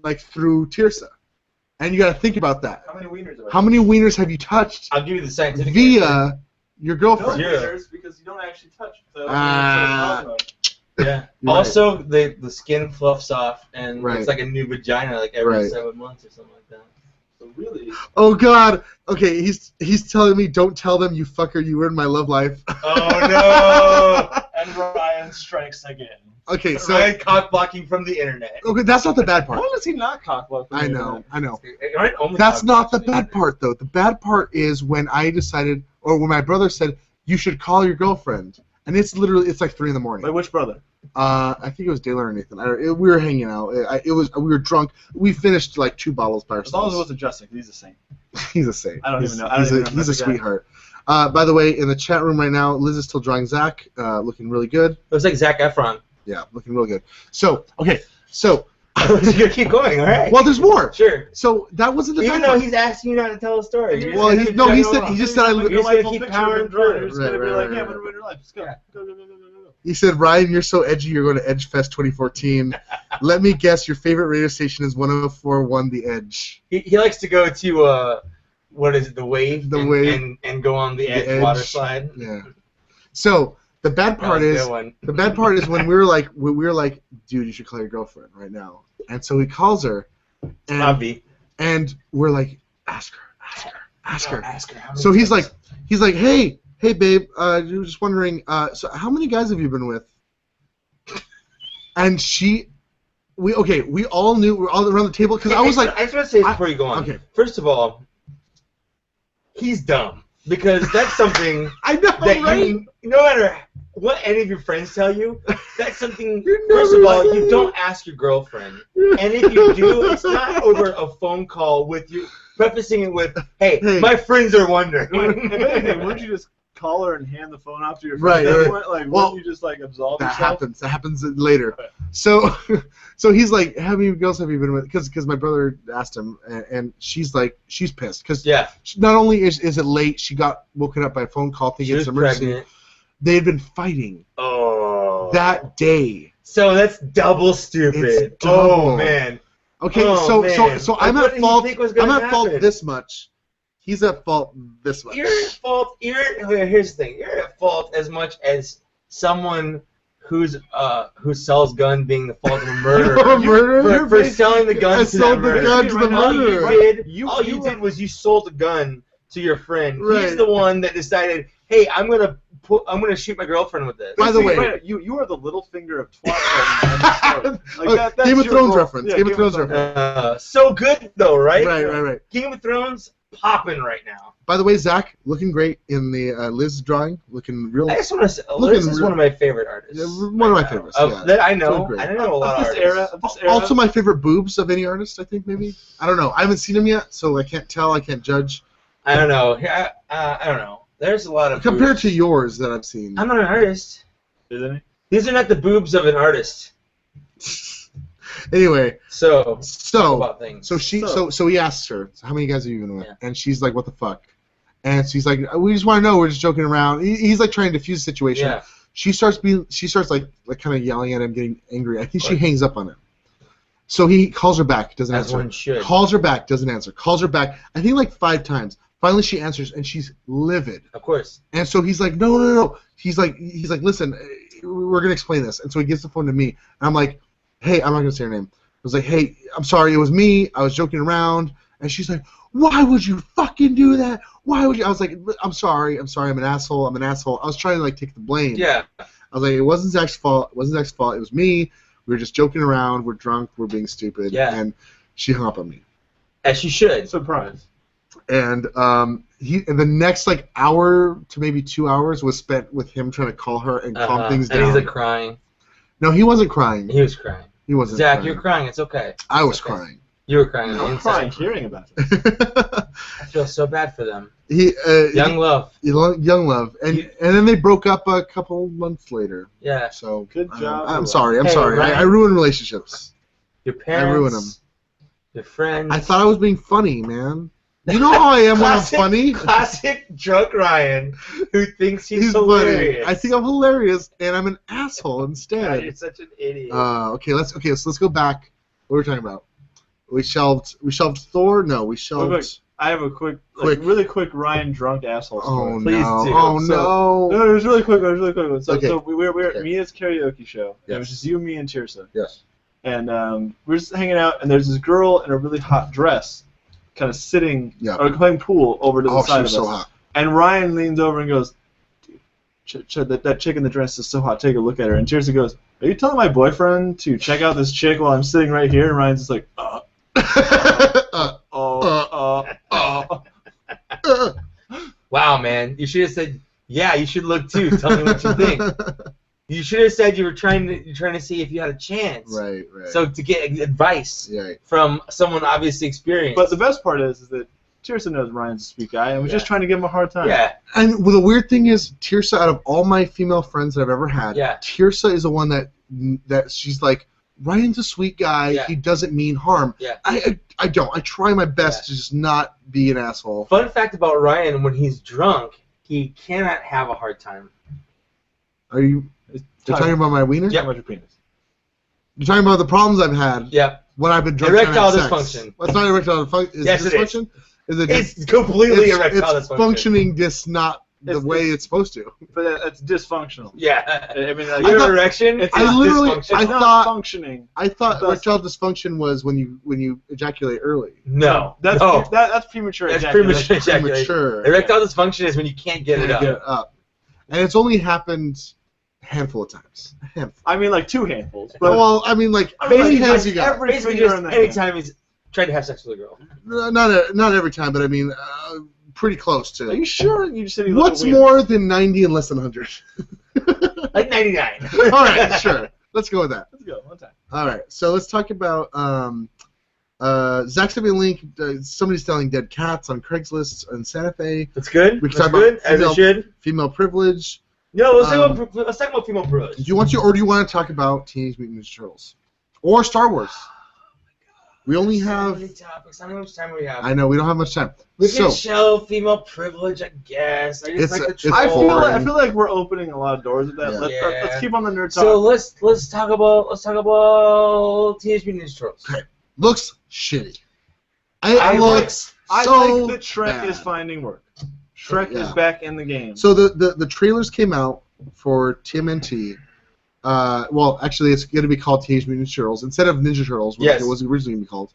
A: like through Tirsa? And you got to think about that.
E: How many wieners?
A: How many wieners have you touched
B: I'll give you the scientific answer.
A: via your
E: No
A: girlfriend?
B: Zero.
E: wieners because you don't actually touch. So
A: Ah.
B: Yeah.
A: You're
B: Also, the skin fluffs off, and
A: Right.
B: it's like a new vagina, like every
A: Right.
B: 7 months or something like that.
E: So really,
A: Oh God. Okay, he's telling me, don't tell them, you fucker, you ruined my love life.
B: Oh
E: and Ryan strikes again.
A: Okay,
B: no!
A: so
B: Ryan cock blocking from the internet.
A: okay, that's not the bad part.
E: Why does he not cockblock?
A: I know.
B: Ryan only
A: That's
B: cock
A: not the
B: blocks me.
A: bad part, though. The bad part is when I decided, or when my brother said, you should call your girlfriend, and it's like 3 in the morning.
E: Wait, which brother?
A: I think it was Dalen or Nathan. We were hanging out. We were drunk. We finished like 2 bottles by
E: As long as it
A: ourselves.
E: wasn't Justin, 'cause he's a saint.
A: He's a saint.
E: I don't
A: He's-
E: even know. I don't
A: He's
E: even
A: a,
E: know
A: he's a
E: that's a guy.
A: sweetheart. By the way, in the chat room right now, Liz is still drawing Zach, looking really good.
B: Looks like Zac Efron.
A: Yeah, looking real good. So, okay, so
B: You're gonna keep going, all right?
A: well, there's more.
B: Sure.
A: So that wasn't the
B: Even
A: bad
B: though
A: part.
B: he's asking you not to tell a story.
A: Well, he just said I.
B: You're just gonna keep powering through.
E: He's
A: Right,
E: gonna be
A: right,
E: like,
A: right,
E: yeah,
A: right.
E: I'm gonna ruin your life. Just go.
B: Yeah.
E: Go.
A: He said, Ryan, you're so edgy. You're going to Edge Fest 2014. Let me guess, your favorite radio station is 104.1 The Edge.
B: He likes to go to what is it, the Wave?
A: The
B: and,
A: Wave.
B: and go on the
A: The
B: Edge water
A: Edge.
B: slide.
A: Yeah. So the bad part
B: That was a
A: is
B: good one.
A: the bad part is when we were like, dude, you should call your girlfriend right now. And so he calls her, and
B: Bobby.
A: we're like, ask her.
B: Ask her. How many
A: So he's
B: times?
A: like, hey babe, you're just wondering, so how many guys have you been with? And we all knew, we're all around the table because I was like,
B: I just want to say this before you go on.
A: okay.
B: First of all, he's dumb because that's something
A: I know,
B: that
A: right?
B: you, no matter what any of your friends tell you, that's something.
A: You're
B: First
A: never
B: of all,
A: saying
B: you
A: it.
B: don't ask your girlfriend, and if you do, it's not over a phone call with you, prefacing it with, "Hey,
A: Hey.
B: my friends are wondering."
E: If anything, wouldn't you just call her and hand the phone off to your
A: Right,
E: friend?
A: right.
E: Like,
A: Well,
E: wouldn't you just like absolve
A: That
E: yourself?
A: happens later. So he's like, how many girls have you been with? Because my brother asked him, and she's pissed because
B: Yeah,
A: not only is it late, she got woken up by a phone call
B: she
A: thinking
B: was
A: it's an emergency.
B: pregnant.
A: They had been fighting
B: Oh,
A: that day.
B: So that's double stupid.
A: It's
B: Oh
A: double.
B: man.
A: Okay,
B: Oh, man.
A: so
B: Like,
A: I'm
B: what
A: at
B: did he
A: fault.
B: think was
A: I'm
B: gonna
A: at fault
B: happen?
A: this much. He's at fault this much.
B: You're at fault. Here's the thing. You're at fault as much as someone who sells gun being the fault of a murder.
A: A murderer?
B: for selling the gun
A: I
B: to
A: sold
B: that
A: the
B: murderer.
A: gun to the
B: All you
A: murderer.
B: did, all you did was you sold a gun to your friend.
A: Right.
B: He's the one that decided, hey, I'm gonna shoot my girlfriend with this.
A: By the way-
E: Wait, you are the little finger of twat. Like, that's
A: Game of
E: your
A: Thrones
E: role.
A: reference.
E: Yeah,
A: Game of Thrones reference.
B: So good though, right?
A: Right.
B: Game of Thrones popping right now.
A: By the way, Zach, looking great in the Liz drawing, looking real.
B: I just want to say,
A: Looking
B: Liz is
A: real-
B: one of my favorite artists.
A: Yeah, one of my favorites, yeah.
B: That I
A: So
B: know.
A: great.
B: I don't know a lot of
E: Of
B: artists.
E: this era.
A: Also, my favorite boobs of any artist, I think maybe. I don't know. I haven't seen him yet, so I can't tell. I can't judge.
B: I don't know. I don't know. There's a lot of
A: Compared
B: boobs.
A: to yours that I've seen.
B: I'm not an artist.
E: Isn't he?
B: These are not the boobs of an artist.
A: Anyway,
B: So talk
A: so
B: about things.
A: so he asks her, so how many guys have you been with?
B: Yeah.
A: And she's like, what the fuck? And she's like, we just want to know. We're just joking around. He's like trying to diffuse the situation.
B: Yeah.
A: She starts like kind of yelling at him, getting angry. I think she hangs up on him. So he calls her back, doesn't
B: As
A: answer.
B: one should.
A: Calls her back, doesn't answer. Calls her back, I think like 5 times. Finally she answers, and she's livid.
B: Of course.
A: And so he's like, no. He's like, listen, we're gonna explain this. And so he gives the phone to me, and I'm like, hey, I'm not gonna say her name. I was like, hey, I'm sorry, it was me. I was joking around. And she's like, why would you fucking do that? Why would you? I was like, I'm sorry, I'm an asshole. I was trying to like take the blame.
B: Yeah.
A: I was like, it wasn't Zach's fault. It was me. We were just joking around. We're drunk. We're being stupid.
B: Yeah.
A: And she hung up on me.
B: As she should.
E: Surprise.
A: And the next like hour to maybe 2 hours was spent with him trying to call her and calm things down.
B: And he's like crying.
A: No, he wasn't crying.
B: He was crying.
A: He wasn't
B: Zach,
A: crying.
B: you're crying. It's okay.
A: I was
B: It's okay.
A: crying.
B: You were crying on the
E: I'm crying
B: inside.
E: hearing about it.
B: I feel so bad for them.
A: Young
B: Love.
A: Young Love, and then they broke up a couple months later.
B: Yeah.
A: So
E: Good job.
A: I'm sorry. I'm
B: Hey,
A: sorry. I
B: Ryan.
A: ruin relationships.
B: Your parents.
A: I ruin them.
B: Your friends.
A: I thought I was being funny, man. You know how I am when I'm funny.
B: Classic drunk Ryan, who thinks he's
A: funny.
B: hilarious.
A: I think I'm hilarious, and I'm an asshole
B: God,
A: instead.
B: you're such an idiot.
A: Okay, so let's go back. What were we talking about? We shelved Thor. No, we shelved.
E: Look, I have a really quick Ryan drunk asshole story.
A: Oh
B: Please
A: no!
B: do.
A: Oh
E: No,
A: no!
E: it was really quick. So,
A: Okay.
E: so we were
A: Okay.
E: at Mia's karaoke show.
A: Yes.
E: It was just you, me, and Tirsa.
A: Yes.
E: And we were just hanging out, and there's this girl in a really hot dress, kind of sitting or playing pool over to the
A: Oh,
E: side of
A: she's
E: us.
A: so hot.
E: And Ryan leans over and goes, that chick in the dress is so hot, take a look at her. And Tirsa goes, are you telling my boyfriend to check out this chick while I'm sitting right here? And Ryan's just like,
B: Wow, man. You should have said, yeah, you should look too. Tell me what you think. You should have said you're trying to see if you had a chance.
A: Right.
B: So to get advice
A: Right.
B: from someone obviously experienced.
E: But the best part is that Tirsa knows Ryan's a sweet guy, and was just trying to give him a hard time.
B: Yeah.
A: And the weird thing is, Tirsa, out of all my female friends that I've ever had, Tirsa is the one that she's like, Ryan's a sweet guy.
B: Yeah.
A: He doesn't mean harm.
B: Yeah.
A: I don't. I try my best to just not be an asshole.
B: Fun fact about Ryan: when he's drunk, he cannot have a hard time.
A: Are you? You're talking about my wiener?
E: Yeah. About your penis.
A: You're talking about the problems I've had.
B: Yeah.
A: When I've been drunk.
B: Erectile
A: trying to have
B: dysfunction.
A: Sex. Well, it's not erectile dysfunction.
B: Yes,
A: dysfunction?
B: it is. It's completely erectile
A: It's
B: dysfunction.
A: functioning not the way it's supposed to.
E: But it's dysfunctional.
B: Yeah.
E: I mean,
B: your erection.
E: It's
A: thought
E: functioning.
A: I thought erectile dysfunction was when you ejaculate early.
B: No.
E: That's premature.
B: That's
E: ejaculation.
B: premature ejaculation. Erectile dysfunction is when you can't get it up.
A: And it's only happened a handful of times. A handful.
E: I mean, like 2 handfuls. But
A: well, I mean, like
B: basically
A: hands you got.
B: Basically, just anytime he's trying to have sex with a girl.
A: Not every time, but I mean, pretty close to.
E: Are you sure? You just said you
A: What's more than 90 and less than 100?
B: Like 99.
A: All right, sure. Let's go with that.
E: Let's go one time.
A: All right, so let's talk about Zach sent me a link. Somebody's selling dead cats on Craigslist in Santa Fe.
B: That's good.
A: We can
B: That's
A: talk
B: good.
A: about
B: As it should.
A: Female privilege.
B: No, let's talk about female privilege.
A: Do you want to, or do you want to talk about Teenage Mutant Ninja Turtles or Star Wars? We only have.
B: So many topics. I don't know how much time we have.
A: I know we don't have much time.
B: We can show female privilege, I guess. I just like the troll.
E: I feel like we're opening a lot of doors with that.
A: Yeah.
E: Let's keep on the nerd talk.
B: So let's talk about Teenage Mutant Ninja Turtles.
A: Okay. Looks shitty.
E: I like
A: so
E: that Shrek
A: bad.
E: is finding work. Shrek is back in the game.
A: So the trailers came out for TMNT. Well, actually, it's going to be called Teenage Mutant Ninja Turtles instead of Ninja Turtles, which it was originally going to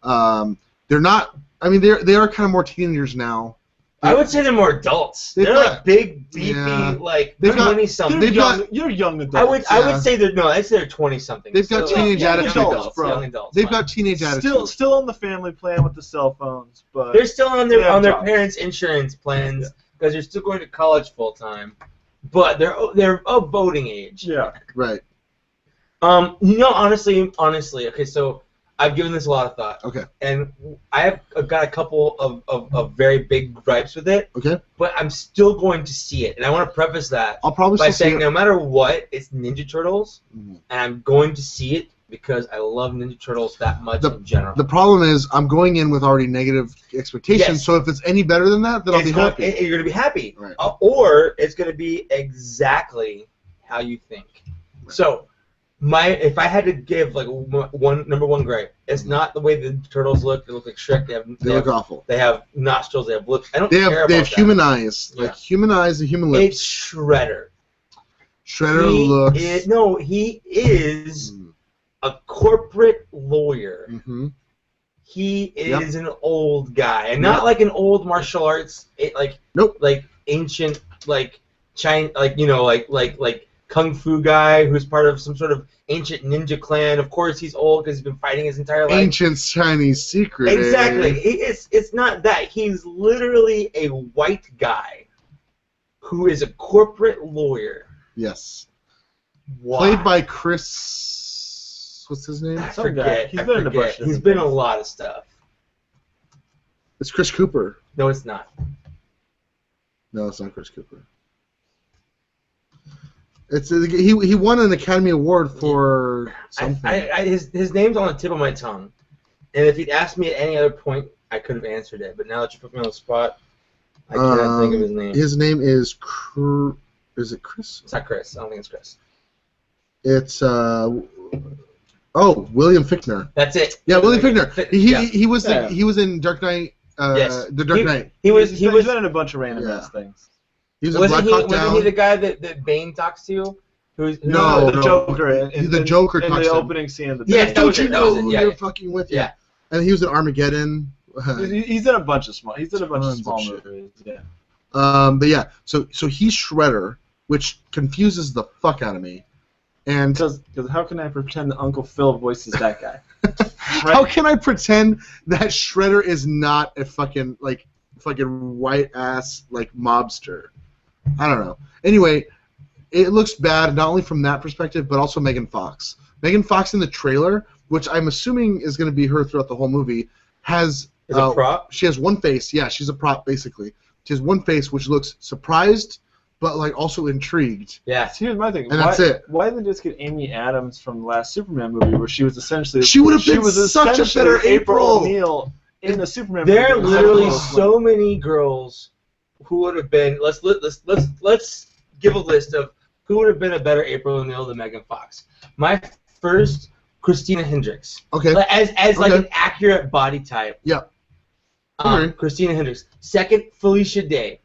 A: be called. They're not. I mean, they are kind of more teenagers now.
B: I would say they're more adults. They're like big, beefy, like 20-something.
E: You're young adults.
B: I would say they're I'd say they're 20-something.
A: They've got teenage attitudes,
E: bro.
B: Young adults.
A: They've got teenage attitudes.
E: Still on the family plan with the cell phones, but
B: they're still on their parents' insurance plans because they're still going to college full time. But they're of voting age.
E: Yeah.
A: Right.
B: Honestly, okay, so I've given this a lot of thought.
A: Okay.
B: And I've got a couple of very big gripes with it.
A: Okay.
B: But I'm still going to see it. And I want to preface that
A: I'll probably
B: by
A: still
B: saying
A: see it.
B: no matter what, it's Ninja Turtles.
A: Mhm.
B: And I'm going to see it because I love Ninja Turtles that much in general.
A: The problem is I'm going in with already negative expectations,
B: Yes.
A: so if it's any better than that, then I'll be happy.
B: You're going to be happy.
A: Right.
B: Or it's going to be exactly how you think.
A: Right.
B: So, if I had to give like number one gripe, it's not the way the turtles look. They look like Shrek.
A: They look awful.
B: They have nostrils. They have lips. I don't
A: They
B: care
A: have
B: about
A: human eyes, like human eyes and human lips.
B: It's Shredder.
A: Shredder
B: he is a corporate lawyer.
A: Mm-hmm.
B: He is an old guy, and not like an old martial arts, like ancient, like China, like kung fu guy who's part of some sort of ancient ninja clan. Of course, he's old because he's been fighting his entire life.
A: Ancient Chinese secret.
B: Exactly. It's not that. He's literally a white guy who is a corporate lawyer.
A: Yes.
B: Why?
A: Played by Chris. What's his name?
C: Some guy. He's been in a bunch of
B: He's
C: different
B: been in a
C: things.
B: lot of stuff.
A: It's Chris Cooper.
B: No, it's not.
A: No, it's not Chris Cooper. It's he won an Academy Award for something.
B: His name's on the tip of my tongue, and if he'd asked me at any other point, I could have answered it. But now that you put me on the spot, I can't think of his name.
A: His name is is it Chris?
B: It's not Chris. I don't think it's Chris.
A: It's William Fichtner.
B: That's it.
A: Yeah, William Fichtner. He was
C: Yeah.
A: he was in Dark Knight.
B: Yes.
A: The Dark Knight.
B: He was
C: He's been in a bunch of random ass things.
A: He was in Black Hawk Down.
B: Wasn't he the guy that Bane talks to?
A: No,
C: the Joker.
A: He's the Joker
C: in
A: talks
C: the
A: to him.
C: opening scene of the
B: Yeah,
C: movie.
B: that was
A: Don't
B: it,
A: you
B: that was
A: know
B: it,
A: who
B: yeah,
A: you're
B: yeah.
A: fucking with?
B: Yeah.
A: And he was in Armageddon.
C: He's in a bunch of small. He's in a bunch of
A: Tons of
C: small
A: shit.
C: movies. Yeah.
A: But yeah, so he's Shredder, which confuses the fuck out of me. And
C: Because how can I pretend that Uncle Phil voices that guy?
A: how can I pretend that Shredder is not a fucking white ass mobster? I don't know. Anyway, it looks bad not only from that perspective, but also Megan Fox. Megan Fox in the trailer, which I'm assuming is going to be her throughout the whole movie, has
B: Is a prop?
A: She has one face. Yeah, she's a prop basically. She has one face which looks surprised, but also intrigued.
B: Yeah.
C: So here's my thing.
A: And that's it.
C: Why didn't they just get Amy Adams from the last Superman movie, where she was essentially
A: She would have been such a
C: essentially
A: better April.
C: O'Neil in the Superman
B: There are
C: movie?
B: literally so many girls who would have been. Let's give a list of who would have been a better April O'Neil than Megan Fox. My first, Christina Hendricks.
A: Okay.
B: As an accurate body type.
A: Yeah. Alright.
B: Christina Hendricks. Second, Felicia Day.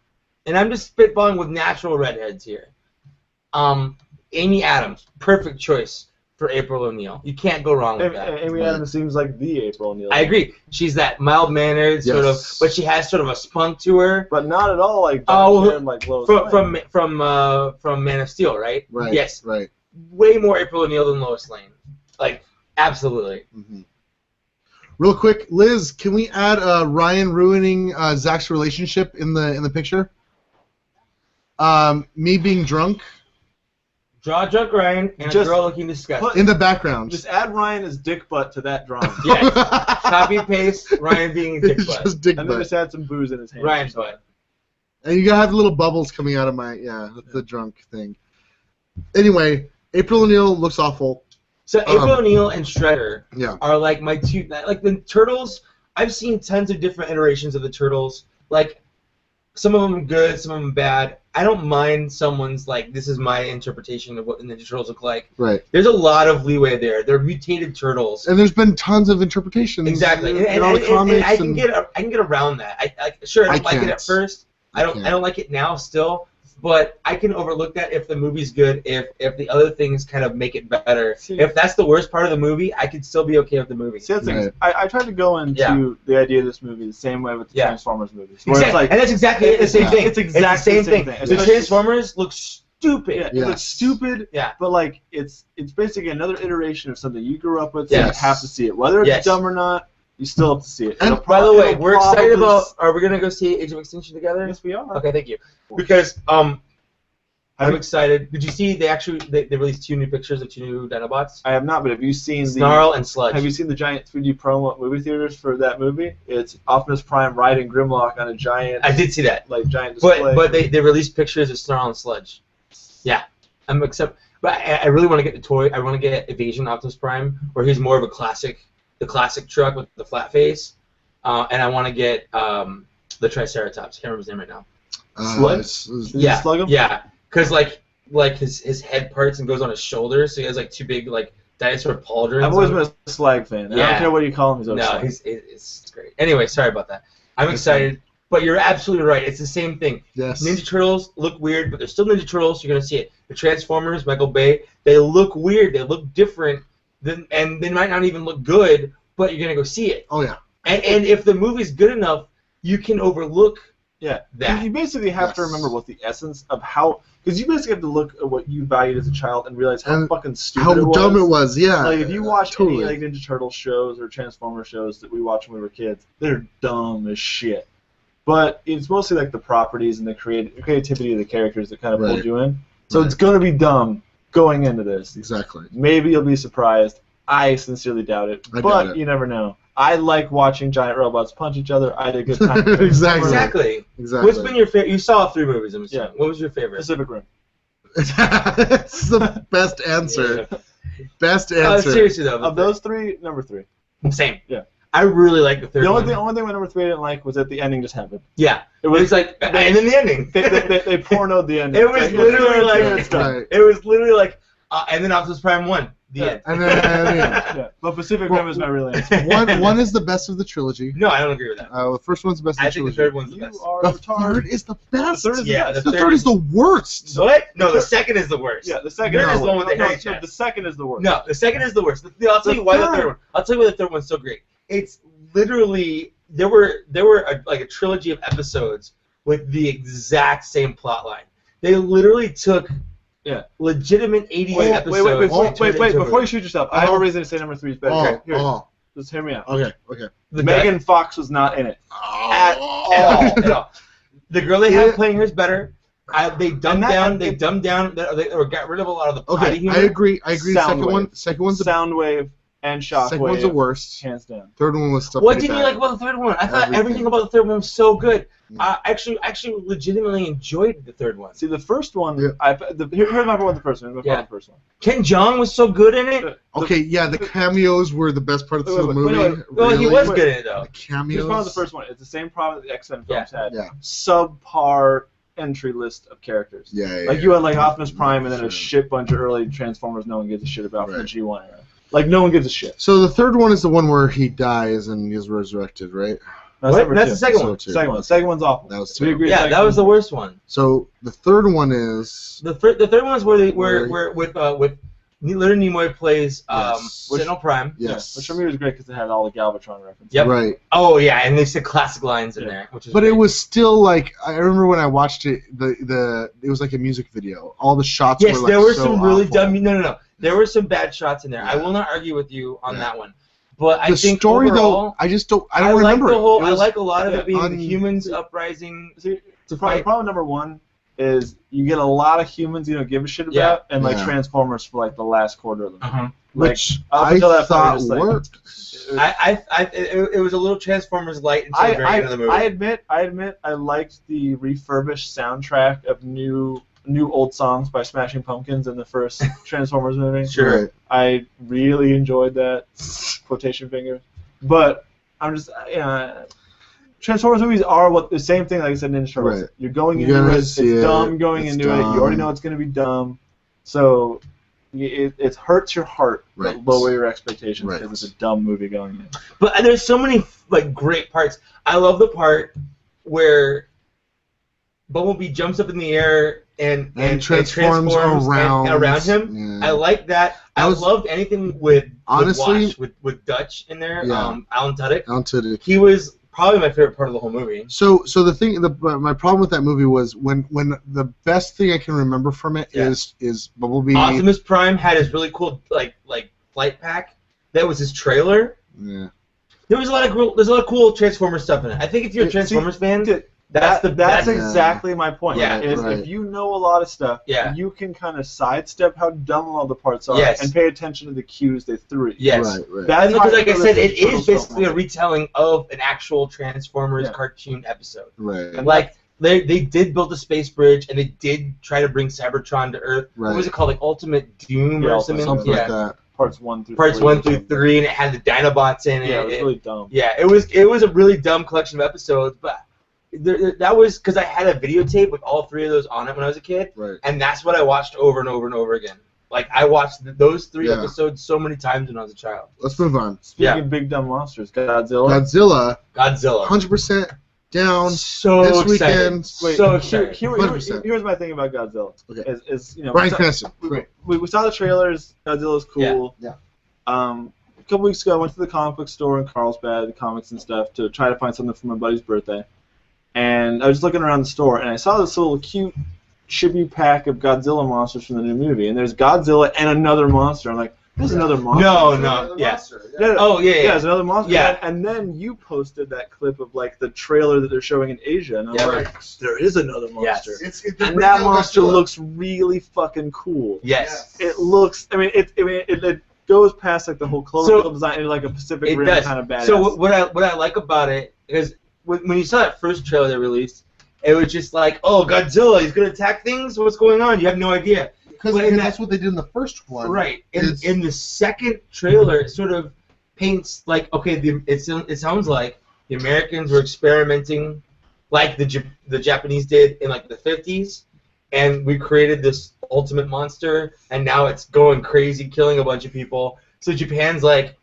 B: And I'm just spitballing with natural redheads here. Amy Adams, perfect choice for April O'Neil. You can't go wrong with that.
C: Amy Adams seems like the April O'Neil.
B: I agree. She's that mild-mannered sort of, but she has sort of a spunk to her.
C: But not at all like Lois Lane.
B: From Man of Steel, right?
A: Right.
B: Yes.
A: Right.
B: Way more April O'Neil than Lois Lane. Absolutely.
A: Mm-hmm. Real quick, Liz, can we add Ryan ruining Zach's relationship in the picture? Me being drunk
B: Draw drunk Ryan and a
C: Just
B: girl looking disgusting.
A: in the background.
C: Just add Ryan as dick butt to that drawing.
B: Yes. Copy and paste Ryan being a dick
A: It's
B: butt.
A: just dick
C: And then
A: butt.
C: just add some booze in his hand.
B: Ryan's butt.
A: And you gotta have little bubbles coming out of the drunk thing. Anyway, April O'Neil looks awful.
B: So April O'Neil and Shredder
A: Yeah.
B: are my two. The Turtles. I've seen tons of different iterations of the Turtles. Some of them good, some of them bad. I don't mind someone's this is my interpretation of what the Ninja Turtles look like.
A: Right.
B: There's a lot of leeway there. They're mutated turtles.
A: And there's been tons of interpretations.
B: Exactly.
A: In all the comics.
B: And I can get around that. I don't like it
A: can't.
B: at first. I don't like it now still. But I can overlook that if the movie's good, if the other things kind of make it better.
C: See,
B: if that's the worst part of the movie, I can still be okay with the movie.
C: See, that's the thing. I tried to go into the idea of this movie the same way with the Transformers movies. Where
B: Exactly.
C: it's
B: and that's exactly the same thing.
C: It's exactly
B: the same thing. The Transformers look stupid.
C: Yeah, it looks stupid.
B: Yeah.
C: But it's basically another iteration of something you grew up with.
B: Yes.
C: So you have to see it, whether it's dumb or not. You still have to see it.
A: And
B: by the way, we're excited about. Are we gonna go see Age of Extinction together?
C: Yes, we are.
B: Okay, thank you. Because I'm excited. Did you see they released 2 new pictures of 2 new Dinobots?
C: I have not, but have you seen
B: Snarl and Sludge?
C: Have you seen the giant 3D promo at movie theaters for that movie? It's Optimus Prime riding Grimlock on a giant.
B: I did see that.
C: Giant display.
B: But they released pictures of Snarl and Sludge. Yeah, but I really want to get the toy. I want to get Evasion Optimus Prime, where he's more of the classic truck with the flat face, and I want to get the Triceratops. Can't remember his name right now.
C: Yeah. Slug him?
B: Yeah. Because his head parts and goes on his shoulders, so he has 2 big dinosaur pauldrons.
C: I've always been a Slag fan. I don't care what you call him. He's always
B: no,
C: Slag.
B: it's great. Anyway, sorry about that. I'm excited, but you're absolutely right. It's the same thing.
A: Yes.
B: Ninja Turtles look weird, but they're still Ninja Turtles. So you're gonna see it. The Transformers, Michael Bay, they look weird. They look different, and they might not even look good, but you're gonna go see it.
A: Oh yeah.
B: And if the movie's good enough, you can overlook.
C: Yeah,
B: that.
C: You basically have to remember what the essence of how, because you basically have to look at what you valued as a child and realize how fucking stupid it was.
A: How dumb it was, yeah.
C: If you watch
A: totally.
C: any Ninja Turtle shows or Transformer shows that we watched when we were kids, they're dumb as shit. But it's mostly the properties and the creativity of the characters that kind of pulled you in. So it's gonna be dumb going into this.
A: Exactly.
C: Maybe you'll be surprised.
E: I sincerely doubt it.
A: I doubt
E: But
A: it.
E: you never know. I like watching giant robots punch each other. I had a good time.
A: Exactly.
B: What's been your favorite? You saw 3 movies. I'm assuming.
E: Yeah.
B: What was your favorite?
E: Pacific Rim.
A: It's the best answer. Best answer.
B: Seriously though,
E: Of those 3, number 3.
B: same.
E: Yeah.
B: I really like the third
E: The
B: one.
E: only thing with number 3 I didn't like was that the ending just happened.
B: Yeah.
E: It
B: It
E: was
B: was like, and then the ending.
E: they pornoed the ending.
B: It was literally like,
E: it's done.
A: Right.
B: it was literally like, and then Optimus Prime won. The end.
A: And then
E: Yeah. But Pacific Rim is my real answer.
A: one is the best of the trilogy.
B: No, I don't agree with that.
A: The first one's the best of
B: I
A: the
B: think the
A: trilogy.
B: third one's the
E: You
B: best.
E: are
A: The
E: retarded.
A: third is the best.
E: The third is the
B: Yeah,
E: best.
B: the
A: The third is the worst.
B: What? No, the second is the worst.
E: Yeah, the second
B: Third
E: is
B: is the one with the hairy
E: no,
B: chest.
E: the second is the worst.
B: No, the second is the worst. I'll tell
E: The
B: you why the
E: third.
B: third one. I'll tell you why the third one's so great. It's literally there were like a trilogy of episodes with the exact same plot line. They literally took legitimate 80s
E: Wait,
B: episodes.
E: wait,
B: and turned it into a
E: before you
B: movie.
E: shoot yourself, I have a reason to say number 3 is better.
A: Oh,
E: Here,
A: oh,
E: just hear me out.
A: okay.
B: The
E: Megan Fox was not in it.
B: at all. At all. The girl they have playing her is better. They dumbed down. They dumbed down. They got rid of a lot of the potty
A: Okay,
B: humor.
A: I agree. The
E: Soundwave.
A: second one's the
E: Soundwave and
A: second one's the
E: Shockwave,
A: worst.
E: hands down.
A: Third one was stuff.
B: What
A: pretty
B: didn't you
A: bad.
B: like about the third one? I thought
A: Everything.
B: everything about the third one was so good.
A: Mm.
B: I actually legitimately enjoyed the third one.
E: See, the first one,
A: Yeah.
E: here's my problem with the first one.
B: Yeah.
E: The first one.
B: Ken Jeong was so good in it.
A: Okay, yeah, the cameos were the best part of the
E: Wait,
A: movie.
E: wait.
B: Well, he
A: Really?
B: was good in it though.
A: The cameos.
E: Here's problem with the first one. It's the same problem that the X-Men films had.
A: Yeah.
E: Subpar entry list of characters.
A: Yeah.
E: Like you had like Optimus Prime and then a
A: Sure.
E: shit bunch of early Transformers no one gives a shit about from the G1 era. Like no one gives a shit.
A: So the third one is the one where he dies and is resurrected, right?
E: That's
B: What?
E: number
B: That's
E: two.
B: the second
A: So
B: one.
A: two.
E: Second one. Second one's awful.
A: That was
E: We
A: terrible.
E: agree.
B: Yeah, that was the worst one.
A: So the third one is
B: The third one is where with Leonard Nimoy plays
A: Yes.
B: Sentinel Prime.
A: yes,
E: Which for me was great because it had all the Galvatron references.
B: Yep.
A: right.
B: Oh yeah, and they said classic lines in
E: Yeah.
B: there, which is
A: But
B: great.
A: it was still like I remember when I watched it. It was like a music video. All the shots
B: Yes,
A: were like
B: there were
A: so
B: some really
A: awful.
B: dumb. No. There were some bad shots in there. I
A: Yeah.
B: will not argue with you on
A: Yeah.
B: that one. But I
A: The
B: think
A: story
B: overall,
A: though, I don't
B: I like
A: remember
B: the whole.
A: it. It
B: I
A: was-
B: like a lot of
E: yeah,
B: it being
A: un-
B: the humans uprising.
E: See,
B: To
E: problem,
B: fight.
E: problem number one is you get a lot of humans you don't give a shit about,
B: Yeah.
E: and like
A: Yeah.
E: Transformers for like the last quarter of them.
B: Uh-huh.
E: Like,
A: which
E: up
A: I
E: until that point,
A: thought
E: just, like,
A: worked.
B: It was a little Transformers light until the very end of the movie.
E: I admit I liked the refurbished soundtrack of new old songs by Smashing Pumpkins in the first Transformers movie.
B: Sure.
A: Right.
E: I really enjoyed that quotation fingers, but I'm just Transformers movies are what the same thing like I said Ninja Turtles.
A: Right.
E: You're going
A: You're
E: into
A: gonna
E: it. It's
A: see it.
E: dumb going
A: It's
E: into it. You already
A: dumb.
E: know it's going to be dumb, so it hurts your heart
A: Right.
E: to lower your expectations
A: Right.
E: because it's a dumb movie going in.
B: But there's so many like great parts. I love the part where Bumblebee jumps up in the air and
A: transforms
B: around him.
A: Yeah.
B: I like that. I
A: That was-
B: loved anything with
A: Honestly-
B: with Dutch in there.
A: Yeah.
B: Alan Tudyk.
A: Down to the
B: He was probably my favorite part of the whole movie.
A: So the thing, my problem with that movie was when the best thing I can remember from it
B: Yeah.
A: is Bumblebee.
B: Optimus Prime had his really cool like flight pack. That was his trailer.
A: Yeah.
B: There's a lot of cool Transformers stuff in it. I think if you're a Transformers fan, that's
E: That's
A: Yeah.
E: exactly my point.
B: Yeah.
E: Is
A: Right.
E: if you know a lot of stuff,
B: Yeah.
E: you can kind of sidestep how dumb all the parts are
B: Yes.
E: and pay attention to the cues they threw at you.
B: yes.
A: Right.
E: That's
B: Because,
E: why
B: like I
E: feel
B: said,
E: this
B: it
E: Turtles
B: is basically a
E: film.
B: retelling of an actual Transformers
E: Yeah.
B: cartoon episode.
A: Right.
E: And
B: Like they did build a space bridge and they did try to bring Cybertron to Earth.
A: Right.
B: What was it called? Like Ultimate Doom
E: Yeah,
B: or something?
A: Something like that.
E: parts 1 through
B: Parts
E: 3.
B: 1 through 3, and it had the Dinobots in it.
E: Yeah, it was really dumb.
B: Yeah, it was a really dumb collection of episodes, but that was because I had a videotape with all 3 of those on it when I was a kid,
A: Right.
B: and that's what I watched over and over and over again. Like I watched those 3
A: Yeah.
B: episodes so many times when I was a child.
A: Let's move on.
E: Speaking
B: Yeah.
E: of big dumb monsters, Godzilla.
A: Godzilla,
B: Godzilla.
A: 100% down.
B: So
A: This
B: excited.
A: weekend.
E: Wait,
B: so
E: here,
B: excited.
A: 100%.
E: here's my thing about Godzilla.
A: Okay.
E: Is
A: Bryan
E: we saw-
A: Cranston.
E: we saw the trailers. Godzilla's cool.
A: Yeah.
E: A couple weeks ago, I went to the comic book store in Carlsbad, the comics and stuff, to try to find something for my buddy's birthday. And I was looking around the store, and I saw this little cute chibi pack of Godzilla monsters from the new movie. And there's Godzilla and another monster. I'm like, there's another monster.
B: No, yeah.
E: No.
B: Oh yeah,
E: Yeah,
B: yeah.
E: there's another monster.
B: Yeah.
E: And then you posted that clip of like the trailer that they're showing in Asia, and I'm
B: Yeah.
E: like, there is another monster.
B: Yes.
E: And that monster looks really fucking cool.
B: Yes.
E: It looks. I mean, goes past like the whole Cloverfield
B: So,
E: design into like a Pacific
B: It
E: Rim
B: does.
E: kind of badass.
B: So what I like about it is when you saw that first trailer they released, it was just like, oh, Godzilla, he's gonna attack things. What's going on? You have no idea.
A: Because
B: But in
A: that's what they did in the first one.
B: Right.
A: It's-
B: In the second trailer, it sort of paints like, okay, it sounds like the Americans were experimenting like the Japanese did in like the 50s, and we created this ultimate monster, and now it's going crazy, killing a bunch of people. So Japan's like,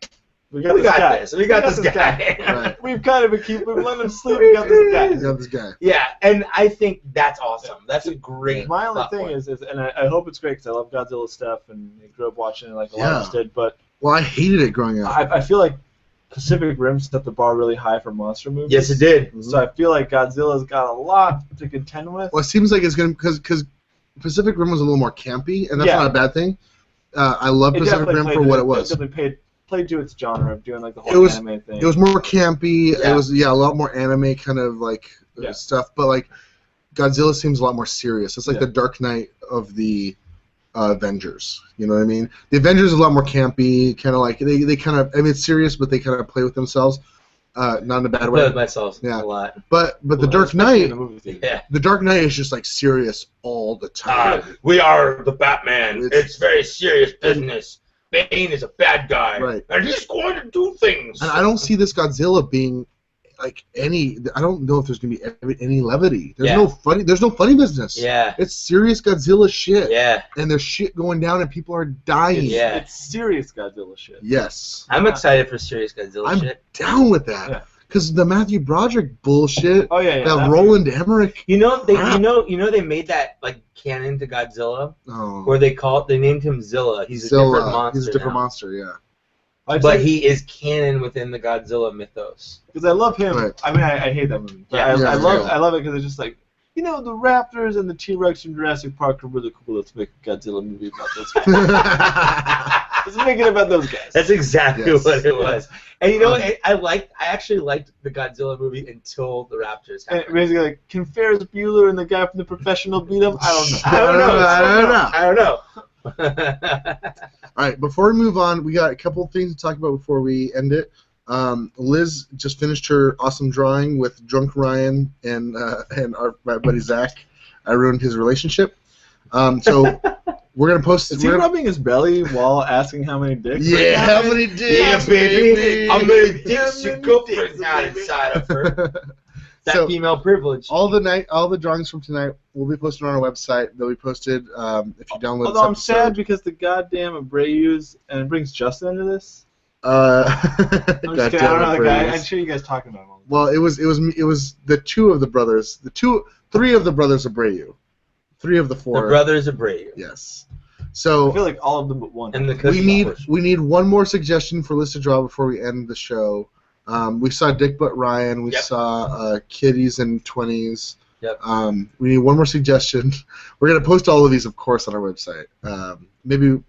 B: we got this. We got this guy.
A: Right.
E: We've kind of we've let him sleep. We got this guy.
A: You got this guy.
B: Yeah, and I think that's awesome. That's a great.
E: My only
B: platform.
E: thing is and I hope it's great because I love Godzilla stuff and I grew up watching it like a lot of us did. But
A: Well, I hated it growing up.
E: I feel like Pacific Rim set the bar really high for monster movies.
B: Yes, it did.
E: So I feel like Godzilla's got a lot to contend with.
A: Well, it seems like it's gonna because Pacific Rim was a little more campy, and that's not a bad thing. I love Pacific
E: definitely
A: Rim
E: played
A: for what
E: to-
A: it was.
E: definitely played to its genre of doing like the
A: It
E: whole
A: was-
E: anime thing.
A: It was more campy.
B: Yeah.
A: It was a lot more anime kind of like
E: Yeah.
A: stuff. But like Godzilla seems a lot more serious. It's like
E: Yeah.
A: the Dark Knight of the Avengers. You know what I mean? The Avengers is a lot more campy. Kind of like they kind of. I mean, it's serious, but they kind of play with themselves. Not in a bad
B: I play
A: way.
B: with myself
A: Yeah.
B: a lot.
A: But the
E: Well,
A: Dark
E: especially in
A: Knight.
E: the movie theater.
B: Yeah.
A: The Dark Knight is just like serious all the time.
B: We are the Batman.
A: It's-
B: It's very serious business. Bane is a bad guy.
A: Right.
B: And he's going to do things.
A: And I don't see this Godzilla being like any. I don't know if there's gonna be any levity. There's
B: Yeah.
A: no funny. There's no funny business.
B: Yeah.
A: It's serious Godzilla shit.
B: Yeah.
A: And there's shit going down and people are dying.
B: Yeah.
E: It's serious Godzilla shit.
A: Yes.
B: I'm excited for serious Godzilla
A: I'm
B: shit.
A: down with that.
E: Yeah.
A: Because the Matthew Broderick bullshit.
E: Oh yeah, yeah.
A: that
E: that-
A: Roland Emmerich.
B: You know they
A: Crap.
B: they made that like canon to Godzilla
A: Oh.
B: where they named him Zilla. He's a
A: Zilla.
B: different monster.
A: He's a different
B: now.
A: monster. Yeah.
B: But he is canon within the Godzilla mythos.
E: Because I love him.
A: Right.
E: I mean, I hate that movie. But
B: Yeah.
E: I
A: Yeah,
E: love
A: yeah.
E: I love it because it's just like, you know, the Raptors and the T-Rex from Jurassic Park are really cool. Let's make a Godzilla movie about those guys. Let's make it about those guys.
B: That's exactly
A: Yes.
B: what it was. And you know what? I actually liked the Godzilla movie until the Raptors
E: And
B: happened.
E: basically, like, can Ferris Bueller and the guy from The Professional beat him? I don't know.
B: I don't know.
A: I don't know.
B: I don't know.
A: All right. Before we move on, we got a couple of things to talk about before we end it. Liz just finished her awesome drawing with Drunk Ryan and my buddy Zach. I ruined his relationship. So we're gonna post.
E: Is he rubbing his belly while asking how many dicks?
A: Yeah, how many dicks, baby?
B: I'm gonna dicks your girlfriend's not inside of her. That
A: So,
B: female privilege.
A: all the drawings from tonight will be posted on our website. They'll be posted if you download
E: Although I'm
A: this
E: sad
A: episode.
E: because the goddamn Abreu's, and it brings Justin into this.
A: I'm
E: I'm just kidding. I don't know the guy. I'm sure you guys talking about him. all the time.
A: Well, it was the two of the brothers, three of the brothers Abreu, three of the
B: The
A: four.
B: brothers Abreu.
A: Yes.
E: I
A: So
E: feel like all of them but one.
B: And the
A: we
B: cookie
A: need
B: push.
A: one more suggestion for list to draw before we end the show. We saw Dick Butt Ryan. We
B: Yep.
A: saw 40s and 20s.
B: Yep.
A: We need one more suggestion. We're gonna post all of these, of course, on our website. Maybe.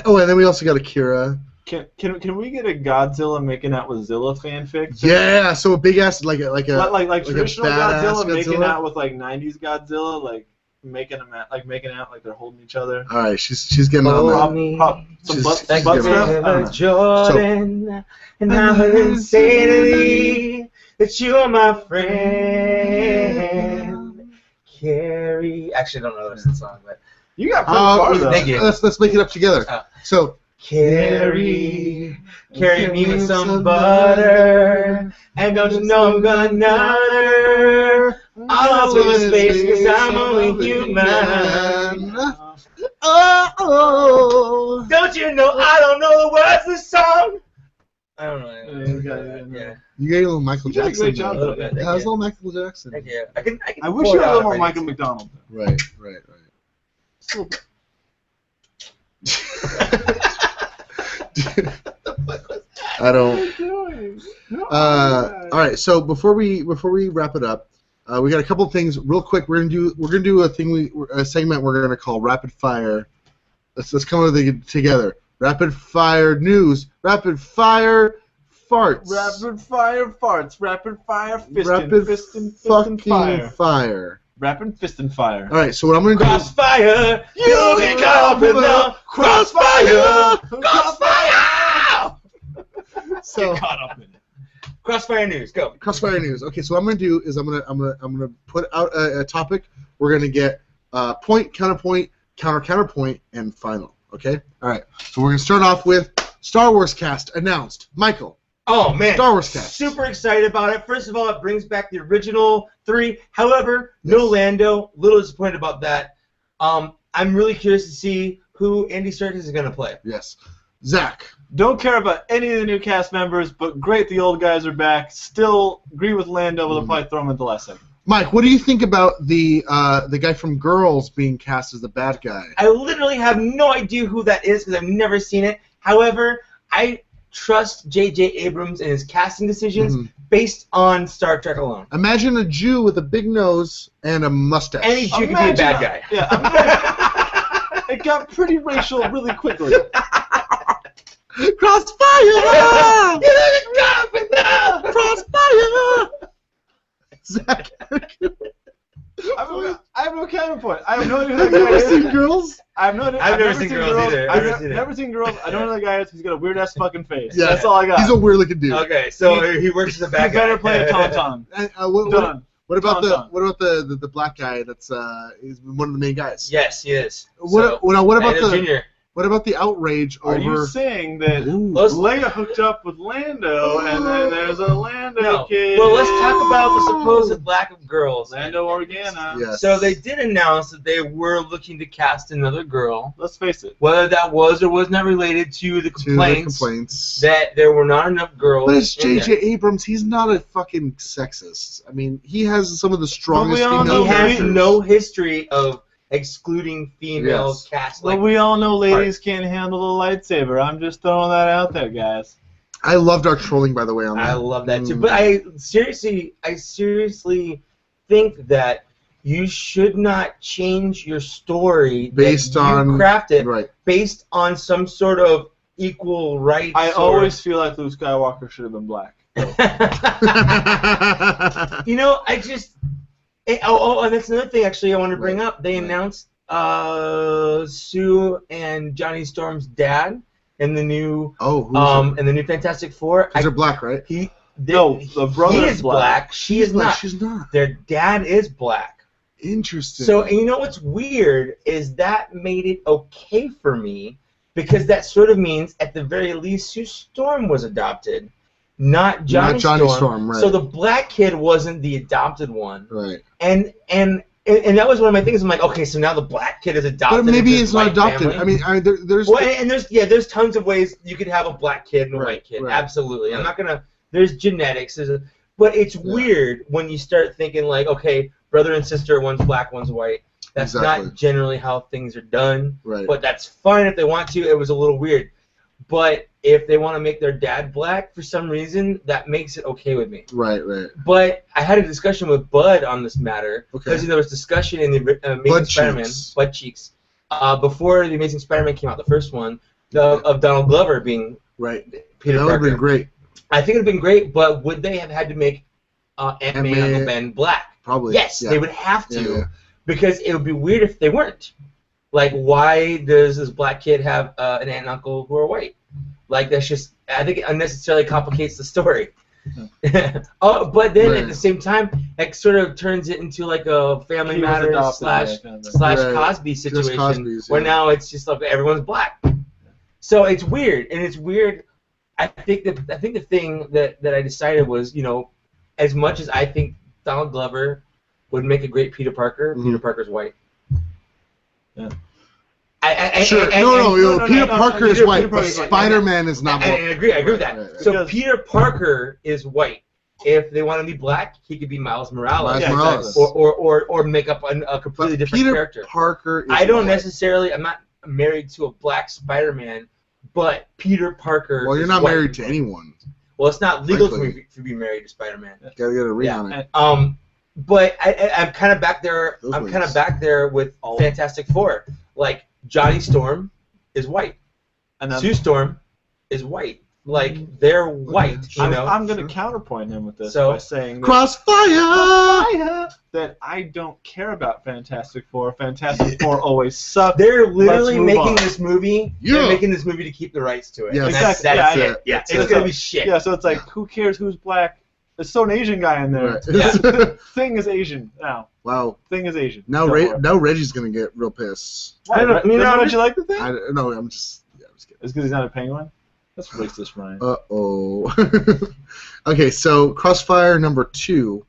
A: Oh, and then we also got Akira.
E: Can we get a Godzilla making out with Zilla fanfic?
A: Yeah. So a big ass like
E: like
A: a
E: traditional
A: badass
E: Godzilla making
A: Godzilla?
E: out with like 90s Godzilla, like making out like they're holding each other.
A: All right, she's getting on
B: Oh,
A: that.
B: me.
E: Some
A: She's-
E: butt,
A: she's
E: some butt
A: giving
E: stuff.
A: it.
E: I don't know.
B: Jordan, and I would say to thee that you are my friend. Carrie. Actually, I don't know the rest of the song, but
E: You got pretty far though.
B: thank you.
A: Let's make it up together. So
B: carry me with some butter, and don't you know I'm gonna nut her all over space, 'cause I'm only human.
A: Oh.
B: Don't you know I don't know the words of the song? I don't know. Yeah.
A: You gave a little Michael
E: You did a
A: Jackson.
E: great job,
A: though.
B: though. Thank
A: Yeah, it was a
B: you.
A: little Michael Jackson.
B: Thank you. I can
E: I wish
B: pull
E: you
B: it
E: had a
B: out
E: little more
B: if I
E: Michael
B: need
E: McDonald.
A: Right. I don't. All right. So before we wrap it up, we got a couple of things real quick. We're gonna do a segment we're gonna call Rapid Fire. Let's come with it together. Rapid Fire News. Rapid Fire Farts.
E: Rapid fire farts. Rapid fire fisting.
A: Rapid
E: fisting
A: fucking
E: fire.
A: fire.
E: Rapping fist and fire.
A: All right, so what I'm gonna do is
B: Crossfire, you get caught up in the crossfire. Crossfire.
A: so
E: Get caught up in it.
B: Crossfire news, go.
A: Crossfire news. Okay, so what I'm gonna do is I'm gonna put out a topic. We're gonna get point, counterpoint, counterpoint, and final. Okay. All right. So we're gonna start off with Star Wars cast announced. Michael.
B: Oh man,
A: Star Wars cast.
B: Super excited about it. First of all, it brings back the original 3. However, no Lando. Little disappointed about that. I'm really curious to see who Andy Serkis is gonna play.
A: Yes. Zach.
E: Don't care about any of the new cast members, but great the old guys are back. Still agree with Lando, but they'll probably throw him at the last second.
A: Mike, what do you think about the guy from Girls being cast as the bad guy?
B: I literally have no idea who that is because I've never seen it. However, I trust J.J. Abrams and his casting decisions based on Star Trek alone.
A: Imagine a Jew with a big nose and a mustache.
B: Any Jew could be a bad guy.
E: Yeah, it got pretty racial really quickly.
A: Crossfire! Crossfire! Zach.
E: I have no counterpoint. I have no idea who that
A: Have you
E: guy
A: ever
E: is.
A: seen Girls?
E: I've
B: never seen Girls either.
E: I've never seen Girls. I don't know who that guy is. He's got a weird ass fucking face.
A: Yeah.
E: That's all I got.
A: He's a weird looking dude.
B: Okay, so he works as a
E: He
B: bad guy.
E: better play a tauntaun. Done.
A: What about
E: Done.
A: the black guy that's is one of the main guys?
B: Yes, he is.
A: What about
B: Lando
A: the
B: Jr.
A: what about the outrage
E: Are
A: over?
E: you saying that
A: Ooh.
E: Leia hooked up with Lando, and then there's a Lando
B: No.
E: kid?
B: Well, let's talk about the supposed lack of girls.
E: Lando Organa.
A: Yes.
B: So they did announce that they were looking to cast another girl.
E: Let's face it.
B: Whether that was or was not related to the complaints, that there were not enough girls.
A: But it's
B: in there.
A: J.J. Abrams. He's not a fucking sexist. I mean, he has some of the strongest
E: we all
A: female
B: He has
A: characters.
B: no history of excluding female
A: Yes.
B: cast.
E: Well,
B: Like,
E: we all know ladies can't handle the lightsaber. I'm just throwing that out there, guys.
A: I loved our trolling, by the way, on that.
B: I love that too. But I seriously think that you should not change your story
A: Based
B: that you
A: on-
B: crafted
A: Right.
B: based on some sort of equal rights.
E: I
B: or-
E: always feel like Luke Skywalker should have been black.
B: You know, I just. And that's another thing actually I want to bring up. They announced Sue and Johnny Storm's dad in the new in the new Fantastic Four.
A: Because they're black, right?
E: The brother
B: he
E: is
B: is black. She is not.
A: She's not.
B: Their dad is black.
A: Interesting.
B: So, and you know what's weird is that made it okay for me because that sort of means at the very least Sue Storm was adopted, not Johnny
A: Storm. Right.
B: So the black kid wasn't the adopted one.
A: Right.
B: And that was one of my things. I'm like, okay, so now the black kid is adopted.
A: But maybe
B: into
A: it's
B: this
A: not
B: white
A: adopted.
B: family.
A: I mean, there's.
B: Well, and there's tons of ways you could have a black kid and a white kid.
A: Right.
B: Absolutely. I'm
A: Right.
B: not gonna. There's genetics. But it's weird when you start thinking like, okay, brother and sister, one's black, one's white. That's
A: Exactly.
B: not generally how things are done.
A: Right.
B: But that's fine if they want to. It was a little weird. But if they want to make their dad black for some reason, that makes it okay with me.
A: Right.
B: But I had a discussion with Bud on this matter
A: Okay.
B: because there was discussion in the Amazing Spider-Man, Bud Cheeks, before the Amazing Spider-Man came out, the first one, of Donald Glover being
A: Right.
B: Peter
A: That would
B: Parker.
A: have been great.
B: I think it would have been great, but would they have had to make Aunt May and Uncle Ben black?
A: Probably.
B: Yes,
A: yeah.
B: they would have to,
A: Yeah.
B: because it would be weird if they weren't. Like, why does this black kid have an aunt and uncle who are white? Like, that's just, I think it unnecessarily complicates the story. But then at the same time, it sort of turns it into like a Family
E: He was
B: Matters
E: adopted,
B: slash
E: yeah, kind of.
A: Right.
B: Cosby
A: Just
B: situation,
A: Cosby's,
B: where
A: yeah.
B: now it's just like everyone's black. So it's weird, and it's weird. I think the thing that I decided was, you know, as much as I think Donald Glover would make a great Peter Parker, Peter Parker's white.
E: Yeah.
A: Sure. No, Peter Parker is white, but Spider-Man is not
B: I
A: white.
B: agree with that.
A: Right.
B: So
E: Because-
B: Peter Parker is white. If they want to be black, he could be Miles Morales.
A: Miles
E: Yeah,
A: Morales.
B: Or make up a completely
A: But
B: different
A: Peter
B: character.
A: Parker is
B: I don't
A: white.
B: necessarily. I'm not married to a black Spider-Man, but Peter Parker.
A: Well, you're
B: is
A: not
B: white.
A: married to anyone.
B: Well, it's not legal for
A: Frankly.
B: me to be married to Spider-Man.
A: Gotta get a ring
E: Yeah,
A: on it.
B: But I'm kind of back there.
A: Those
B: I'm kind
A: wings.
B: of back there with Fantastic Four. Like Johnny Storm is white.
E: And then,
B: Sue Storm is white. like they're white, you know.
E: I'm going to counterpoint him with this
B: So-
E: by saying that,
A: Crossfire!
E: that I don't care about Fantastic Four. Fantastic Four always sucked.
B: They're literally
E: move
B: making
E: on.
B: this movie.
A: Yeah.
B: They're making this movie to keep the rights to it.
A: Yes.
B: And that's
E: Exactly.
B: it. Yeah,
A: That's
B: it's
A: it.
B: gonna be shit.
E: Yeah, so it's like, who cares who's black? There's still an Asian guy in there.
A: Right.
E: Thing is Asian now.
A: Wow.
E: Thing is Asian.
A: Now,
E: Go for it.
A: now Reggie's gonna get real pissed.
E: Why?
B: I don't- you know,
E: Don't
B: I'm
E: you like the thing?
A: No, I'm just kidding.
E: It's because he's not a penguin? That's racist, Ryan.
A: Uh-oh. Okay, so Crossfire number 2.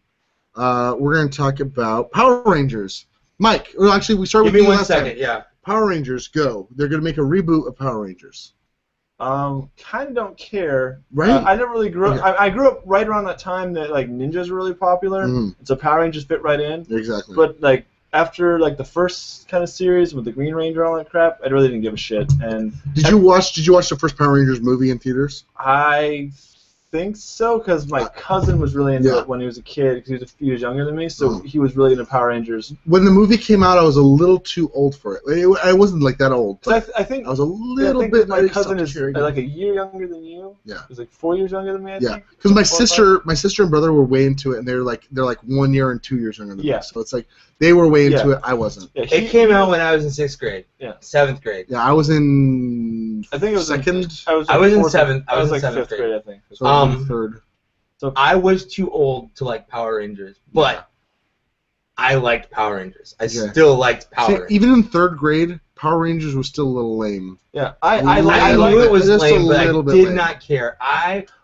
A: We're going to talk about Power Rangers. Mike, well, actually, we started
B: Give
A: with
B: me
A: you
B: one
A: last
B: second.
A: time.
B: Yeah.
A: Power Rangers, go. They're going to make a reboot of Power Rangers.
E: Kind of don't care.
A: Right.
E: I never really grew up.
A: Okay.
E: I grew up right around that time that like ninjas were really popular,
A: Mhm.
E: and so Power Rangers fit right in.
A: Exactly.
E: But like after like the first kind of series with the Green Ranger and all that crap, I really didn't give a shit. And
A: Did you watch the first Power Rangers movie in theaters?
E: I think so because my cousin was really into
A: Yeah.
E: it when he was a kid because he was a few years younger than me, so
A: Mhm.
E: he was really into Power Rangers.
A: When the movie came out, I was a little too old for it. I wasn't like that old.
E: 'Cause
A: But
E: I think
A: I was a little
E: think
A: bit.
E: my cousin is
A: cheering.
E: like a year younger than you.
A: Yeah.
E: He's like 4 years younger than me. I
A: Yeah,
E: think.
A: because my
E: 4 or 5.
A: sister and brother were way into it, and they're like 1 year and 2 years younger than
E: Yeah.
A: me. So it's like they were way into
E: Yeah.
A: it. I wasn't.
E: Yeah,
B: It came out when I was in 6th grade.
E: Yeah.
B: 7th grade.
A: Yeah, I was in.
E: I think it was in-
A: second.
E: I was
B: in
E: fourth-
B: 7th. I was in
E: like
B: 7th
E: 5th grade, I think.
A: So I was in
B: Um,
A: third.
B: I was too old to like Power Rangers, but I liked Power Rangers. I
A: Yeah.
B: still liked Power
A: See,
B: Rangers.
A: even in third grade, Power Rangers was still a little lame.
E: Yeah,
B: I
E: I
A: like
B: knew
A: it.
B: it was
A: Just a
B: lame, but I
A: little bit
B: did
A: lame.
B: not care.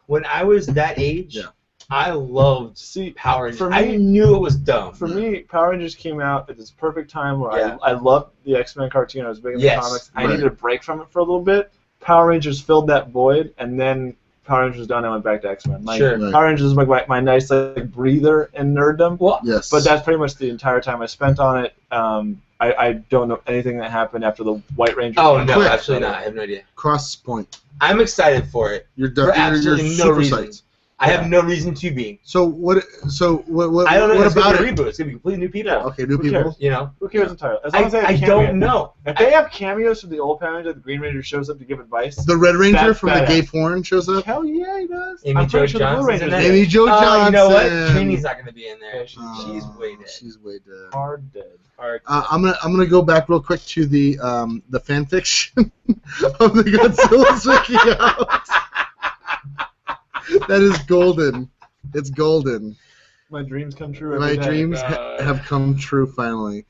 B: When I was that age,
A: Yeah.
B: I loved
E: See,
B: Power Rangers.
E: for
B: I
E: me-
B: knew it was dumb.
E: For me, Power Rangers came out at this perfect time where
B: Yeah.
E: I loved the X-Men cartoon. I was big into
B: Yes.
E: comics. I
A: Right.
E: needed a break from it for a little bit. Power Rangers filled that void, and then Power Rangers was done. I went back to X-Men. Like,
B: Sure.
A: Right.
E: Power Rangers was my nice like breather in nerddom.
B: Well,
A: Yes.
E: But that's pretty much the entire time I spent on it. I don't know anything that happened after the White Ranger.
B: oh
E: came
B: no,
E: out.
B: absolutely not. I have no idea.
A: Cross point.
B: I'm excited for it.
A: You're
B: For
A: done. You're
B: absolutely no
A: super
B: reason.
A: psyched.
B: I have no reason to be.
A: So what? What?
B: I don't know.
A: What
B: It's
A: about
B: gonna be a
A: it?
B: reboot. It's gonna be completely new people.
E: Yeah.
A: Okay, new
E: Who
A: people.
E: cares?
B: You know.
E: Who cares entirely? As long as they have
B: I
E: cameos.
B: don't know.
E: If they have cameos from the old Power Rangers, the Green Ranger shows up to give advice.
A: The Red Ranger
E: That's
A: from the
E: badass.
A: gay porn shows up.
E: Hell yeah, he does.
B: Amy
E: I'm
B: Jo
E: pretty sure the Blue
B: Johnson's in
E: Ranger's
B: there.
A: Amy Jo Johnson.
B: You know what? Trini's not gonna be in there.
E: Yeah,
B: She's way dead.
A: She's way dead.
E: hard dead.
B: Hard.
A: I'm gonna go back real quick to the fan fiction of the Godzilla's Mickey Mouse. That is golden. It's golden.
E: My dreams come true.
A: My
E: every day.
A: dreams have come true finally.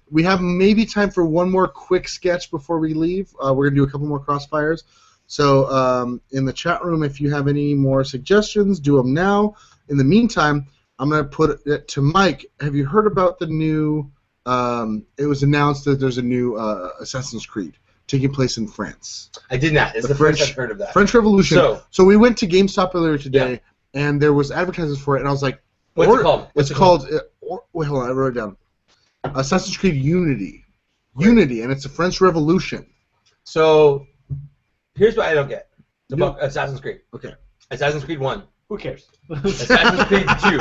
A: We have maybe time for one more quick sketch before we leave. We're gonna do a couple more crossfires. So in the chat room, if you have any more suggestions, do them now. In the meantime, I'm gonna put it to Mike. Have you heard about the new? It was announced that there's a new Assassin's Creed taking place in France.
B: I did not. It's
A: The
B: the first
A: French-
B: I've heard of that.
A: French Revolution.
B: So-
A: So we went to GameStop earlier today, and there was advertisements for it, and I was like,
B: What's it called?
A: It's called. Wait, hold on. I wrote it down. Assassin's Creed Unity. Unity, and it's a French Revolution.
B: So here's what I don't get
A: No.
B: about Assassin's Creed.
A: Okay.
B: Assassin's Creed 1,
E: Who cares?
B: Assassin's Creed 2,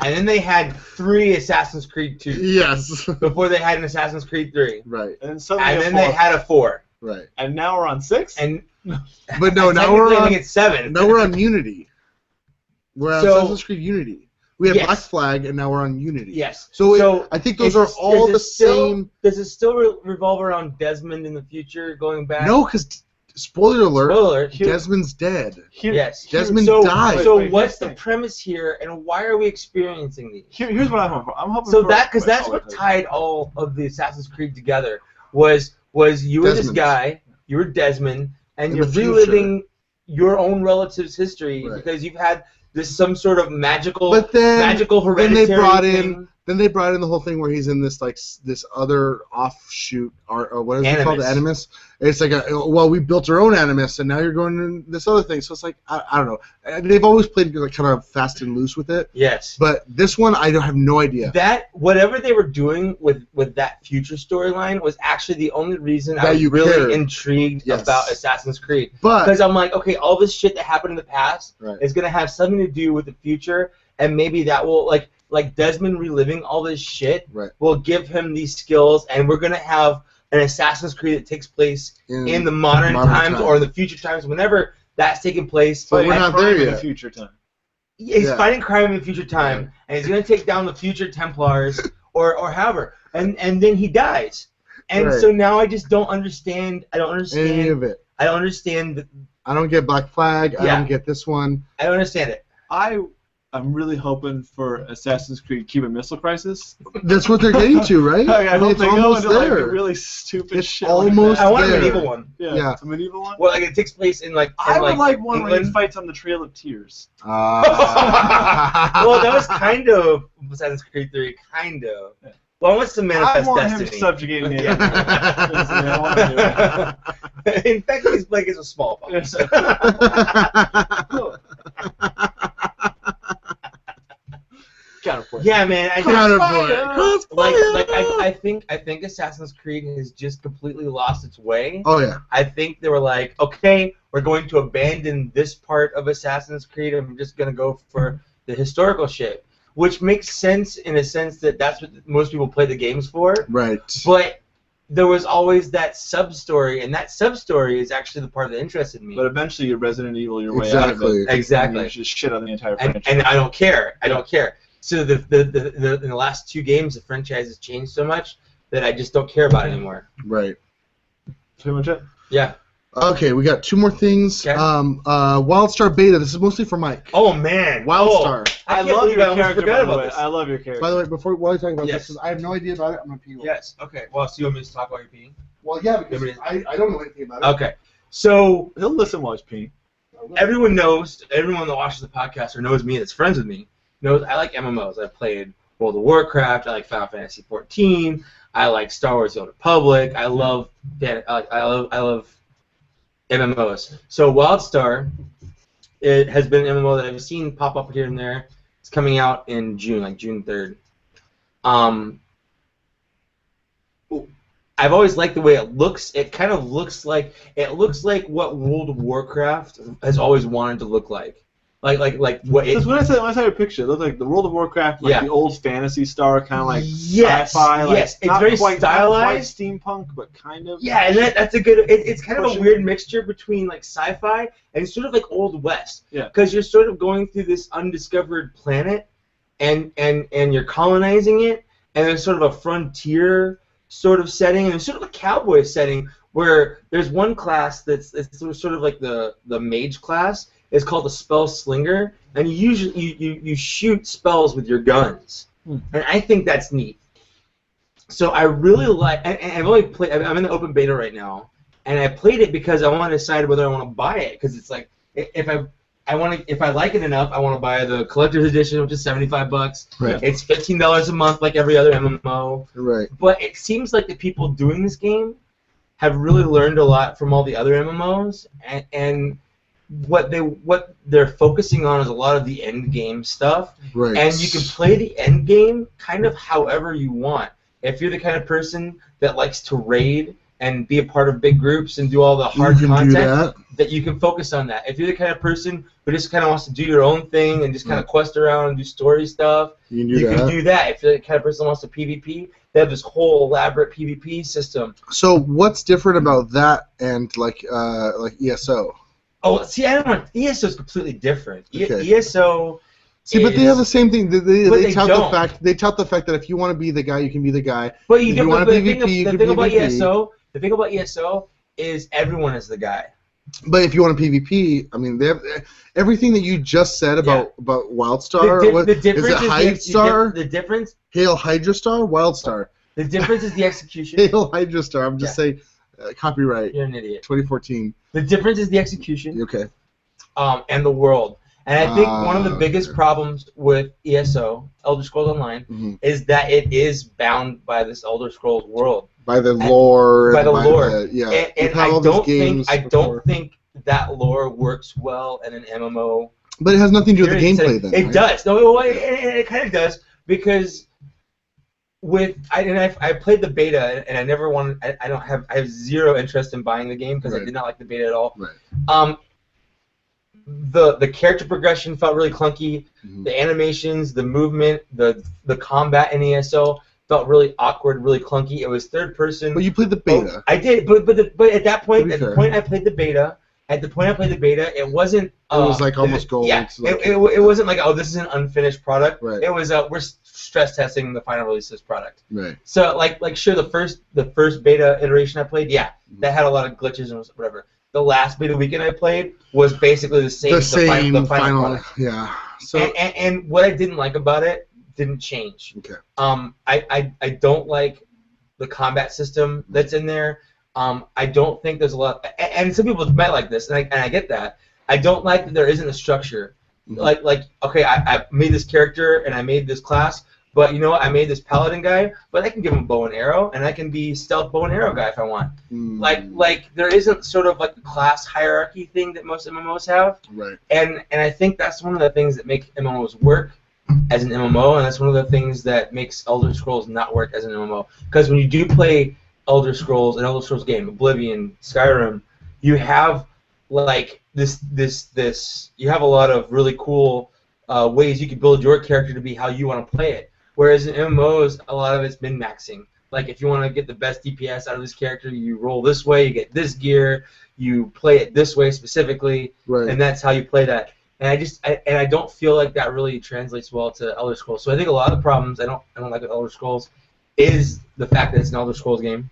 B: and then they had 3 Assassin's Creed 2
A: Yes.
B: before they had an Assassin's Creed 3,
A: Right.
E: And suddenly
B: and
E: a
B: then
E: four.
B: they had a 4,
A: Right.
E: And now we're on 6.
B: and
A: But no,
B: and
A: now we're
B: technically I
A: on.
B: think it's 7.
A: Now we're on Unity. We're on
B: So-
A: Assassin's Creed Unity. We have
B: Yes.
A: Black Flag, and now we're on Unity.
B: Yes.
A: So, I think those are all the same.
B: Does it still revolve around Desmond in the future, going back?
A: No, because spoiler alert,
B: Spoiler alert.
A: Desmond's dead.
B: Yes.
A: Desmond
B: so,
A: died.
B: So
E: Wait,
B: what's
E: here's
B: the
E: the thing.
B: premise here, and why are we experiencing these?
E: Here's what I'm hoping for. I'm hoping
B: So
E: for,
B: because that's
E: wait,
B: what
E: I'll let
B: tied all of the Assassin's Creed together was you were this
A: Desmond.
B: guy, you were Desmond, and
A: In
B: you're
A: the future.
B: reliving your own relative's history
A: Right.
B: because you've had this some sort of magical
A: But then
B: hereditary
A: they brought in
B: thing.
A: Then they brought in the whole thing where he's in this this other offshoot, or what is it called,
B: Animus.
A: Animus? It's like we built our own Animus, and now you're going to this other thing. So it's like I don't know. They've always played like kind of fast and loose with it,
B: Yes.
A: but this one I don't have no idea.
B: That whatever they were doing with that future storyline was actually the only reason I
A: That
B: was
A: you
B: really
A: cared.
B: intrigued
A: Yes.
B: about Assassin's Creed.
A: But
B: Because I'm like, okay, all this shit that happened in the past
A: Right.
B: is gonna have something to do with the future, and maybe that will like Desmond reliving all this shit
A: Right.
B: will give him these skills, and we're gonna have an Assassin's Creed that takes place in the modern times or the future times, whenever That's taking place.
A: But we're
E: Fighting
A: not
E: crime
A: there
E: in
A: yet.
E: the future time.
B: He's
A: Yeah.
B: fighting crime in the future time, and he's going to take down the future Templars or however, and then he dies. And
A: Right.
B: so now I just don't understand. I don't
A: Any
B: understand.
A: of it.
B: I don't understand.
A: I don't get Black Flag. I
B: Yeah.
A: don't get this one.
B: I don't understand it.
E: I'm really hoping for Assassin's Creed Cuban Missile Crisis.
A: That's what they're getting to, right?
E: I hope
A: it's
E: they go
A: almost
E: into like
A: there.
E: a really stupid
A: It's
E: shit.
A: almost
E: like
B: I want a
A: there.
B: medieval one.
E: that.
A: Yeah.
E: It's a medieval one.
B: Well, like it takes place in like.
E: I would like one where he
B: England.
E: fights on the Trail of Tears.
B: Well, that was kind of Assassin's Creed 3, kind of.
E: Yeah.
B: Well, I want some
E: I
B: manifest
E: want him
B: destiny.
E: subjugating the enemy. I want to do it.
B: In fact, he's like it's a smallpox.
E: Counterpoint.
B: Yeah, man. I think,
A: Counterpoint.
B: I think Assassin's Creed has just completely lost its way.
A: Oh yeah.
B: I think they were like, okay, we're going to abandon this part of Assassin's Creed and we're just gonna go for the historical shit, which makes sense in a sense that that's what most people play the games for.
A: Right.
B: But there was always that sub-story, and that sub-story is actually the part that interested me.
E: But eventually, you're Resident Evil your way out of
A: Exactly.
E: it.
B: Exactly.
E: And you just shit on the entire
B: and
E: franchise.
B: I don't care. I don't care. So in the last 2 games, the franchise has changed so much that I just don't care about it anymore.
A: Right.
E: Pretty much it.
B: Yeah.
A: Okay, we got 2 more things.
B: Okay.
A: WildStar Beta. This is mostly for Mike.
B: Oh man.
A: WildStar.
B: I can't
E: love
B: believe
E: your
B: I almost
E: character,
B: forgot
E: by the
B: about
E: way.
B: this.
E: I love your character.
A: By the way, while you're talking about
B: Yes.
A: this, 'cause I have no idea about it. I'm gonna pee.
B: Yes. Okay. Well, so you want me to talk about your peeing?
A: Well, yeah, because I don't know anything about it.
B: Okay. So
E: He'll listen while he's peeing.
B: everyone that watches the podcast or knows me, that's friends with me, knows I like MMOs. I've played World of Warcraft. I like Final Fantasy 14. I like Star Wars: The Old Republic. I love MMOs. So WildStar, it has been an MMO that I've seen pop up here and there. It's coming out in June, like June 3rd. I've always liked the way it looks. It kind of looks like what World of Warcraft has always wanted to look like. Like what it.
E: Because when I saw your picture, it looked like the World of Warcraft, like
B: Yeah.
E: the old Fantasy Star, kind of like
B: Yes,
E: sci-fi. Like,
B: yes, it's
E: not
B: very
E: quite,
B: stylized.
E: Not quite steampunk, but kind of.
B: Yeah, and that's a good. It's kind of a
E: Pushing.
B: weird mixture between like sci-fi and sort of like Old West.
E: Yeah.
B: Because you're sort of going through this undiscovered planet, and you're colonizing it, and there's sort of a frontier sort of setting, and there's sort of a cowboy setting where there's one class that's sort of like the mage class. It's called the Spell Slinger, and you usually you shoot spells with your guns, and I think that's neat. So I really like, and I've only played. I'm in the open beta right now, and I played it because I want to decide whether I want to buy it, because it's like if I like it enough, I want to buy the collector's edition, which is $75.
A: Right.
B: It's $15 a month, like every other MMO.
A: Right.
B: But it seems like the people doing this game have really learned a lot from all the other MMOs, and what they're focusing on is a lot of the end game stuff.
A: Right.
B: And you can play the end game kind of however you want. If you're the kind of person that likes to raid and be a part of big groups and do all the hard
A: You can
B: content,
A: do that.
B: you can focus on that. If you're the kind of person who just kind of wants to do your own thing and just kind of quest around and do story stuff,
A: You
B: you
A: can
B: can
A: do that.
B: do that. If you're the kind of person who wants to PvP, they have this whole elaborate PvP system.
A: So what's different about that and like ESO?
B: Oh, see, I don't know. ESO is completely different.
A: Okay.
B: ESO.
A: See, but they have the same thing.
B: But
A: They
B: they
A: tout
B: don't.
A: the fact that if you want to be the guy, you can be the guy.
B: But
A: If you
B: but
A: want
B: the
A: to
B: thing,
A: PvP, you
B: the
A: can
B: thing about
A: PvP.
B: the thing about ESO is everyone is the guy.
A: But if you want to PvP, I mean, they have everything that you just said about WildStar.
B: The difference
A: is it Hydestar?
B: The difference.
A: Hail Hydra Star? WildStar.
B: The difference is the execution.
A: Hail Hydra Star. I'm just saying, copyright.
B: You're an idiot.
A: 2014.
B: The difference is the execution.
A: Okay.
B: And the world. And I think one of the biggest
A: okay.
B: problems with ESO, Elder Scrolls Online,
A: Mhm.
B: is that it is bound by this Elder Scrolls world.
A: By the lore.
B: By
A: and
B: the lore.
A: And
B: And
A: We've had
B: I
A: all these
B: don't
A: games
B: think
A: before.
B: that lore works well in an MMO.
A: But it has nothing to do with the
B: Seriously,
A: gameplay then.
B: It
A: right?
B: does. No, it kind of does, because I played the beta and I never wanted. I have zero interest in buying the game because I
A: Right.
B: did not like the beta at all.
A: Right.
B: The character progression felt really clunky.
A: Mhm.
B: The animations, the movement, the combat in ESO felt really awkward, really clunky. It was third person.
A: But you played the beta.
B: I did, but at that point,
A: To be
B: at the
A: fair.
B: point I played the beta, at the point I played the beta, it wasn't.
A: It was like almost gold.
B: Yeah,
A: Like,
B: it wasn't like, oh, this is an unfinished product.
A: Right.
B: It was we're stress testing the final release of this product.
A: Right.
B: So like sure, the first beta iteration I played, yeah, that had a lot of glitches and whatever. The last beta weekend I played was basically the same. The final product.
A: Yeah. So
B: and what I didn't like about it didn't change.
A: Okay.
B: I don't like the combat system that's in there. I don't think there's a lot, and some people might like this, and I get that. I don't like that there isn't a structure.
A: Mm-hmm.
B: Like okay, I made this character and I made this class, but you know what? I made this paladin guy, but I can give him bow and arrow, and I can be stealth bow and arrow guy if I want. Like there isn't sort of like the class hierarchy thing that most MMOs have.
A: Right.
B: And I think that's one of the things that make MMOs work as an MMO, and that's one of the things that makes Elder Scrolls not work as an MMO. Because when you do play Elder Scrolls, an Elder Scrolls game, Oblivion, Skyrim, you have like this you have a lot of really cool ways you can build your character to be how you want to play it. Whereas in MMOs, a lot of it's min-maxing. Like if you want to get the best DPS out of this character, you roll this way, you get this gear, you play it this way specifically,
A: Right.
B: and that's how you play that. And I don't feel like that really translates well to Elder Scrolls. So I think a lot of the problems I don't like with Elder Scrolls is the fact that it's an Elder Scrolls game.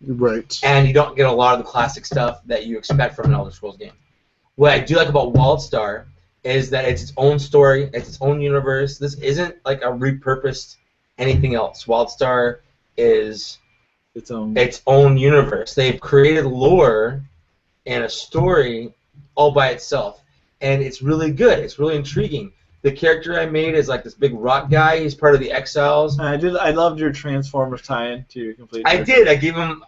A: Right.
B: And you don't get a lot of the classic stuff that you expect from an Elder Scrolls game. What I do like about WildStar is that it's its own story, it's its own universe. This isn't like a repurposed anything else. WildStar is
C: its
B: own universe. They've created lore and a story all by itself, and it's really good. It's really intriguing. The character I made is like this big rock guy. He's part of the Exiles.
E: I loved your Transformers tie-in to your complete.
B: I did. I gave him.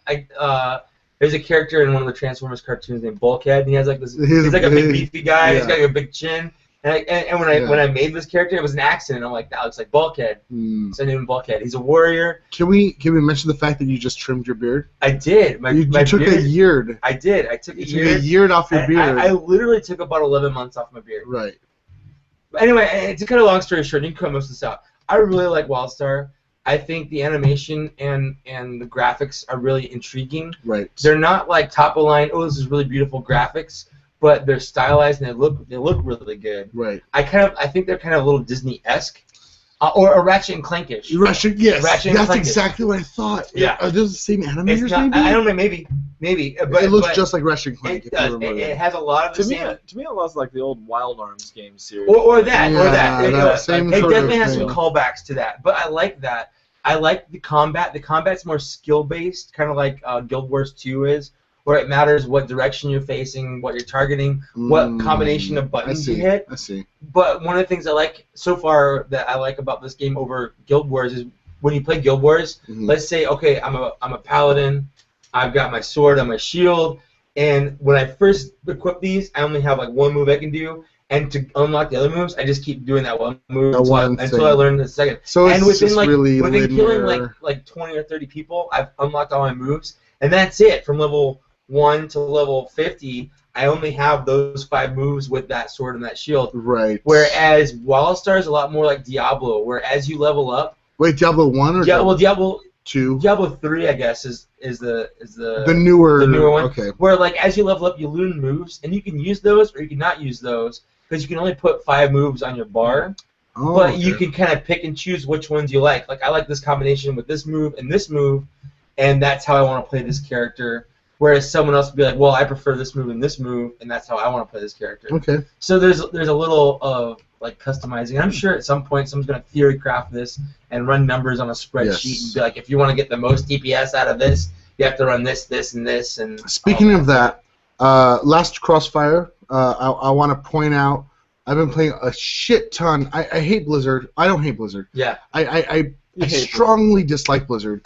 B: There's a character in one of the Transformers cartoons named Bulkhead, and he has like this. He's like a big beefy guy. Yeah. He's got like a big chin. And when I made this character, it was an accident. I'm like, that looks like Bulkhead. So I named him Bulkhead. He's a warrior.
A: Can we mention the fact that you just trimmed your beard?
B: I did.
A: You took
B: beard,
A: a year.
B: I did. I took a year.
A: Took a year off your beard.
B: I literally took about 11 months off my beard.
A: Right.
B: But anyway, to cut a long story short, you can cut most of this out. I really like WildStar. I think the animation and the graphics are really intriguing.
A: Right.
B: They're not like top of the line. Oh, this is really beautiful graphics, but they're stylized and they look really good.
A: Right.
B: I think they're kind of a little Disney-esque, or a Ratchet and Clankish.
A: Yes.
B: Ratchet and
A: That's
B: Clankish.
A: exactly what I thought.
B: Yeah.
A: Are those the same animators?
B: Not,
A: maybe.
B: I don't know. Maybe. But
A: it looks just like Ratchet and Clank.
B: It does. It has a lot of the same.
E: To me, it looks like the old Wild Arms game series.
B: Or that.
A: Same
B: it
A: sort
B: definitely
A: of
B: has
A: thing.
B: some callbacks to that. But I like that. I like the combat. The combat's more skill-based, kind of like Guild Wars 2 is, where it matters what direction you're facing, what you're targeting, what combination of buttons you hit.
A: I see.
B: But one of the things I like so far that I like about this game over Guild Wars is when you play Guild Wars, let's say, okay, I'm a paladin, I've got my sword and my shield, and when I first equip these, I only have like one move I can do, and to unlock the other moves, I just keep doing that one move until I learn the second.
A: So
B: and
A: it's just really
B: within
A: linear.
B: killing like 20 or 30 people, I've unlocked all my moves, and that's it. From level 1 to level 50, I only have those 5 moves with that sword and that shield.
A: Right.
B: Whereas WildStar is a lot more like Diablo, where as you level up.
A: Wait, Diablo 1 or
B: Diablo
A: 2?
B: Diablo 3, I guess, is the
A: newer
B: one.
A: Okay.
B: Where like as you level up, you learn moves, and you can use those or you can not use those because you can only put 5 moves on your bar.
A: Oh,
B: but
A: okay.
B: you can kind of pick and choose which ones you like. Like I like this combination with this move, and that's how I want to play this character. Whereas someone else would be like, well, I prefer this move, and that's how I want to play this character.
A: Okay.
B: So there's a little of like customizing. And I'm sure at some point someone's going to theory craft this and run numbers on a spreadsheet and be like, if you want to get the most DPS out of this, you have to run this, this, and this. And
A: speaking of that, last Crossfire, I want to point out, I've been playing a shit ton. I hate Blizzard. I don't hate Blizzard.
B: Yeah.
A: I strongly dislike Blizzard.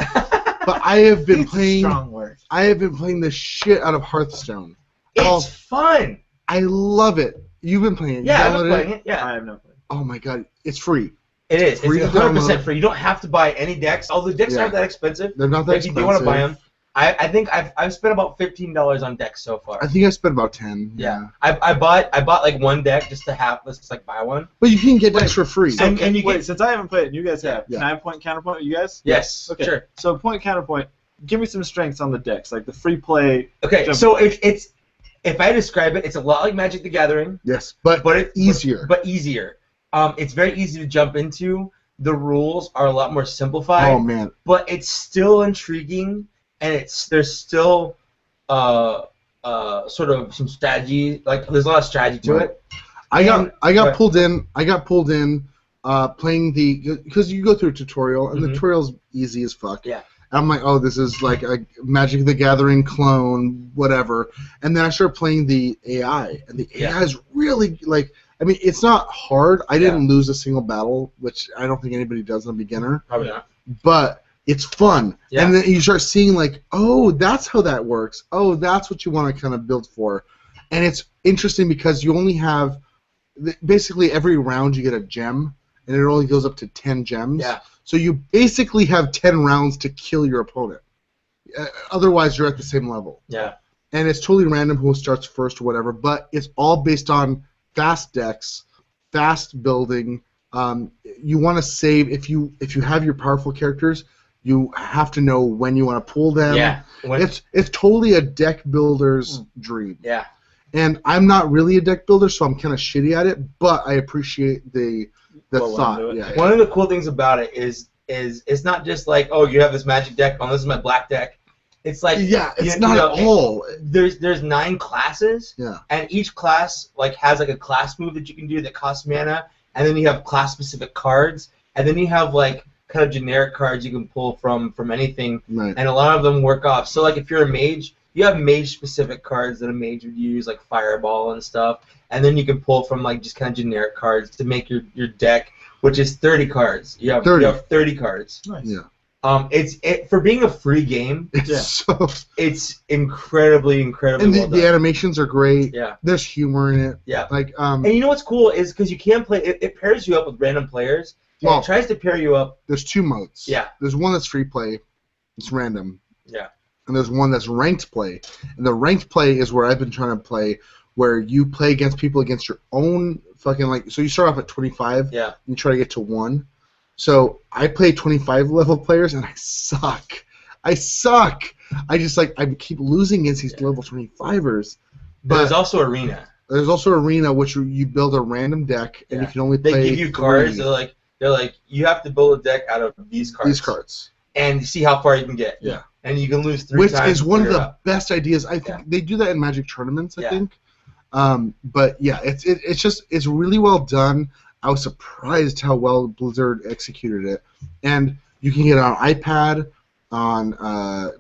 A: But I have been playing.
E: Strong word.
A: I have been playing the shit out of Hearthstone.
B: It's fun.
A: I love it. You've been playing it.
B: Yeah, I've been playing it. Yeah.
E: I have not played.
A: Oh my god, it's free.
B: It is.
A: Free
B: It's 100% free. You don't have to buy any decks. Although decks aren't that expensive.
A: They're not that
B: expensive. If you do
A: expensive.
B: want to buy them, I think I've spent about $15 on decks so far.
A: I think I spent about 10.
B: Yeah. I bought like one deck just to have. Let's just like buy one.
A: But you can get decks for free.
E: So,
B: and you get,
E: since I haven't played it, and you guys have.
A: Yeah.
E: Can I have point counterpoint with you guys?
B: Yes.
E: Okay.
B: Sure.
E: So point counterpoint. Give me some strengths on the decks, like the free play.
B: Okay. So it's if I describe it, it's a lot like Magic the Gathering.
A: Yes, but
B: it's
A: easier.
B: But easier. It's very easy to jump into. The rules are a lot more simplified.
A: Oh man!
B: But it's still intriguing, and there's still sort of some strategy. Like there's a lot of strategy to it.
A: I got pulled in. Playing because you go through a tutorial and the tutorial's easy as fuck.
B: Yeah.
A: And I'm like, oh, this is like a Magic the Gathering clone, whatever. And then I started playing the AI, and the AI is really like. I mean, it's not hard. I didn't lose a single battle, which I don't think anybody does in a beginner.
B: Probably not.
A: But it's fun.
B: Yeah.
A: And then you start seeing like, oh, that's how that works. Oh, that's what you want to kind of build for. And it's interesting because you only have basically every round you get a gem, and it only goes up to 10 gems.
B: Yeah.
A: So you basically have 10 rounds to kill your opponent. Otherwise, you're at the same level.
B: Yeah.
A: And it's totally random who starts first or whatever, but it's all based on fast decks, fast building. You want to save if you have your powerful characters, you have to know when you want to pull them.
B: Yeah.
A: It's totally a deck builder's dream.
B: Yeah.
A: And I'm not really a deck builder, so I'm kind of shitty at it, but I appreciate the thought. Yeah.
B: One of the cool things about it is it's not just like, oh, you have this magic deck, oh, this is my black deck. It's like
A: it's not at all.
B: There's 9 classes.
A: Yeah.
B: And each class like has like a class move that you can do that costs mana, and then you have class specific cards, and then you have like kind of generic cards you can pull from anything.
A: Right.
B: And a lot of them work off. So like if you're a mage, you have mage specific cards that a mage would use, like Fireball and stuff, and then you can pull from like just kind of generic cards to make your deck, which is 30 cards. You have 30 cards.
E: Nice.
A: Yeah.
B: For being a free game, it's incredibly
A: and
B: well done.
A: the animations are great.
B: Yeah.
A: There's humor in it.
B: Yeah.
A: Like
B: And you know what's cool is because you can play it pairs you up with random players.
A: Well,
B: it tries to pair you up.
A: There's 2 modes.
B: Yeah.
A: There's one that's free play. It's random.
B: Yeah.
A: And there's one that's ranked play. And the ranked play is where I've been trying to play, where you play against people against your own fucking like. So you start off at 25.
B: Yeah.
A: And you try to get to 1. So I play 25 level players and I suck. I keep losing against these level 25ers.
B: But there's also arena.
A: There's also arena, which you build a random deck and you can only play.
B: They give you cards. They're like you have to build a deck out of these cards.
A: These cards.
B: And see how far you can get.
A: Yeah.
B: And you can lose 3
A: which
B: times.
A: Which is one of the best ideas. I think they do that in Magic tournaments. I think. But yeah, it's really well done. I was surprised how well Blizzard executed it, and you can get it on iPad, on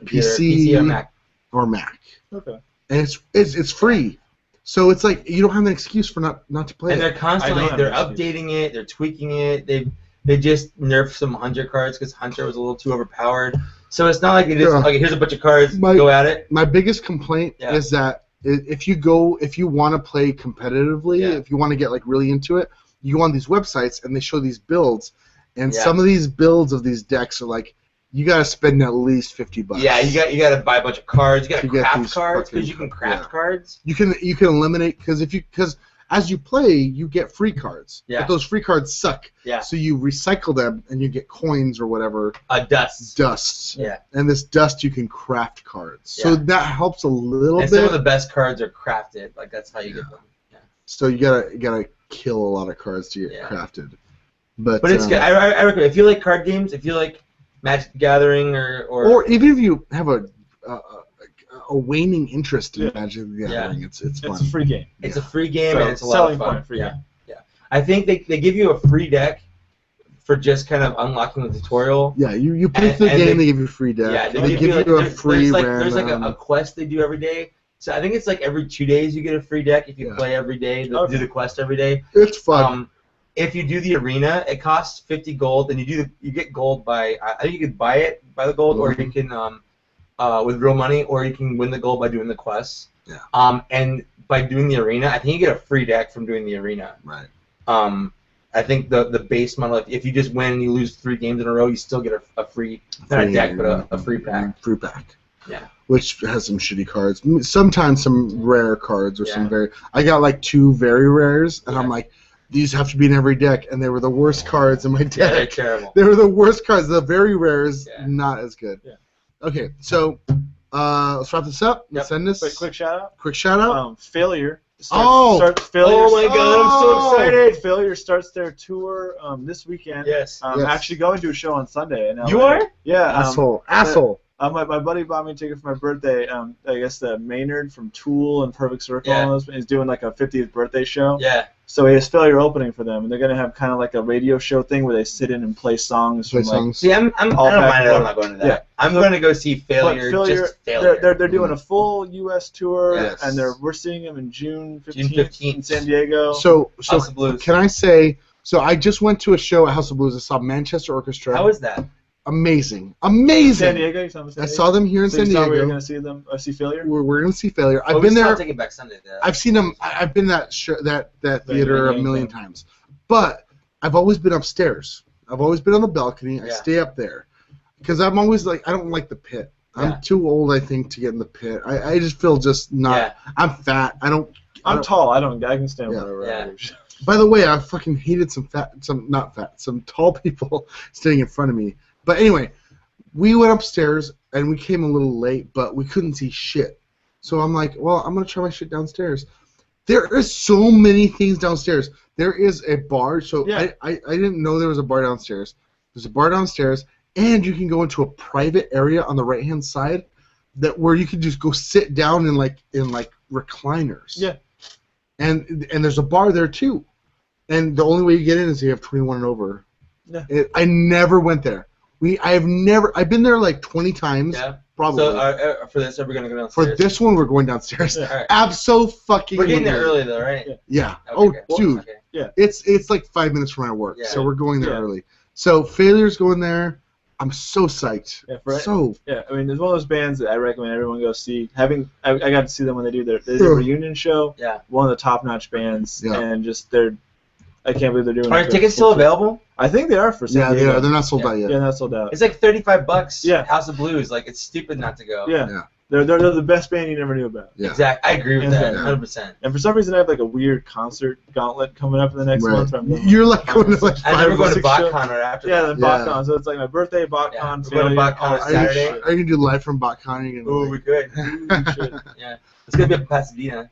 A: PC or Mac.
E: Okay.
A: And it's free, so it's like you don't have an excuse for not to play.
B: And they're constantly updating it, they're tweaking it. They just nerfed some Hunter cards because Hunter was a little too overpowered. So it's not like it is like here's a bunch of cards, go at it.
A: My biggest complaint is that if you want to play competitively, if you want to get like really into it. You go on these websites and they show these builds, and some of these builds of these decks are like you gotta spend at least $50.
B: Yeah, you gotta buy a bunch of cards. You gotta craft cards because you can craft cards.
A: You can eliminate because as you play you get free cards.
B: Yeah.
A: But those free cards suck.
B: Yeah.
A: So you recycle them and you get coins or whatever.
B: Dust. Yeah.
A: And this dust you can craft cards. Yeah. So that helps a little bit.
B: Some of the best cards are crafted. Like that's how you get them. Yeah.
A: So you gotta kill a lot of cards to get crafted. But
B: it's good. I recommend if you like card games, if you like Magic the Gathering or
A: even if you have a waning interest in Magic the Gathering, it's fun.
E: It's a free game.
B: It's a free game and it's a lot of fun. Yeah. I think they give you a free deck for just kind of unlocking the tutorial.
A: Yeah, you play the game, they give you a free deck.
B: Yeah,
A: they give you a free
B: there's like a quest they do every day. So I think it's like every 2 days you get a free deck if you play every day, do the quest every day.
A: It's fun.
B: If you do the arena, it costs 50 gold, and you get gold by I think you could buy it by the gold, or you can with real money, or you can win the gold by doing the quests.
A: Yeah.
B: And by doing the arena, I think you get a free deck from doing the arena.
A: Right.
B: I think the base model, if you just win and you lose 3 games in a row, you still get a free not a deck, but a free pack.
A: Free pack.
B: Yeah.
A: Which has some shitty cards. Sometimes some rare cards or some very. I got like 2 very rares, and I'm like, these have to be in every deck, and they were the worst cards in my deck.
B: Yeah, they're terrible.
A: They were the worst cards. The very rares, not as good. Yeah. Okay, so let's wrap this up. Let's
B: Yep.
A: end this.
E: Quick shout out.
A: Quick shout out.
E: Failure.
A: Oh!
E: Failure.
B: Oh my God, I'm so excited.
E: Failure starts their tour this weekend.
B: Yes.
E: I'm
A: Yes.
E: actually going to a show on Sunday. In LA.
B: You are?
E: Yeah.
A: Asshole.
E: My buddy bought me a ticket for my birthday. I guess the Maynard from Tool and Perfect Circle
B: Yeah.
E: is doing like a 50th birthday show.
B: Yeah.
E: So he has Failure opening for them, and they're gonna have kind of like a radio show thing where they sit in and play songs.
A: Play
E: from, like,
A: songs.
B: See, I don't
E: All
B: mind
E: back
B: it.
E: and
B: I'm not going to that.
E: Yeah.
B: I'm going to go see Failure.
E: But
B: Just Failure.
E: They're doing a full U.S. tour,
B: Yes.
E: and we're seeing them in June 15th,
B: June 15th.
E: in San Diego.
A: So
B: House of Blues.
A: can I say? So I just went to a show at House of Blues. I saw Manchester Orchestra.
B: How is that?
A: Amazing.
E: San Diego, you saw them in San
A: I
E: Diego?
A: saw them here in
E: So
A: San
E: you saw we were
A: Diego.
E: gonna see them. See Failure.
A: We're gonna see Failure. I've
B: Well,
A: been
B: we still
A: there.
B: Take it back Sunday. Though.
A: I've seen them. I've been that theater a
E: yeah,
A: million
E: yeah.
A: times, but I've always been upstairs. I've always been on the balcony. I
B: Yeah.
A: stay up there because I'm always like I don't like the pit.
B: Yeah.
A: I'm too old, I think, to get in the pit. I just feel just not.
B: Yeah.
A: I'm fat. I
E: I'm tall. I can stand
A: Yeah.
E: whatever.
B: Yeah.
A: By the way, I fucking hated some tall people standing in front of me. But anyway, we went upstairs and we came a little late, but we couldn't see shit. So I'm like, well, I'm gonna try my shit downstairs. There is so many things downstairs. There is a bar. So
E: Yeah.
A: I didn't know there was a bar downstairs. There's a bar downstairs, and you can go into a private area on the right hand side where you can just go sit down in like recliners.
E: Yeah.
A: And there's a bar there too. And the only way you get in is you have 21 and over.
E: Yeah.
A: I never went there. I've been there like 20 times.
B: Yeah.
A: Probably.
B: So for this, are we going to go
A: For
B: downstairs?
A: this one, we're going downstairs.
E: Yeah.
B: All right.
A: Abso-fucking-lutely.
B: We're getting there early though, right?
E: Yeah.
A: Yeah.
B: Okay,
A: Oh,
B: okay.
A: dude.
B: Okay.
A: It's like 5 minutes from my work,
B: Yeah.
A: so we're going there
E: Yeah.
A: early. So Failure's going there. I'm so psyched.
E: Yeah, Yeah, I mean, it's one of those bands that I recommend everyone go see. I got to see them when they do their reunion show.
B: Yeah.
E: One of the top-notch bands,
A: Yeah.
E: and just I can't believe they're doing.
B: Are tickets still available?
E: I think they are for San
A: Yeah, they
E: Diego.
A: are. They're not sold
B: Yeah.
A: out yet.
E: Yeah, that's sold out.
B: It's like $35.
E: Yeah.
B: House of Blues. Like it's stupid not to go.
E: Yeah.
A: Yeah.
E: They're the best band you never knew about.
A: Yeah.
B: Exactly. I agree with that.
E: Yeah.
B: 100%.
E: And for some reason, I have like a weird concert gauntlet coming up in the next
A: Right.
E: month. Where I'm going
A: You're like going to like
B: I never go to
E: 6 shows.
B: BotCon right after
E: Yeah,
B: that.
E: then BotCon. So it's like my birthday, BotCon,
B: Yeah, we're going to
E: Failure,
B: BotCon
E: all
B: on
E: that
B: Saturday.
E: shit.
A: Are you gonna do live from BotCon? Are you gonna,
B: Ooh,
A: like-
B: we could.
E: We should.
B: Yeah. It's going to be up in Pasadena.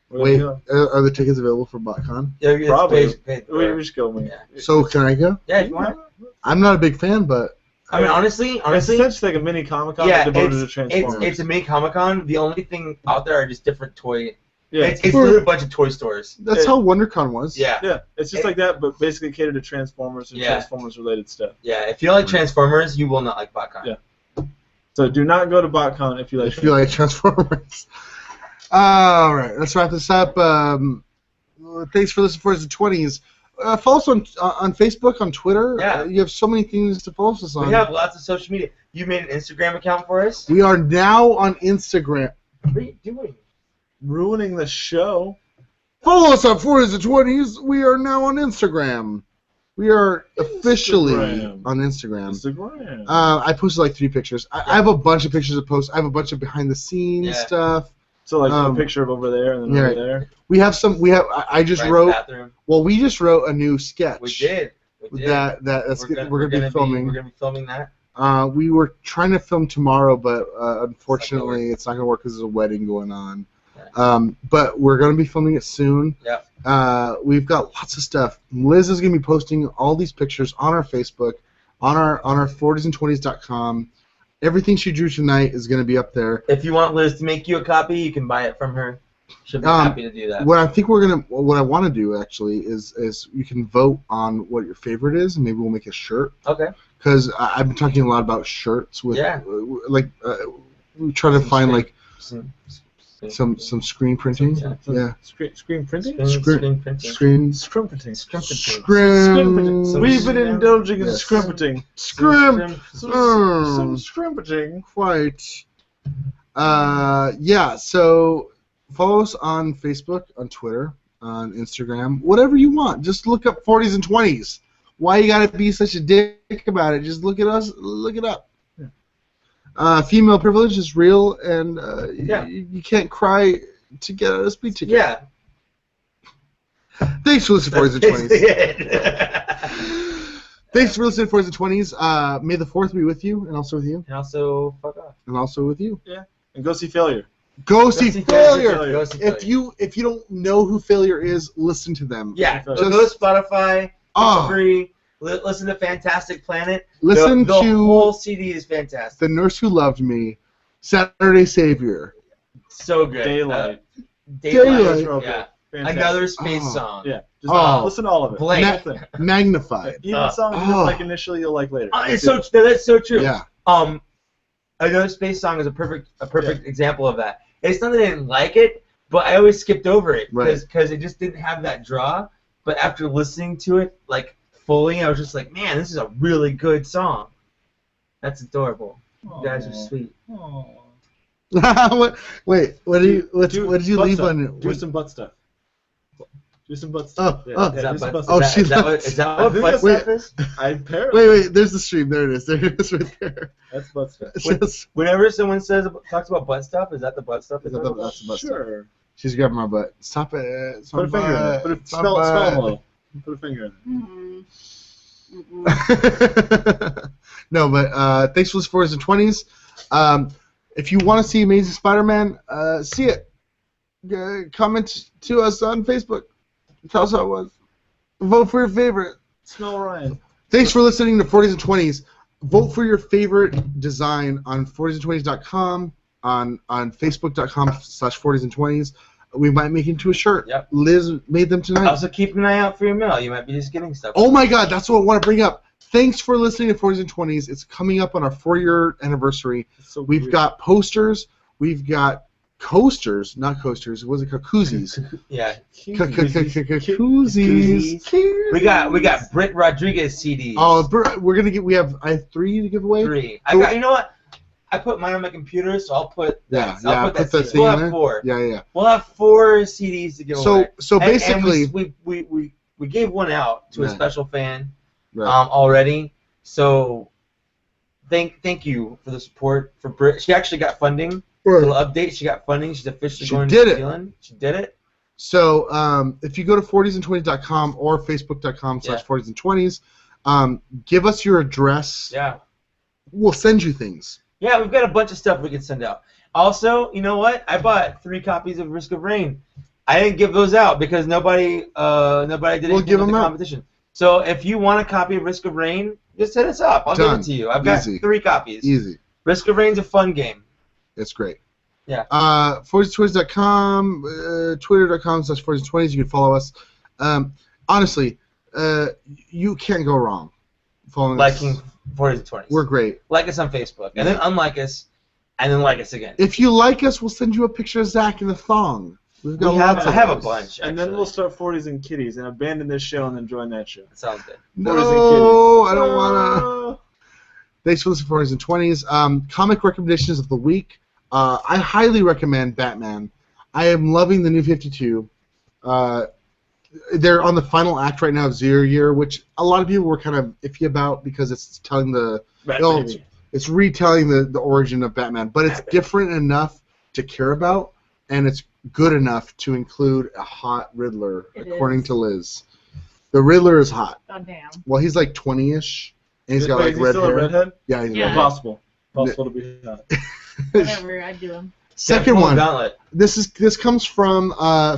E: We're
A: Wait,
E: gonna
A: are the tickets available for BotCon?
B: Yeah, it's
E: Probably.
B: paid
E: go. We should go. Man.
B: Yeah.
A: So can I go?
B: Yeah, if you want.
A: I'm not a big fan, but
B: I mean, honestly,
E: It's essentially like a mini Comic-Con
B: yeah,
E: devoted to
B: it's
E: Transformers.
B: a mini Comic-Con. The only thing out there are just different toy.
E: yeah.
B: It's literally a bunch of toy stores.
A: that's
E: It-
A: how WonderCon was.
B: Yeah.
E: Yeah, it's just like that, but basically catered to Transformers and
B: Yeah.
E: Transformers-related stuff.
B: Yeah, if you like Transformers, you will not like BotCon.
E: Yeah. So do not go to BotCon if you like.
A: If you like Transformers. All right, let's wrap this up. Thanks for listening to 40s and 20s. Follow us on Facebook, on Twitter.
B: Yeah.
A: You have so many things to follow us on.
B: We have lots of social media. You made an Instagram account for us?
A: We are now on Instagram.
B: What are you doing?
E: ruining the show.
A: Follow us on 40s and 20s. We are now on Instagram. We are officially
E: Instagram.
A: on Instagram.
E: Instagram.
A: I posted like 3 pictures. I have a bunch of pictures to post. I have a bunch of behind the scenes
B: Yeah.
A: stuff.
E: So like
A: um,
E: a picture of over there and then
A: yeah.
E: over there.
A: We have some. We have. I just
B: Right in the
A: wrote.
B: bathroom.
A: Well, we just wrote a new sketch.
B: We did. We did.
A: That's we're gonna be filming.
B: We're gonna be filming that.
A: We were trying to film tomorrow, but unfortunately, it's not gonna work because there's a wedding going on.
B: Yeah.
A: But we're gonna be filming it soon.
B: Yeah.
A: We've got lots of stuff. Liz is gonna be posting all these pictures on our Facebook, on our 40sand20s.com. Everything she drew tonight is gonna be up there.
B: If you want Liz to make you a copy, you can buy it from her. She'll be happy to do that.
A: What I want to do actually is you can vote on what your favorite is, and maybe we'll make a shirt.
B: Okay.
A: Because I've been talking a lot about shirts with,
B: Yeah.
A: We try to find like
B: Some
A: some screen printing.
B: Yeah.
A: Yeah.
E: Screen printing?
B: screen printing.
A: Screen.
E: Scrim printing.
B: Scrim printing.
A: Scrim.
E: We've been indulging in
A: Yes.
E: scrim printing.
A: Scrim.
E: Some scrim printing.
A: Quite. Yeah. So follow us on Facebook, on Twitter, on Instagram, whatever you want. Just look up 40s and 20s. Why you gotta be such a dick about it? Just look at us. Look it up. Female privilege is real, and
B: Yeah.
A: you can't cry to get a speed ticket.
B: Yeah.
A: Thanks for listening to 40s and 20s.
B: That's it.
A: Thanks for listening to 40s and 20s. May the 4th be with you, and also with you.
B: And also, fuck off.
A: And also with you.
E: And go see Failure.
A: Go see Failure.
B: Go see Failure.
A: If you don't know who Failure is, listen to them.
B: Yeah,
E: Just-
B: go to Spotify.
A: Oh.
B: It's free. Listen to Fantastic Planet.
A: Listen
B: the
A: to
B: whole CD is fantastic.
A: The Nurse Who Loved Me, Saturday Savior.
B: So good.
E: Daylight.
A: Daylight.
B: Yeah.
E: Fantastic.
B: Another space
A: Oh.
B: song.
E: Yeah. Just
A: Oh.
E: listen to all of it.
B: Blank.
E: The whole thing.
A: Magnified.
E: Even songs you didn't like initially, you'll like later.
B: That's so true.
A: Yeah.
B: Another space song is a perfect example of that. It's not that I didn't like it, but I always skipped over it because it just didn't have that draw. But after listening to it like fully, I was just like, man, this is a really good song. That's adorable. You guys are sweet.
A: Wait, what did you
E: butt
A: leave
E: stuff.
A: on?
E: Do some butt stuff. Do some butt stuff.
A: Oh,
B: Is that
E: do some
B: butt-
E: butt
A: oh,
E: stuff.
A: she
B: is that what
E: I think
B: butt
E: that's-
B: stuff is?
E: Apparently.
A: Wait, there's the stream. There it is. There it is right there.
E: That's butt stuff.
A: It's just-
B: Whenever someone talks about butt stuff, is that the butt stuff?
A: That's the butt stuff.
E: Sure.
A: She's grabbing my butt. Stop it. It's
E: Put a
A: my
E: finger in
A: butt.
E: it. Put a,
A: It's my
E: smell
A: butt.
E: them low. Put a finger in it.
A: No, but thanks for listening to 40s and 20s. If you want to see Amazing Spider-Man, see it. Comment to us on Facebook. Tell us how it was. Vote for your favorite.
E: Smell Ryan.
A: Thanks for listening to 40s and 20s. Vote for your favorite design on 40sand20s.com, on facebook.com/40s and 20s. We might make it into a shirt.
B: Yep.
A: Liz made them tonight.
B: Also, keep an eye out for your mail. You might be just getting stuff.
A: Oh my God, that's what I want to bring up. Thanks for listening to 40s and 20s. It's coming up on our 4-year anniversary.
E: So
A: We've
E: weird.
A: got posters. We've got coasters, not coasters. What was it called? Koozies.
B: Yeah.
A: Koozies.
B: We got Britt Rodriguez CDs.
A: Oh, I have 3 to give away.
B: 3. You know what? I put mine on my computer, so I'll put
A: Yeah,
B: I'll put that CD.
A: thing
B: We'll
A: in
B: have
A: there.
B: 4.
A: Yeah.
B: We'll have 4 CDs to give away.
A: So
B: And
A: basically,
B: we gave one out to a
A: Right.
B: special fan
A: right.
B: already. So thank you for the support for Britt. She actually got funding. Little update. She got funding. She's officially
A: She
B: going
A: did
B: to
A: it.
B: New Zealand. She did it.
A: So if you go to 40sand20s.com or facebook.com/40sand20s, give us your address.
B: Yeah.
A: We'll send you things.
B: Yeah, we've got a bunch of stuff we can send out. Also, you know what? I bought 3 copies of Risk of Rain. I didn't give those out because nobody did
A: We'll
B: anything
A: give
B: with
A: them
B: the
A: out.
B: competition. So if you want a copy of Risk of Rain, just hit us up. I'll
A: Done.
B: give it to you. I've got
A: Easy.
B: 3 copies.
A: Easy.
B: Risk of Rain's a fun game.
A: It's great.
B: Yeah.
A: 40s20s.com, twitter.com/40s20s. You can follow us. Honestly, you can't go wrong following
B: Liking
A: us.
B: 40s and 20s.
A: We're great.
B: Like us on Facebook, and then unlike us, and then like us again.
A: If you like us, we'll send you a picture of Zach in the thong. We've got lots
B: I
A: of
B: have a
A: those.
B: bunch.
E: And then
B: actually.
E: we'll start 40s and Kitties and abandon this show and then join that show.
B: That sounds good.
E: 40s and
A: No,
E: Kitties.
A: I don't want to. Thanks for listening to 40s and 20s. Comic recommendations of the week. I highly recommend Batman. I am loving the New 52. They're on the final act right now of Zero Year, which a lot of people were kind of iffy about because it's telling it's retelling the origin of Batman, but it's different enough to care about, and it's good enough to include a hot Riddler, according to Liz. The Riddler is hot.
D: God damn.
A: Well, he's like 20-ish, and he's got
E: Wait,
A: like
E: is he
A: red
E: still
A: hair.
E: a redhead?
A: Yeah, he's
D: Yeah.
A: red.
E: Possible to be hot.
D: Whatever, I do them.
A: Second
B: Deadpool
A: one.
B: Gauntlet.
A: This comes from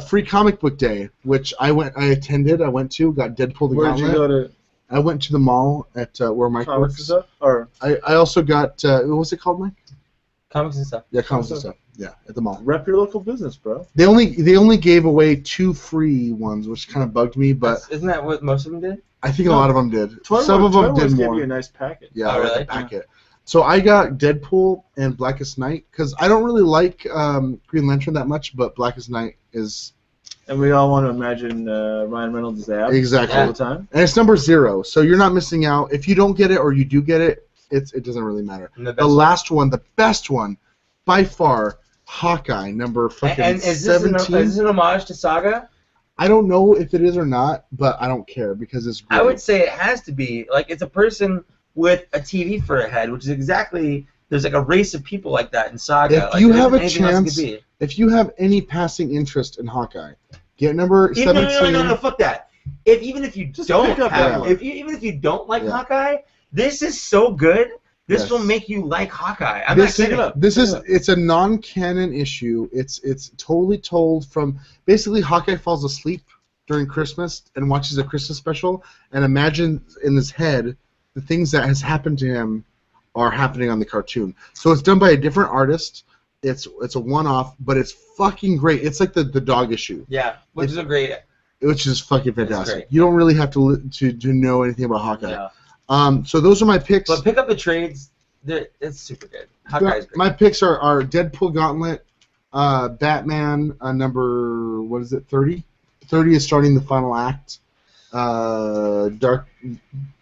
A: Free Comic Book Day, which I went to, got Deadpool the
E: Where did you
A: Gauntlet.
E: go to
A: I went to the mall at where Mike
E: comics and
A: works.
E: stuff? Or
A: I also got what was it called, Mike?
B: Comics and stuff.
A: Yeah, comics and stuff. Yeah, at the mall.
E: rep your local business, bro.
A: They only gave away 2 free ones, which kind of bugged me, but
B: Isn't that what most of them did?
A: I think a lot of them did.
E: Toy
A: Some of them did
E: gave
A: more.
E: you a nice packet.
A: Yeah,
B: Oh,
A: like
B: really?
A: a packet. So I got Deadpool and Blackest Night because I don't really like Green Lantern that much, but Blackest Night is
E: And we all want to imagine Ryan Reynolds' abs
A: exactly.
E: all the time.
A: And it's number 0, so you're not missing out. If you don't get it or you do get it, it doesn't really matter.
B: And the
A: The last one, the best one, by far, Hawkeye, number fucking
B: and is this
A: 17.
B: is this an homage to Saga?
A: I don't know if it is or not, but I don't care because it's great.
B: I would say it has to be. Like, it's a person with a TV for a head, which is exactly, there's like a race of people like that in Saga.
A: If
B: like,
A: you
B: there
A: have a
B: isn't anything else it
A: chance,
B: could be.
A: if you have any passing interest in Hawkeye, get number
B: Even,
A: 17.
B: no, fuck that. even if you don't
E: pick up
B: have,
E: that
B: even if you don't like
A: Yeah.
B: Hawkeye, this is so good. This
A: Yes.
B: will make you like Hawkeye. I'm
A: This-
B: not kidding.
A: It's a non-canon issue. It's totally told from basically Hawkeye falls asleep during Christmas and watches a Christmas special and imagines in his head the things that has happened to him are happening on the cartoon. So it's done by a different artist. It's a one-off, but it's fucking great. It's like the dog issue,
B: Yeah, which is a great.
A: which is fucking
B: It's
A: fantastic.
B: great.
A: You don't really have to know anything about Hawkeye.
B: Yeah.
A: So those are my picks.
B: But pick up the trades. It's super good. Hawkeye's great.
A: My picks are Deadpool Gauntlet, Batman number, what is it, 30? 30 is starting the final act,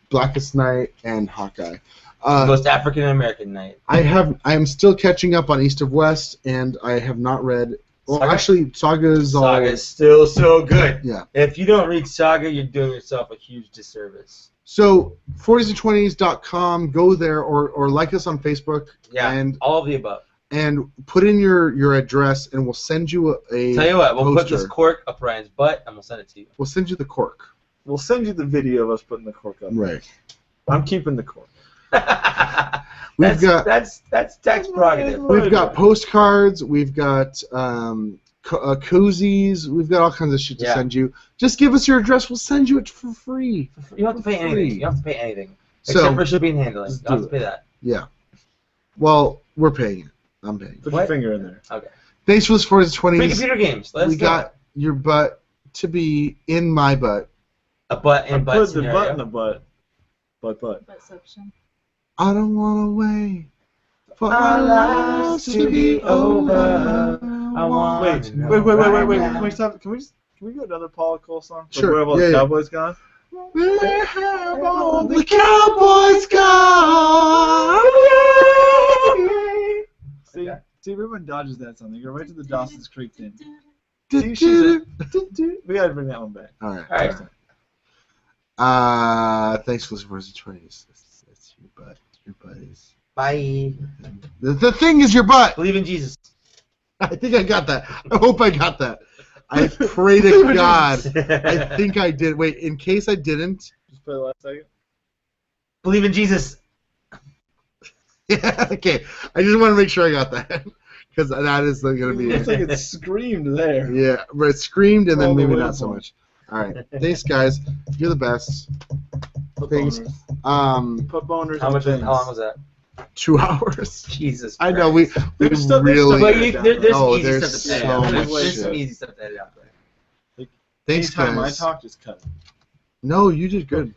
A: Blackest Night, and Hawkeye.
B: Most African American night.
A: I am still catching up on East of West, and I have not read. Well,
B: Saga?
A: actually, Saga is all.
B: Saga is still so good.
A: Yeah.
B: If you don't read Saga, you're doing yourself a huge disservice.
A: So 40s and 20s.com. Go there or like us on Facebook.
B: Yeah.
A: And
B: all of the above.
A: and put in your address, and we'll send you a.
B: Tell you what, we'll put
A: poster.
B: this cork up Ryan's butt, and we'll send it to you.
A: We'll send you the cork.
E: We'll send you the video of us putting the cork up.
A: Right.
E: I'm keeping the cork.
A: We've got
B: that's tax prerogative.
A: we've got postcards. We've got koozies. We've got all kinds of shit to
B: Yeah.
A: send you. Just give us your address. We'll send you it for free.
B: You don't have to pay anything. You don't have to pay anything.
A: So
B: Except for shipping and handling. You
A: just
B: don't have
A: do
B: to pay that.
A: yeah. Well, we're paying it. I'm paying.
E: Put
B: What?
E: your finger in there.
B: Okay.
A: Thanks for this 40s
B: Free
A: and 20s.
B: computer games. Let's
A: We got your butt to be in my butt.
B: a butt
E: I
B: and butt
E: put the
B: scenario.
E: butt in the butt. Butt.
D: Perception.
A: I don't want to wait for
B: Our lives to be over. I want
E: Wait.
B: to know
E: Wait.
B: right
E: Can we
B: now.
E: stop? Can we go another Paul Cole song?
A: Sure,
E: Where have all
A: yeah,
E: the
A: yeah.
E: Cowboys gone?
A: Where have all the cowboys gone?
E: See,
B: Okay.
E: everyone dodges that song. They go right to the Dawson's Creek thing.
A: Do-do-do.
E: We gotta bring that one back.
A: All right.
B: All right.
A: Thanks for listening to 40s and 20s. That's your butt. Your buddies.
B: Bye.
A: The thing is your butt.
B: Believe in Jesus.
A: I think I got that. I hope I got that. I pray to God. I think I did. Wait, in case I didn't.
E: Just play the last second.
B: Believe in Jesus.
A: Yeah, okay. I just want to make sure I got that. Because that is going to be.
E: It's like it screamed there.
A: Yeah, but it screamed and then
E: All the
A: maybe
E: way
A: not so
E: up.
A: much. All right. Thanks, guys. You're the best.
E: Put
A: Things.
E: boners. Put boners.
B: How
E: in
B: much?
E: things.
B: How long was that?
A: 2 hours.
B: Jesus.
A: I know we
E: There's still-
A: really.
B: But there's
A: Oh,
B: easy
A: there's
B: stuff to edit
A: so
B: out.
A: much
B: There's
A: shit.
B: some easy stuff to edit out there.
A: Thanks,
E: Anytime
A: guys.
E: I talk, just cut.
A: No, you did good.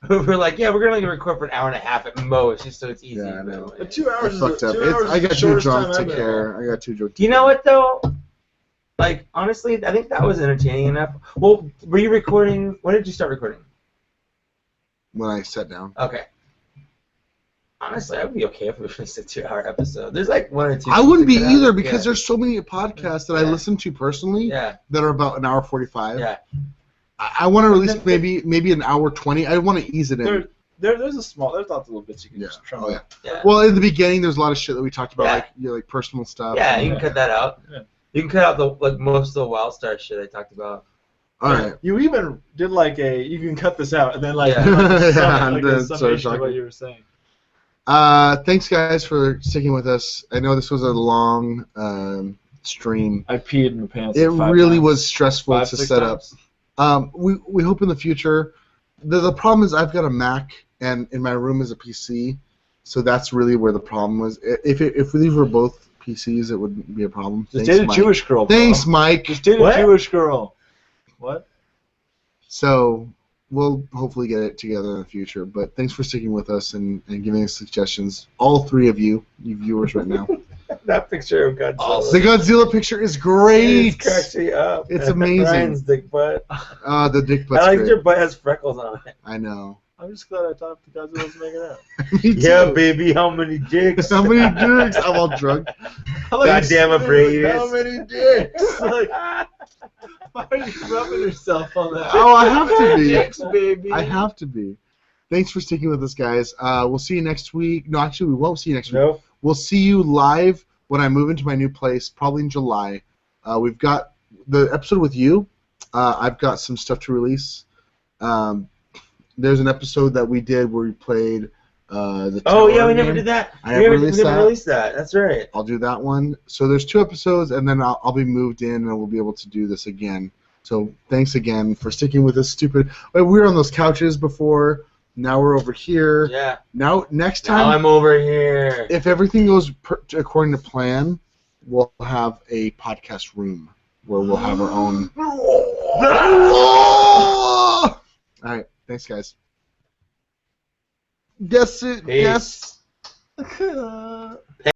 B: We're like, yeah, we're gonna only record for an hour and a half at most, just so it's easy.
A: Yeah, I know.
E: But 2
A: I
E: hours is
A: fucked up.
E: 2 hours
A: I
E: is
A: got
E: the
A: too
E: shortest
A: drunk
E: time
A: to
E: ever.
A: care. I got too drunk.
B: You know what though? Like honestly, I think that was entertaining enough. Well, were you recording? When did you start recording?
A: When I sat down.
B: Okay. Honestly, I would be okay if it was just a 2-hour episode. There's like 1 or 2.
A: I wouldn't be
B: things that
A: either
B: happen.
A: because there's so many podcasts that I
B: Yeah.
A: listen to personally
B: Yeah.
A: that are about an hour 45.
B: Yeah.
A: I want to release maybe an hour 20. I want to ease it in.
E: There's lots of little bits you can
A: Yeah.
E: just trim.
A: Oh yeah.
B: Yeah.
A: Well, in the beginning, there's a lot of shit that we talked about,
B: Yeah.
A: like personal stuff.
B: Yeah, you can cut that out.
E: Yeah.
B: You can cut out the most of the Wildstar shit I talked about.
A: All right.
E: You even did like you can cut this out and then like,
B: Yeah.
A: Yeah,
E: like
A: and
E: a
A: then start
E: summation of what
A: talking.
E: you were saying.
A: Thanks, guys, for sticking with us. I know this was a long stream.
E: I peed in my pants.
A: It
E: 5
A: really
E: times.
A: was stressful
E: 5,
A: to
E: 6
A: set up.
E: times.
A: We hope in the future. The problem is I've got a Mac and in my room is a PC, so that's really where the problem was. If these were both PCs, it wouldn't be a problem.
E: Just
A: Thanks,
E: date a
A: Mike.
E: Jewish girl. bro.
A: Thanks, Mike.
E: Just date
B: What?
E: a Jewish girl. What?
A: So we'll hopefully get it together in the future. But thanks for sticking with us and giving us suggestions. All 3 of you viewers right now.
B: That picture of Godzilla.
A: The Godzilla picture is great.
B: It cracks me up.
A: It's amazing.
B: Ryan's dick butt.
A: The dick
B: I
A: butt's
B: like
A: great.
B: your butt has freckles on it.
A: I know.
E: I'm just glad I thought the guys was making out.
A: Me too.
B: Yeah, baby, how many dicks?
A: How many dicks? I'm all drunk.
B: Goddamn Abrades.
E: How many dicks? Like, why are you rubbing yourself on that?
A: Oh, I have to be.
E: Dicks, baby.
A: I have to be. Thanks for sticking with us, guys. We'll see you next week. No, actually, we won't see you next week.
B: Nope.
A: We'll see you live when I move into my new place, probably in July. We've got the episode with you. I've got some stuff to release. There's an episode that we did where we played the
B: Oh yeah,
A: tower
B: we never
A: game.
B: did that.
A: I
B: we
A: never
B: never
A: released that.
B: released that. That's right.
A: I'll do that one. So there's 2 episodes, and then I'll be moved in, and we'll be able to do this again. So thanks again for sticking with this stupid. We were on those couches before. Now we're over here.
B: Yeah.
A: Now next time,
B: Now I'm over here.
A: if everything goes according to plan, we'll have a podcast room where we'll have our own. All right. Thanks, guys. Guess it.
B: Peace.
A: Guess.